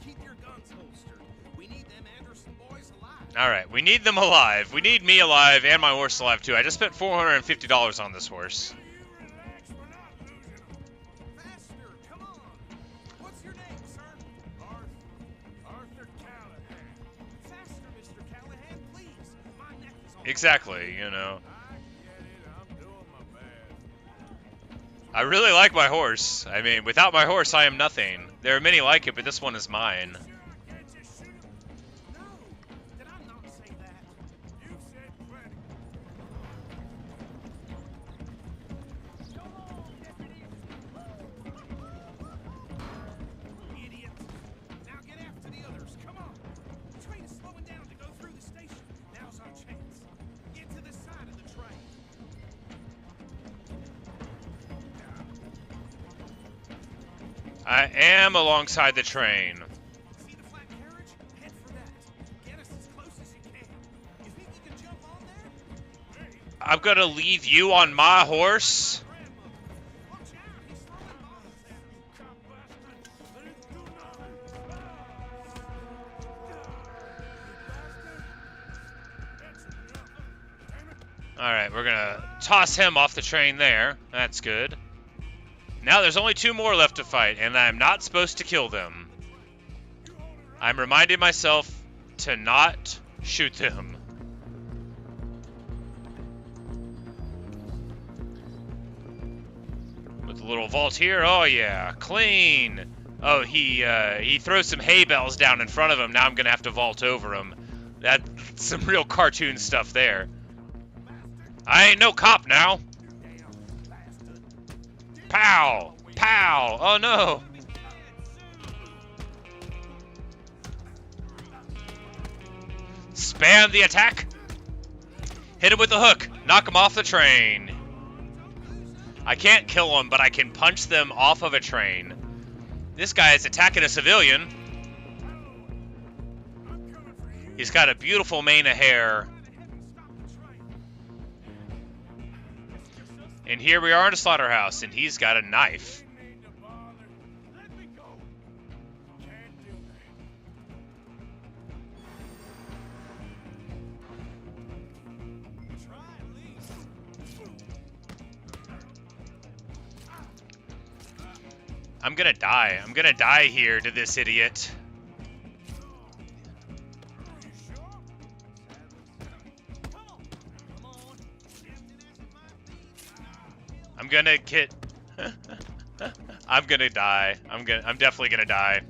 Keep your guns holstered. We need them Anderson boys alive. all right, we need them alive. We need me alive and my horse alive too. I just spent $450 on this horse. Relax, we're not losing them. Faster, come on. What's your name, sir? Arthur Callahan. Faster, Mr. Callahan, please. My neck is on. Exactly, you know. I get it. I'm doing my best. I really like my horse. I mean, without my horse, I am nothing. There are many like it, but this one is mine. Can't you shoot? No. Did I not say that? You said plenty. Come on, deputy. Idiot. Now get after the others. Come on. The train is slowing down to go through the station. Now's our chance. Get to the side of the train. I am alongside the train. See the flat carriage? Head for that. Get us as close as you can. You think you can jump on there? I'm gonna leave you on my horse. Alright, we're gonna toss him off the train there. That's good. Now there's only 2 more left to fight, and I'm not supposed to kill them. I'm reminding myself to not shoot them. With a little vault here, oh yeah, clean. Oh, he throws some hay bales down in front of him. Now I'm gonna have to vault over him. That's some real cartoon stuff there. I ain't no cop now. Pow! Pow! Oh no! Spam the attack! Hit him with the hook! Knock him off the train! I can't kill him, but I can punch them off of a train. This guy is attacking a civilian. He's got a beautiful mane of hair. And here we are in a slaughterhouse, and he's got a knife. I'm gonna die. I'm gonna die here to this idiot. I'm gonna get... I'm gonna die. I'm definitely gonna die.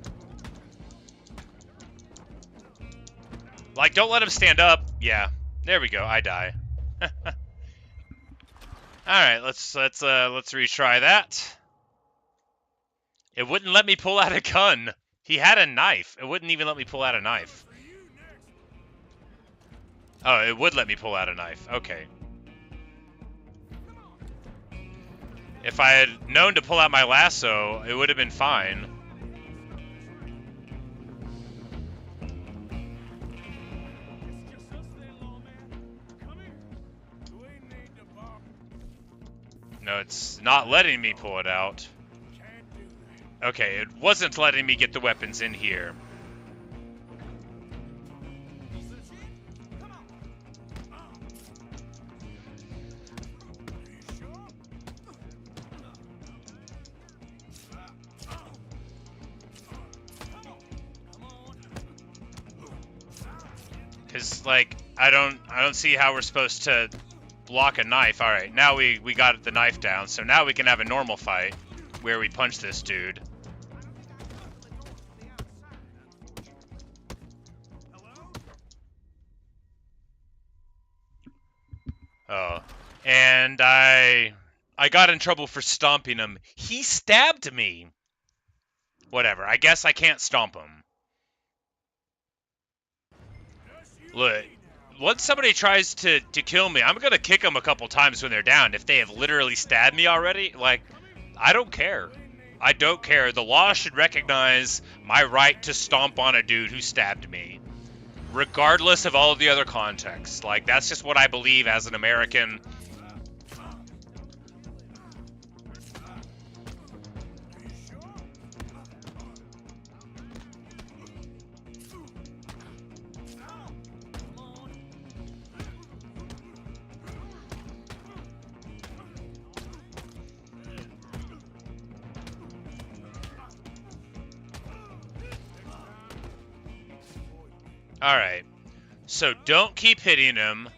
Like, don't let him stand up. Yeah. There we go. I die. Alright, let's retry that. It wouldn't let me pull out a gun. He had a knife. It wouldn't even let me pull out a knife. Oh, it would let me pull out a knife. Okay. If I had known to pull out my lasso, it would have been fine. No, it's not letting me pull it out. Okay, it wasn't letting me get the weapons in here. Cause like I don't see how we're supposed to block a knife. All right, now we got the knife down, so now we can have a normal fight where we punch this dude. Oh, and I got in trouble for stomping him. He stabbed me. Whatever. I guess I can't stomp him. Look, once somebody tries to kill me, I'm gonna kick them a couple times when they're down. If they have literally stabbed me already, like, I don't care. I don't care. The law should recognize my right to stomp on a dude who stabbed me, regardless of all of the other contexts. Like, that's just what I believe as an American. Alright, so don't keep hitting him.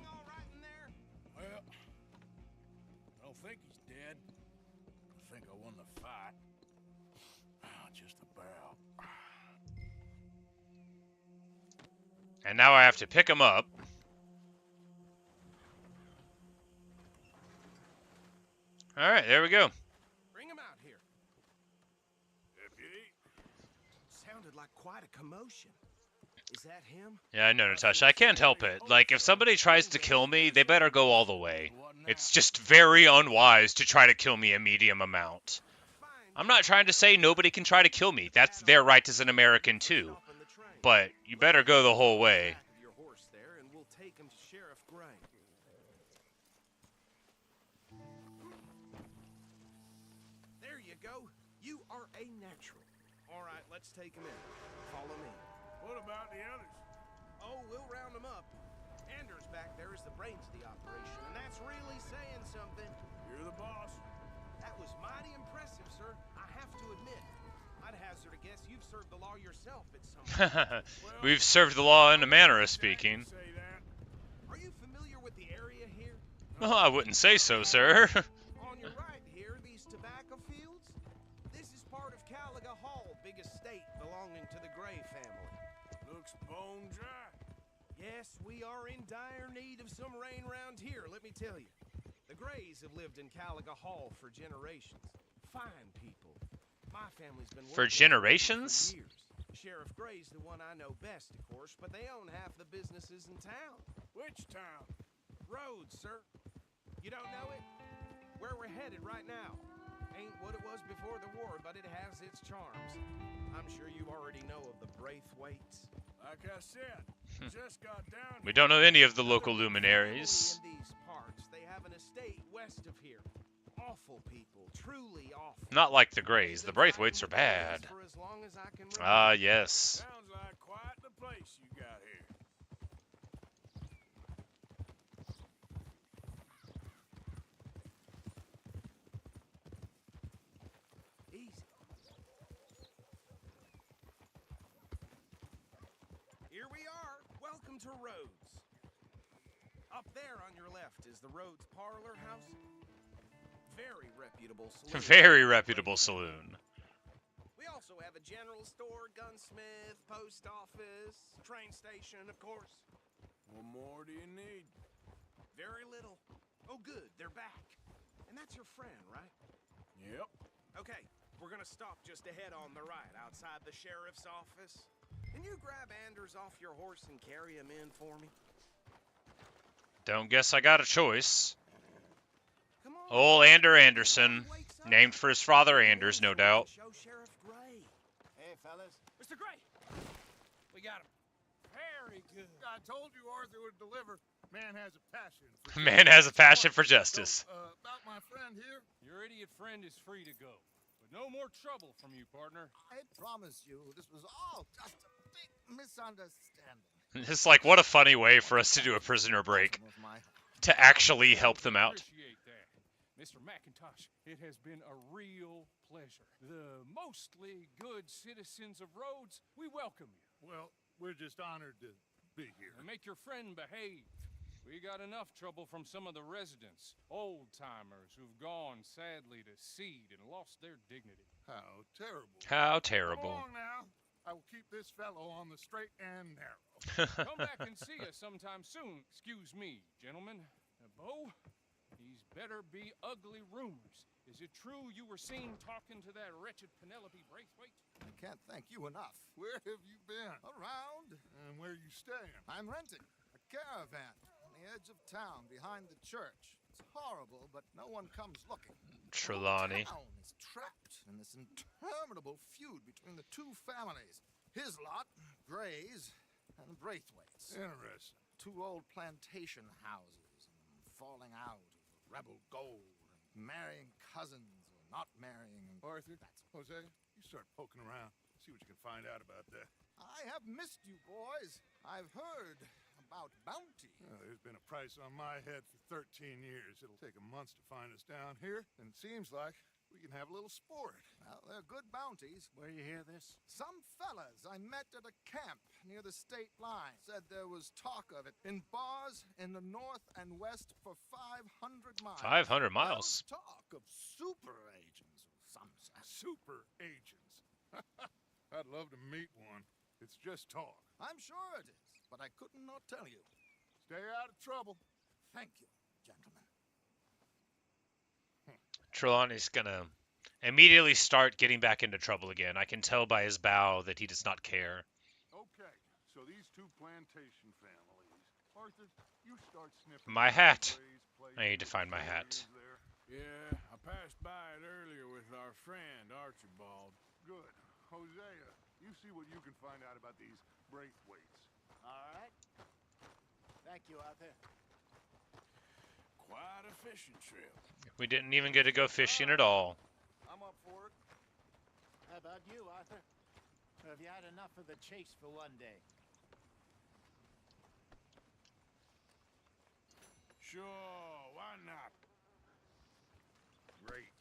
Well, I don't think he's dead. I think I won the fight. Just about. And now I have to pick him up. Alright, there we go. Bring him out here. Deputy? Sounded like quite a commotion. Is that him? Yeah, I know, Natasha. I can't help it. Like, if somebody tries to kill me, they better go all the way. It's just very unwise to try to kill me a medium amount. I'm not trying to say nobody can try to kill me. That's their right as an American, too. But you better go the whole way. go. You are a natural. All right, let's take him in. Follow me. What about the others? Oh, we'll round them up. Anders back there is the brains of the operation, and that's really saying something. You're the boss. That was mighty impressive, sir. I have to admit. I'd hazard a guess you've served the law yourself at some point. We've served the law in a manner of speaking. Say that. Are you familiar with the area here? Well, I wouldn't say so, sir. On your right here, these tobacco fields? This is part of Caliga Hall, big estate belonging to the Gray family. Looks bone dry. Yes, we are in dire need of some rain round here, let me tell you. The Grays have lived in Caliga Hall for generations. Fine people. My family's been For working generations? for years. Sheriff Gray's the one I know best, of course, but they own half the businesses in town. Which town? Rhodes, sir. You don't know it? Where we're headed right now. Ain't what it was before the war, but it has its charms. I'm sure you already know of the Braithwaites. Like I said, just got down. We don't know any of the local luminaries. In these parts, they have an estate west of here. Awful people, truly awful. Not like the Grays. The Braithwaites are bad. For as long as I can remember. Ah, yes. Sounds like quite the place you got here. Easy. Here we are. Welcome to Rhodes. Up there on your left is the Rhodes Parlor House. Very reputable saloon. Very reputable saloon. We also have a general store, gunsmith, post office, train station, of course. What more do you need? Very little. Oh, good. They're back. And that's your friend, right? Yep. Okay. We're gonna stop just ahead on the right, outside the sheriff's office. Can you grab Anders off your horse and carry him in for me? Don't guess I got a choice. Come on. Old Ander Anderson, named for his father Anders, no doubt. Show Sheriff Gray. Hey, fellas. Mr. Gray! We got him. Very good. I told you Arthur would deliver. Man has a passion for Man has a passion for justice. So, about my friend here? Your idiot friend is free to go. But no more trouble from you, partner. I promise you, this was all just a big misunderstanding. It's like, what a funny way for us to do a prisoner break. To actually help them out. Appreciate that. Mr. McIntosh, it has been a real pleasure. The mostly good citizens of Rhodes, we welcome you. Well, we're just honored to be here. And make your friend behave. We got enough trouble from some of the residents, old-timers who've gone sadly to seed and lost their dignity. How terrible. How terrible. Go on now. I will keep this fellow on the straight and narrow. Come back and see us sometime soon. Excuse me, gentlemen. Bo, these better be ugly rumors. Is it true you were seen talking to that wretched Penelope Braithwaite? I can't thank you enough. Where have you been? Around. And where are you staying? I'm renting a caravan on the edge of town behind the church. It's horrible, but no one comes looking. Trelawney. The town is trapped in this interminable feud between the two families. His lot, Grays, and Braithwaite's. Interesting. Two old plantation houses, and falling out of rebel gold, and marrying cousins or not marrying. And Arthur, Jose, you start poking around. See what you can find out about that. I have missed you, boys. I've heard about bounty. There's been a price on my head for 13 years. It'll take 'em months to find us down here, and it seems like we can have a little sport. Well, they're good bounties. Where you hear this? Some fellas I met at a camp near the state line said there was talk of it in bars in the north and west for 500 miles. 500 miles. There was talk of super agents or some such. Super agents. I'd love to meet one. It's just talk. I'm sure it is, but I could not tell you. Stay out of trouble. Thank you, gentlemen. Trelawney's gonna immediately start getting back into trouble again. I can tell by his bow that he does not care. Okay, so these two plantation families. Arthur, you start sniffing. My hat. I need to find my hat. Yeah, I passed by it earlier with our friend Archibald. Good. Hosea, you see what you can find out about these Braithwaites. All right. Thank you, Arthur. Quite a fishing trip. We didn't even get to go fishing at all. I'm up for it. Have you had enough of the chase for one day? Sure, why not? Great.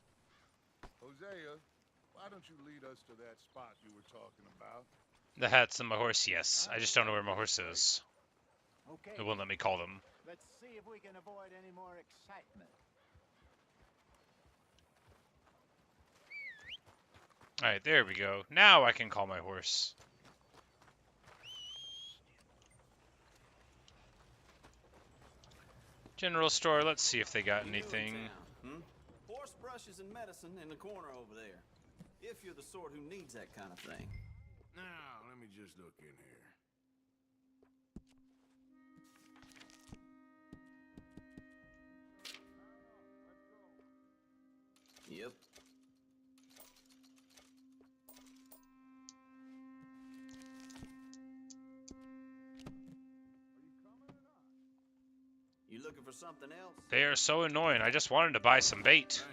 Hosea, why don't you lead us to that spot you were talking about? The hats and my horse, yes. I just don't know where my horse is. Okay. It won't let me call them. Let's see if we can avoid any more excitement. Alright, there we go. Now I can call my horse. General store, let's see if they got anything. Horse brushes and medicine in the corner over there. If you're the sort who needs that kind of thing. Now, let me just look in here. Yep. You looking for something else? They are so annoying. I just wanted to buy some bait.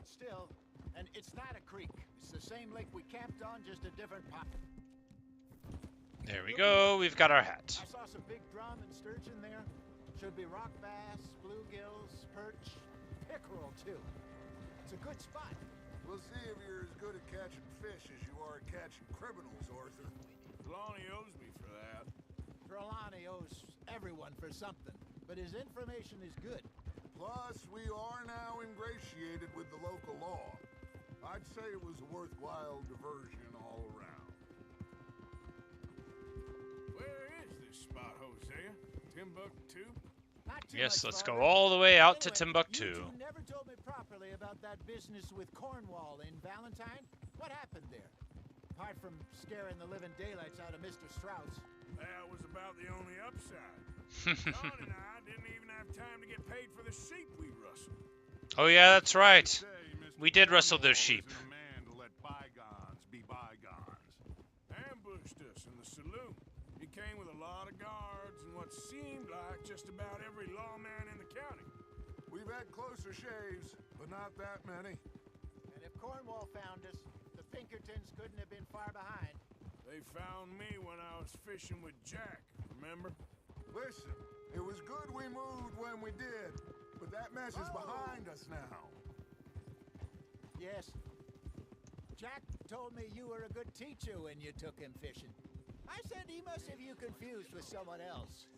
Still, and it's not a creek. It's the same lake we camped on, just a different pot. There we go. We've got our hat. I saw some big drum and sturgeon there. Should be rock bass, bluegills, perch, pickerel too. It's a good spot. We'll see if you're as good at catching fish as you are at catching criminals, Arthur. Trelawney owes me for that. Trelawney owes everyone for something, but his information is good. Plus, we are now ingratiated with the local law. I'd say it was a worthwhile diversion all around. Where is this spot, Hosea? Timbuktu? Yes, let's go all the way out to Timbuktu. You two never told me properly about that business with Cornwall in Valentine. What happened there? Apart from scaring the living daylights out of Mr. Strauss. That was about the only upside. John and I didn't even have time to get paid for the sheep we rustled. Oh yeah, that's right. We did rustle those sheep. A man to let bygones be bygones. Ambushed us in the saloon. He came with a lot of guards and what seemed like just about every lawman in the county. We've had closer shaves, but not that many. And if Cornwall found us, the Pinkertons couldn't have been far behind. They found me when I was fishing with Jack, remember? Listen, it was good we moved when we did, but that mess is behind us now. Yes. Jack told me you were a good teacher when you took him fishing. I said he must have you confused with someone else.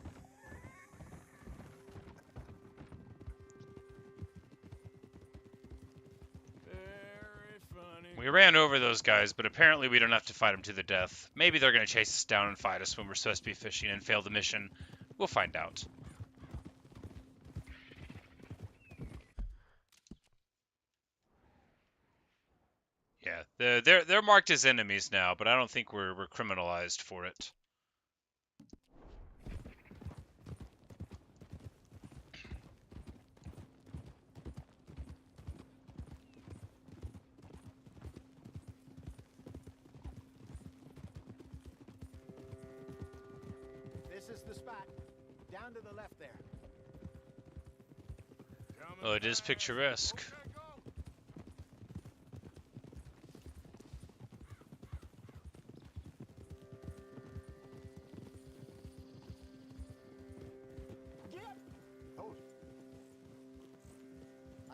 Very funny. We ran over those guys, but apparently we don't have to fight them to the death. Maybe they're going to chase us down and fight us when we're supposed to be fishing and fail the mission. We'll find out. Yeah, they're marked as enemies now, but I don't think we're criminalized for it. This is the spot. Down to the left there. Oh, it is picturesque.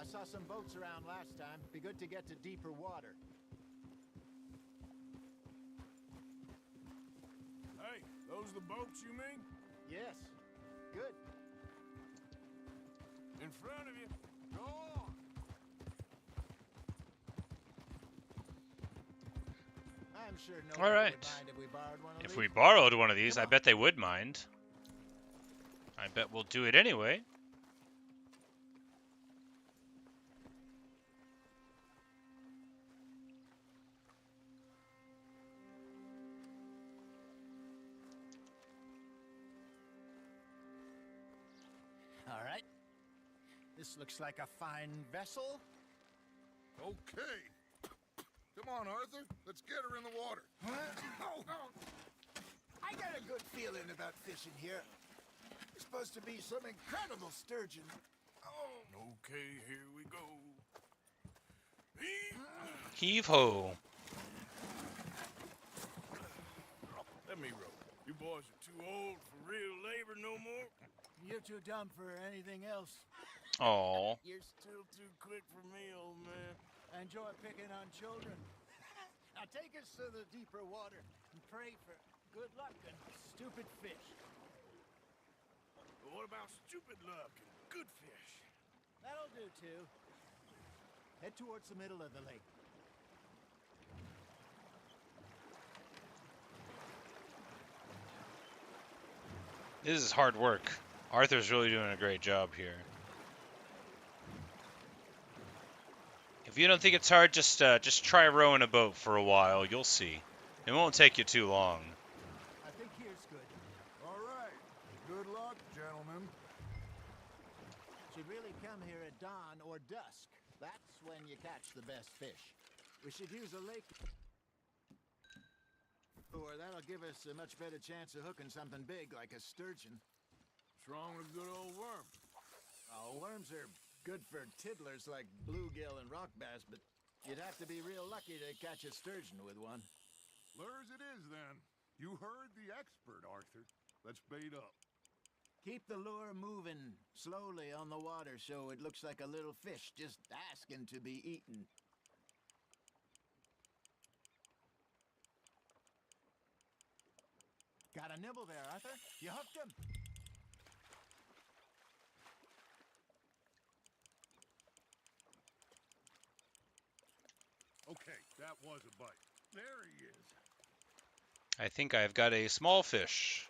I saw some boats around last time. Be good to get to deeper water. Hey, those the boats you mean? Yes. Good. In front of you. Go on. I'm sure All nobody right. would mind if we borrowed one of If these. we borrowed one of these, I bet they would mind. I bet we'll do it anyway. All right. This looks like a fine vessel. Okay. Come on, Arthur. Let's get her in the water. I got a good feeling about fishing here. It's supposed to be some incredible sturgeon. Okay, here we go. Heave ho. Let me row. You boys are too old for real labor no more. You're too dumb for anything else. Oh. You're still too quick for me, old man. Enjoy picking on children. Now take us to the deeper water and pray for good luck and stupid fish. But what about stupid luck and good fish? That'll do too. Head towards the middle of the lake. This is hard work. Arthur's really doing a great job here. If you don't think it's hard, just try rowing a boat for a while. You'll see. It won't take you too long. I think here's good. All right. Good luck, gentlemen. Should really come here at dawn or dusk. That's when you catch the best fish. We should use a lake, or that'll give us a much better chance of hooking something big like a sturgeon. What's wrong with good old worm? Oh, worms are good for tiddlers like bluegill and rock bass, but you'd have to be real lucky to catch a sturgeon with one. Lures it is, then. You heard the expert, Arthur. Let's bait up. Keep the lure moving slowly on the water so it looks like a little fish just asking to be eaten. Got a nibble there, Arthur. You hooked him. Okay, that was a bite. There he is. I think I've got a small fish.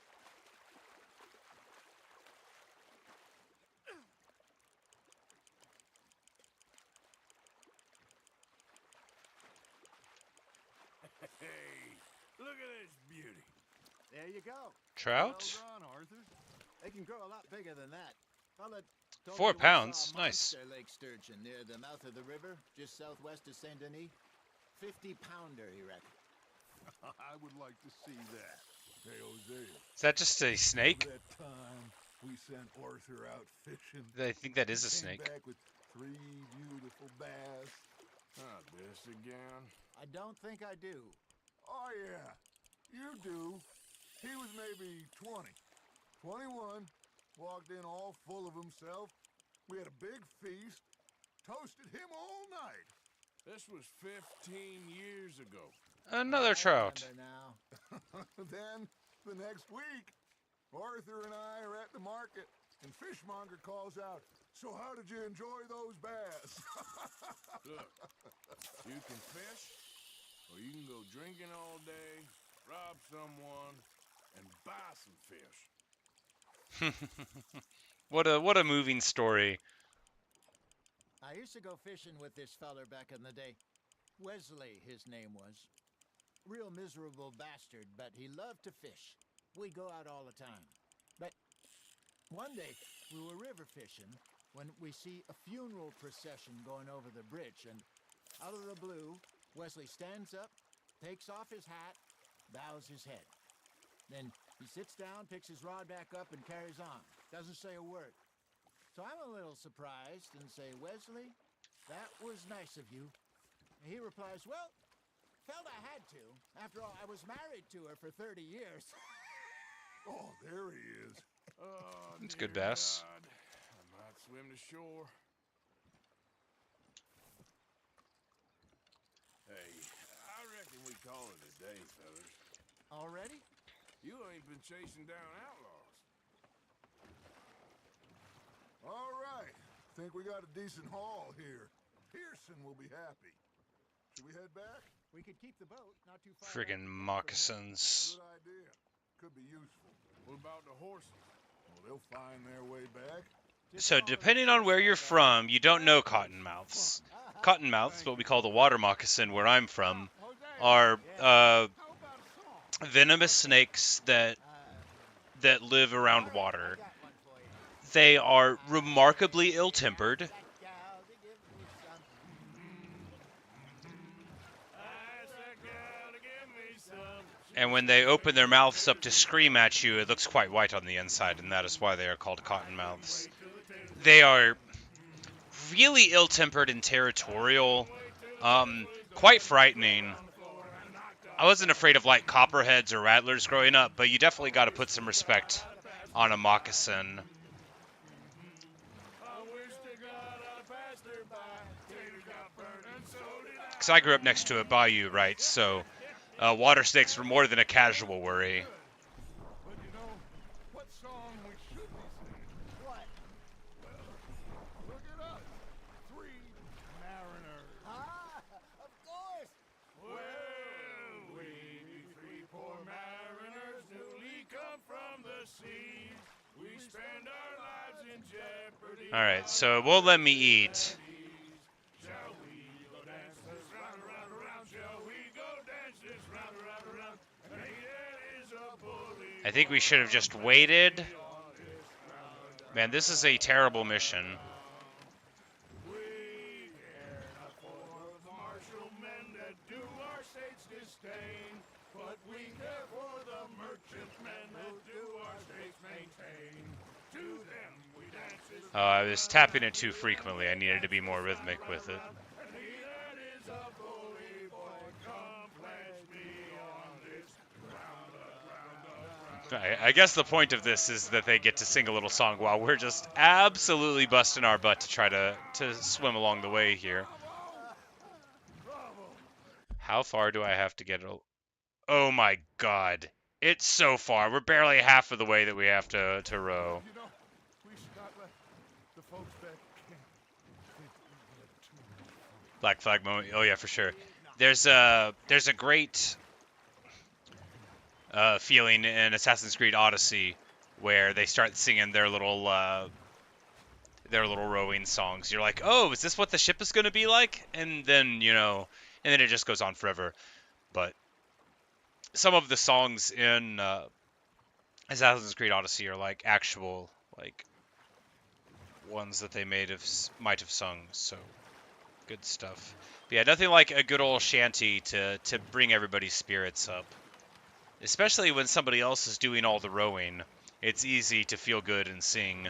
Hey, look at this beauty. There you go. Trout? Well done, Arthur. They can grow a lot bigger than that. Fella told 4 me he pounds. saw a Nice. monster lake sturgeon near the mouth of the river, just southwest of Saint Denis. 50-pounder, he reckoned. I would like to see that. Hey, Hosea. Is that just a snake? That time we sent Arthur out fishing. I think that is a Came snake. back with 3 beautiful bass. Not this again. I don't think I do. Oh, yeah. You do. He was maybe 20. 21. Walked in all full of himself. We had a big feast. Toasted him all night. This was 15 years ago. Another trout. I remember now. Then, the next week, Arthur and I are at the market, and Fishmonger calls out, "So how did you enjoy those bass?" Look, you can fish, or you can go drinking all day, rob someone, and buy some fish. What a moving story. I used to go fishing with this feller back in the day. Wesley, his name was. Real miserable bastard, but he loved to fish. We go out all the time. But one day, we were river fishing when we see a funeral procession going over the bridge, and out of the blue, Wesley stands up, takes off his hat, bows his head. Then he sits down, picks his rod back up, and carries on. Doesn't say a word. So I'm a little surprised and say, "Wesley, that was nice of you." And he replies, "Well, felt I had to. After all, I was married to her for 30 years. Oh, there he is. Oh, It's dear good bass. God. I might swim to shore. Hey, I reckon we call it a day, fellas. Already? You ain't been chasing down outlaws. All right. Think we got a decent haul here. Pearson will be happy. Should we head back? We could keep the boat not too far. Friggin' moccasins. Good idea. Could be useful. What about the horses? Well, they'll find their way back. So depending on where you're from, you don't know cottonmouths. Cottonmouths, what we call the water moccasin where I'm from, are venomous snakes that live around water. They are remarkably ill-tempered. And when they open their mouths up to scream at you, it looks quite white on the inside, and that is why they are called cottonmouths. They are really ill-tempered and territorial, quite frightening. I wasn't afraid of like copperheads or rattlers growing up, but you definitely got to put some respect on a moccasin. Because I grew up next to a bayou, right? So water snakes were more than a casual worry. But you know, what song we should be singing? What? Well, look it up. Three Mariners. Ah, of course. Well, we be three poor mariners newly come from the seas. We spend our lives in jeopardy. All right, so it won't let me eat. Shall we go dance this round, round, round? Shall we go dance this round, round, round? I think we should have just waited. Man, this is a terrible mission. We care not for the martial men that do our state's disdain, but we care for the merchantmen that do our state's maintain. To them we dance this I was tapping it too frequently. I needed to be more rhythmic with it. I guess the point of this is that they get to sing a little song while we're just absolutely busting our butt to try to swim along the way here. How far do I have to get? Oh my god. It's so far. We're barely half of the way that we have to row. You know, we should not let the folks back camp think we get too much. Black flag moment. Oh yeah, for sure. There's a great feeling in Assassin's Creed Odyssey where they start singing their little rowing songs. You're like, oh, is this what the ship is going to be like? And then, you know, and then it just goes on forever. But some of the songs in Assassin's Creed Odyssey are like actual, like, ones that they might have sung. So good stuff. But yeah, nothing like a good old shanty to bring everybody's spirits up. Especially when somebody else is doing all the rowing. It's easy to feel good and sing.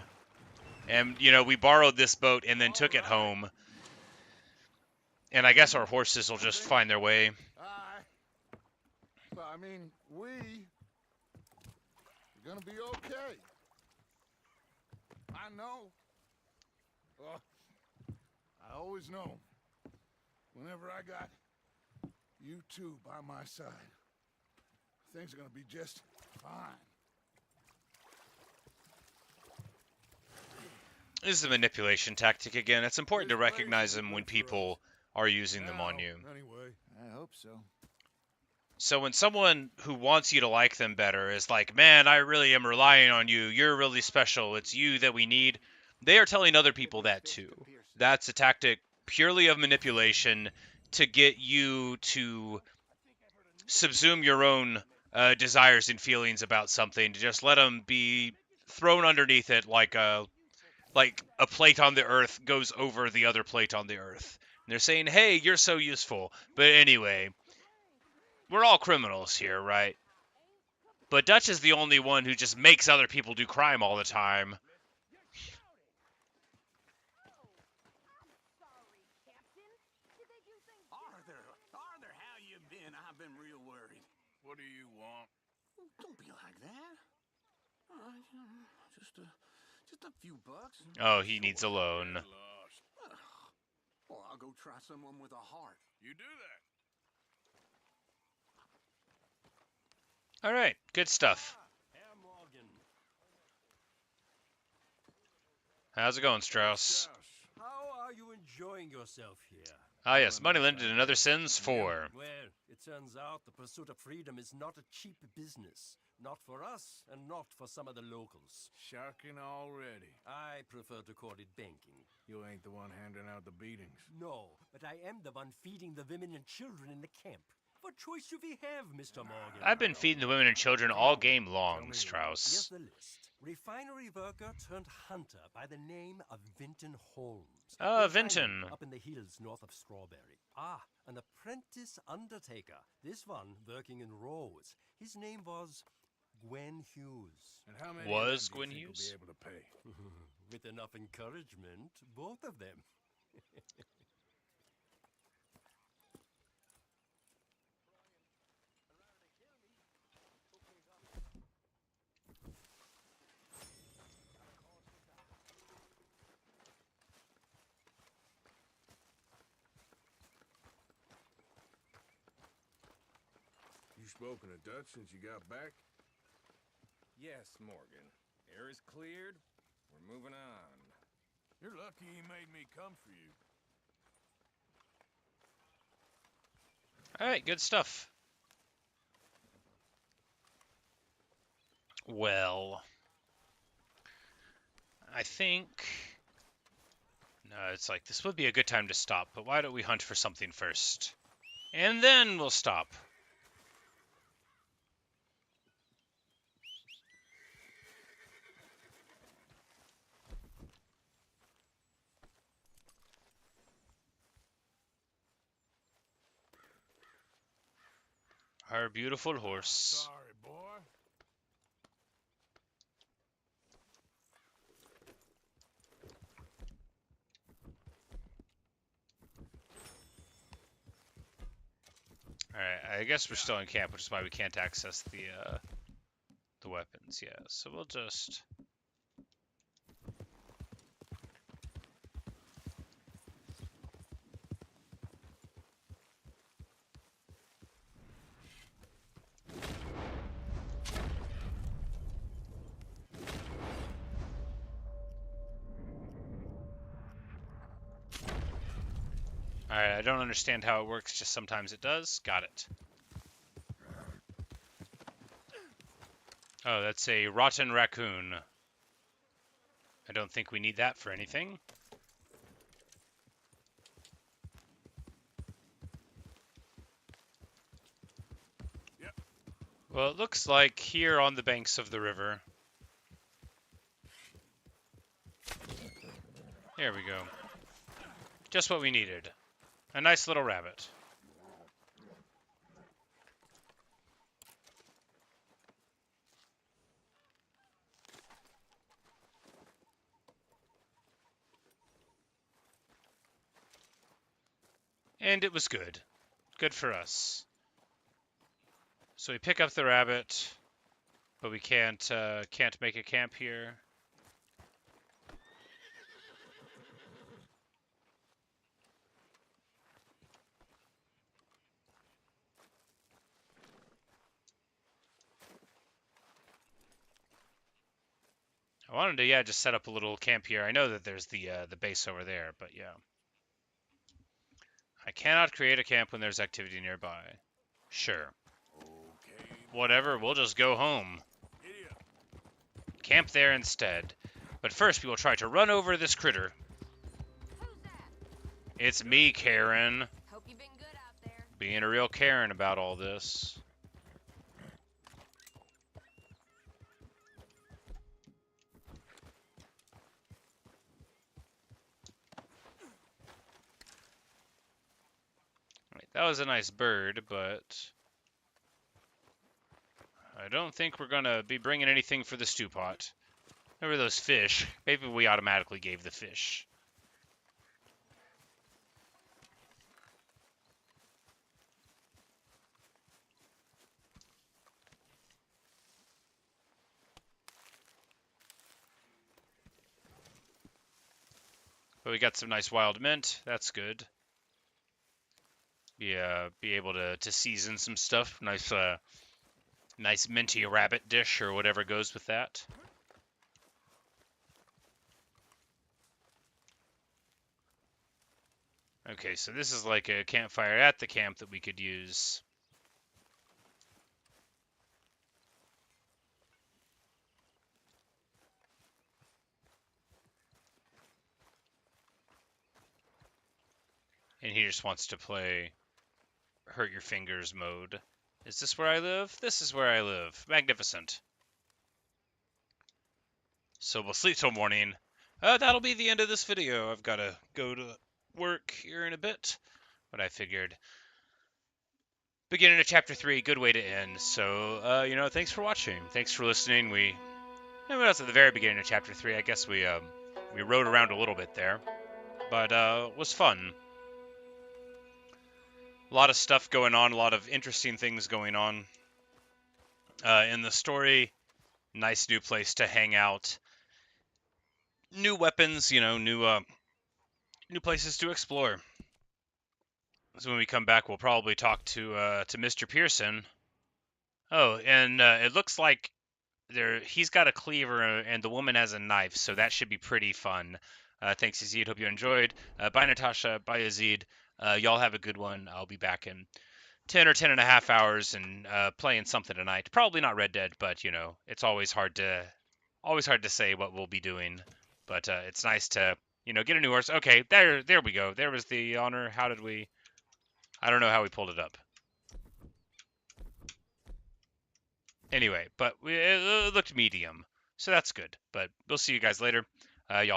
And, you know, we borrowed this boat and then took it home. And I guess our horses will just find their way. Well, I mean, we're gonna be okay. I know. I always know. Whenever I got you two by my side, things are gonna be just fine. This is a manipulation tactic again. It's important to recognize them when people are using them on you. Anyway, I hope so. So when someone who wants you to like them better is like, man, I really am relying on you. You're really special. It's you that we need. They are telling other people that too. That's a tactic purely of manipulation to get you to subsume your own desires and feelings about something, to just let them be thrown underneath it like a plate on the earth goes over the other plate on the earth. And they're saying, hey, you're so useful. But anyway, we're all criminals here, right? But Dutch is the only one who just makes other people do crime all the time. Arthur, how you been? I've been real worried. What do you want? Don't be like that. Just a few bucks. Oh, he needs a loan. Well, I'll go try someone with a heart. You do that. All right, good stuff. How's it going, Strauss? How are you enjoying yourself here? Ah, yes, money lended and other sins 4. Well, it turns out the pursuit of freedom is not a cheap business. Not for us, and not for some of the locals. Sharking already. I prefer to call it banking. You ain't the one handing out the beatings. No, but I am the one feeding the women and children in the camp. What choice do we have, Mr. Morgan? I've been feeding the women and children all game Tell long, me, Strauss. here's the list. Refinery worker turned hunter by the name of Vinton Holmes. Ah, You'll find him Vinton. up in the hills north of Strawberry. Ah, an apprentice undertaker. This one working in Rose. His name was Gwen Hughes. And how many Was of them Gwen do you think Hughes? will be able to pay? With enough encouragement, both of them. You spoken of Dutch since you got back? Yes, Morgan. Air is cleared. We're moving on. You're lucky he made me come for you. Alright, good stuff. Well, I think... No, it's like, this would be a good time to stop, but why don't we hunt for something first? And then we'll stop. Our beautiful horse. Sorry, boy. Alright, I guess we're still in camp, which is why we can't access the weapons. Yeah, so we'll just... Alright, I don't understand how it works, just sometimes it does. Got it. Oh, that's a rotten raccoon. I don't think we need that for anything. Yep. Well, it looks like here on the banks of the river. There we go. Just what we needed. A nice little rabbit. And it was good. Good for us. So we pick up the rabbit, but we can't make a camp here. I wanted to, yeah, just set up a little camp here. I know that there's the base over there, but yeah. I cannot create a camp when there's activity nearby. Sure. Okay. Whatever, we'll just go home. Giddy up. Camp there instead. But first we will try to run over this critter. Who's that? It's me, Karen. Hope you've been good out there. Being a real Karen about all this. That was a nice bird, but I don't think we're gonna be bringing anything for the stew pot. Remember those fish? Maybe we automatically gave the fish. But we got some nice wild mint. That's good. Yeah, be able to season some stuff. Nice, nice minty rabbit dish or whatever goes with that. Okay, so this is like a campfire at the camp that we could use. And he just wants to play hurt your fingers mode. Is this where I live? This is where I live. Magnificent. So we'll sleep till morning. That'll be the end of this video. I've got to go to work here in a bit. But I figured beginning of chapter 3, good way to end. So, thanks for watching. Thanks for listening. We was at the very beginning of chapter 3. I guess we rode around a little bit there. But it was fun. A lot of stuff going on, a lot of interesting things going on in the story. Nice new place to hang out. New weapons, new places to explore. So when we come back, we'll probably talk to Mr. Pearson. Oh, and it looks like he's got a cleaver and the woman has a knife, so that should be pretty fun. Thanks, Yazid. Hope you enjoyed. Bye, Natasha. Bye, Yazid. Y'all have a good one. I'll be back in 10 or 10 and a half hours and playing something tonight. Probably not Red Dead, but it's always hard to say what we'll be doing. But it's nice to get a new horse. Okay, there we go. There was the honor. How did we? I don't know how we pulled it up. Anyway, but it looked medium, so that's good. But we'll see you guys later. Y'all.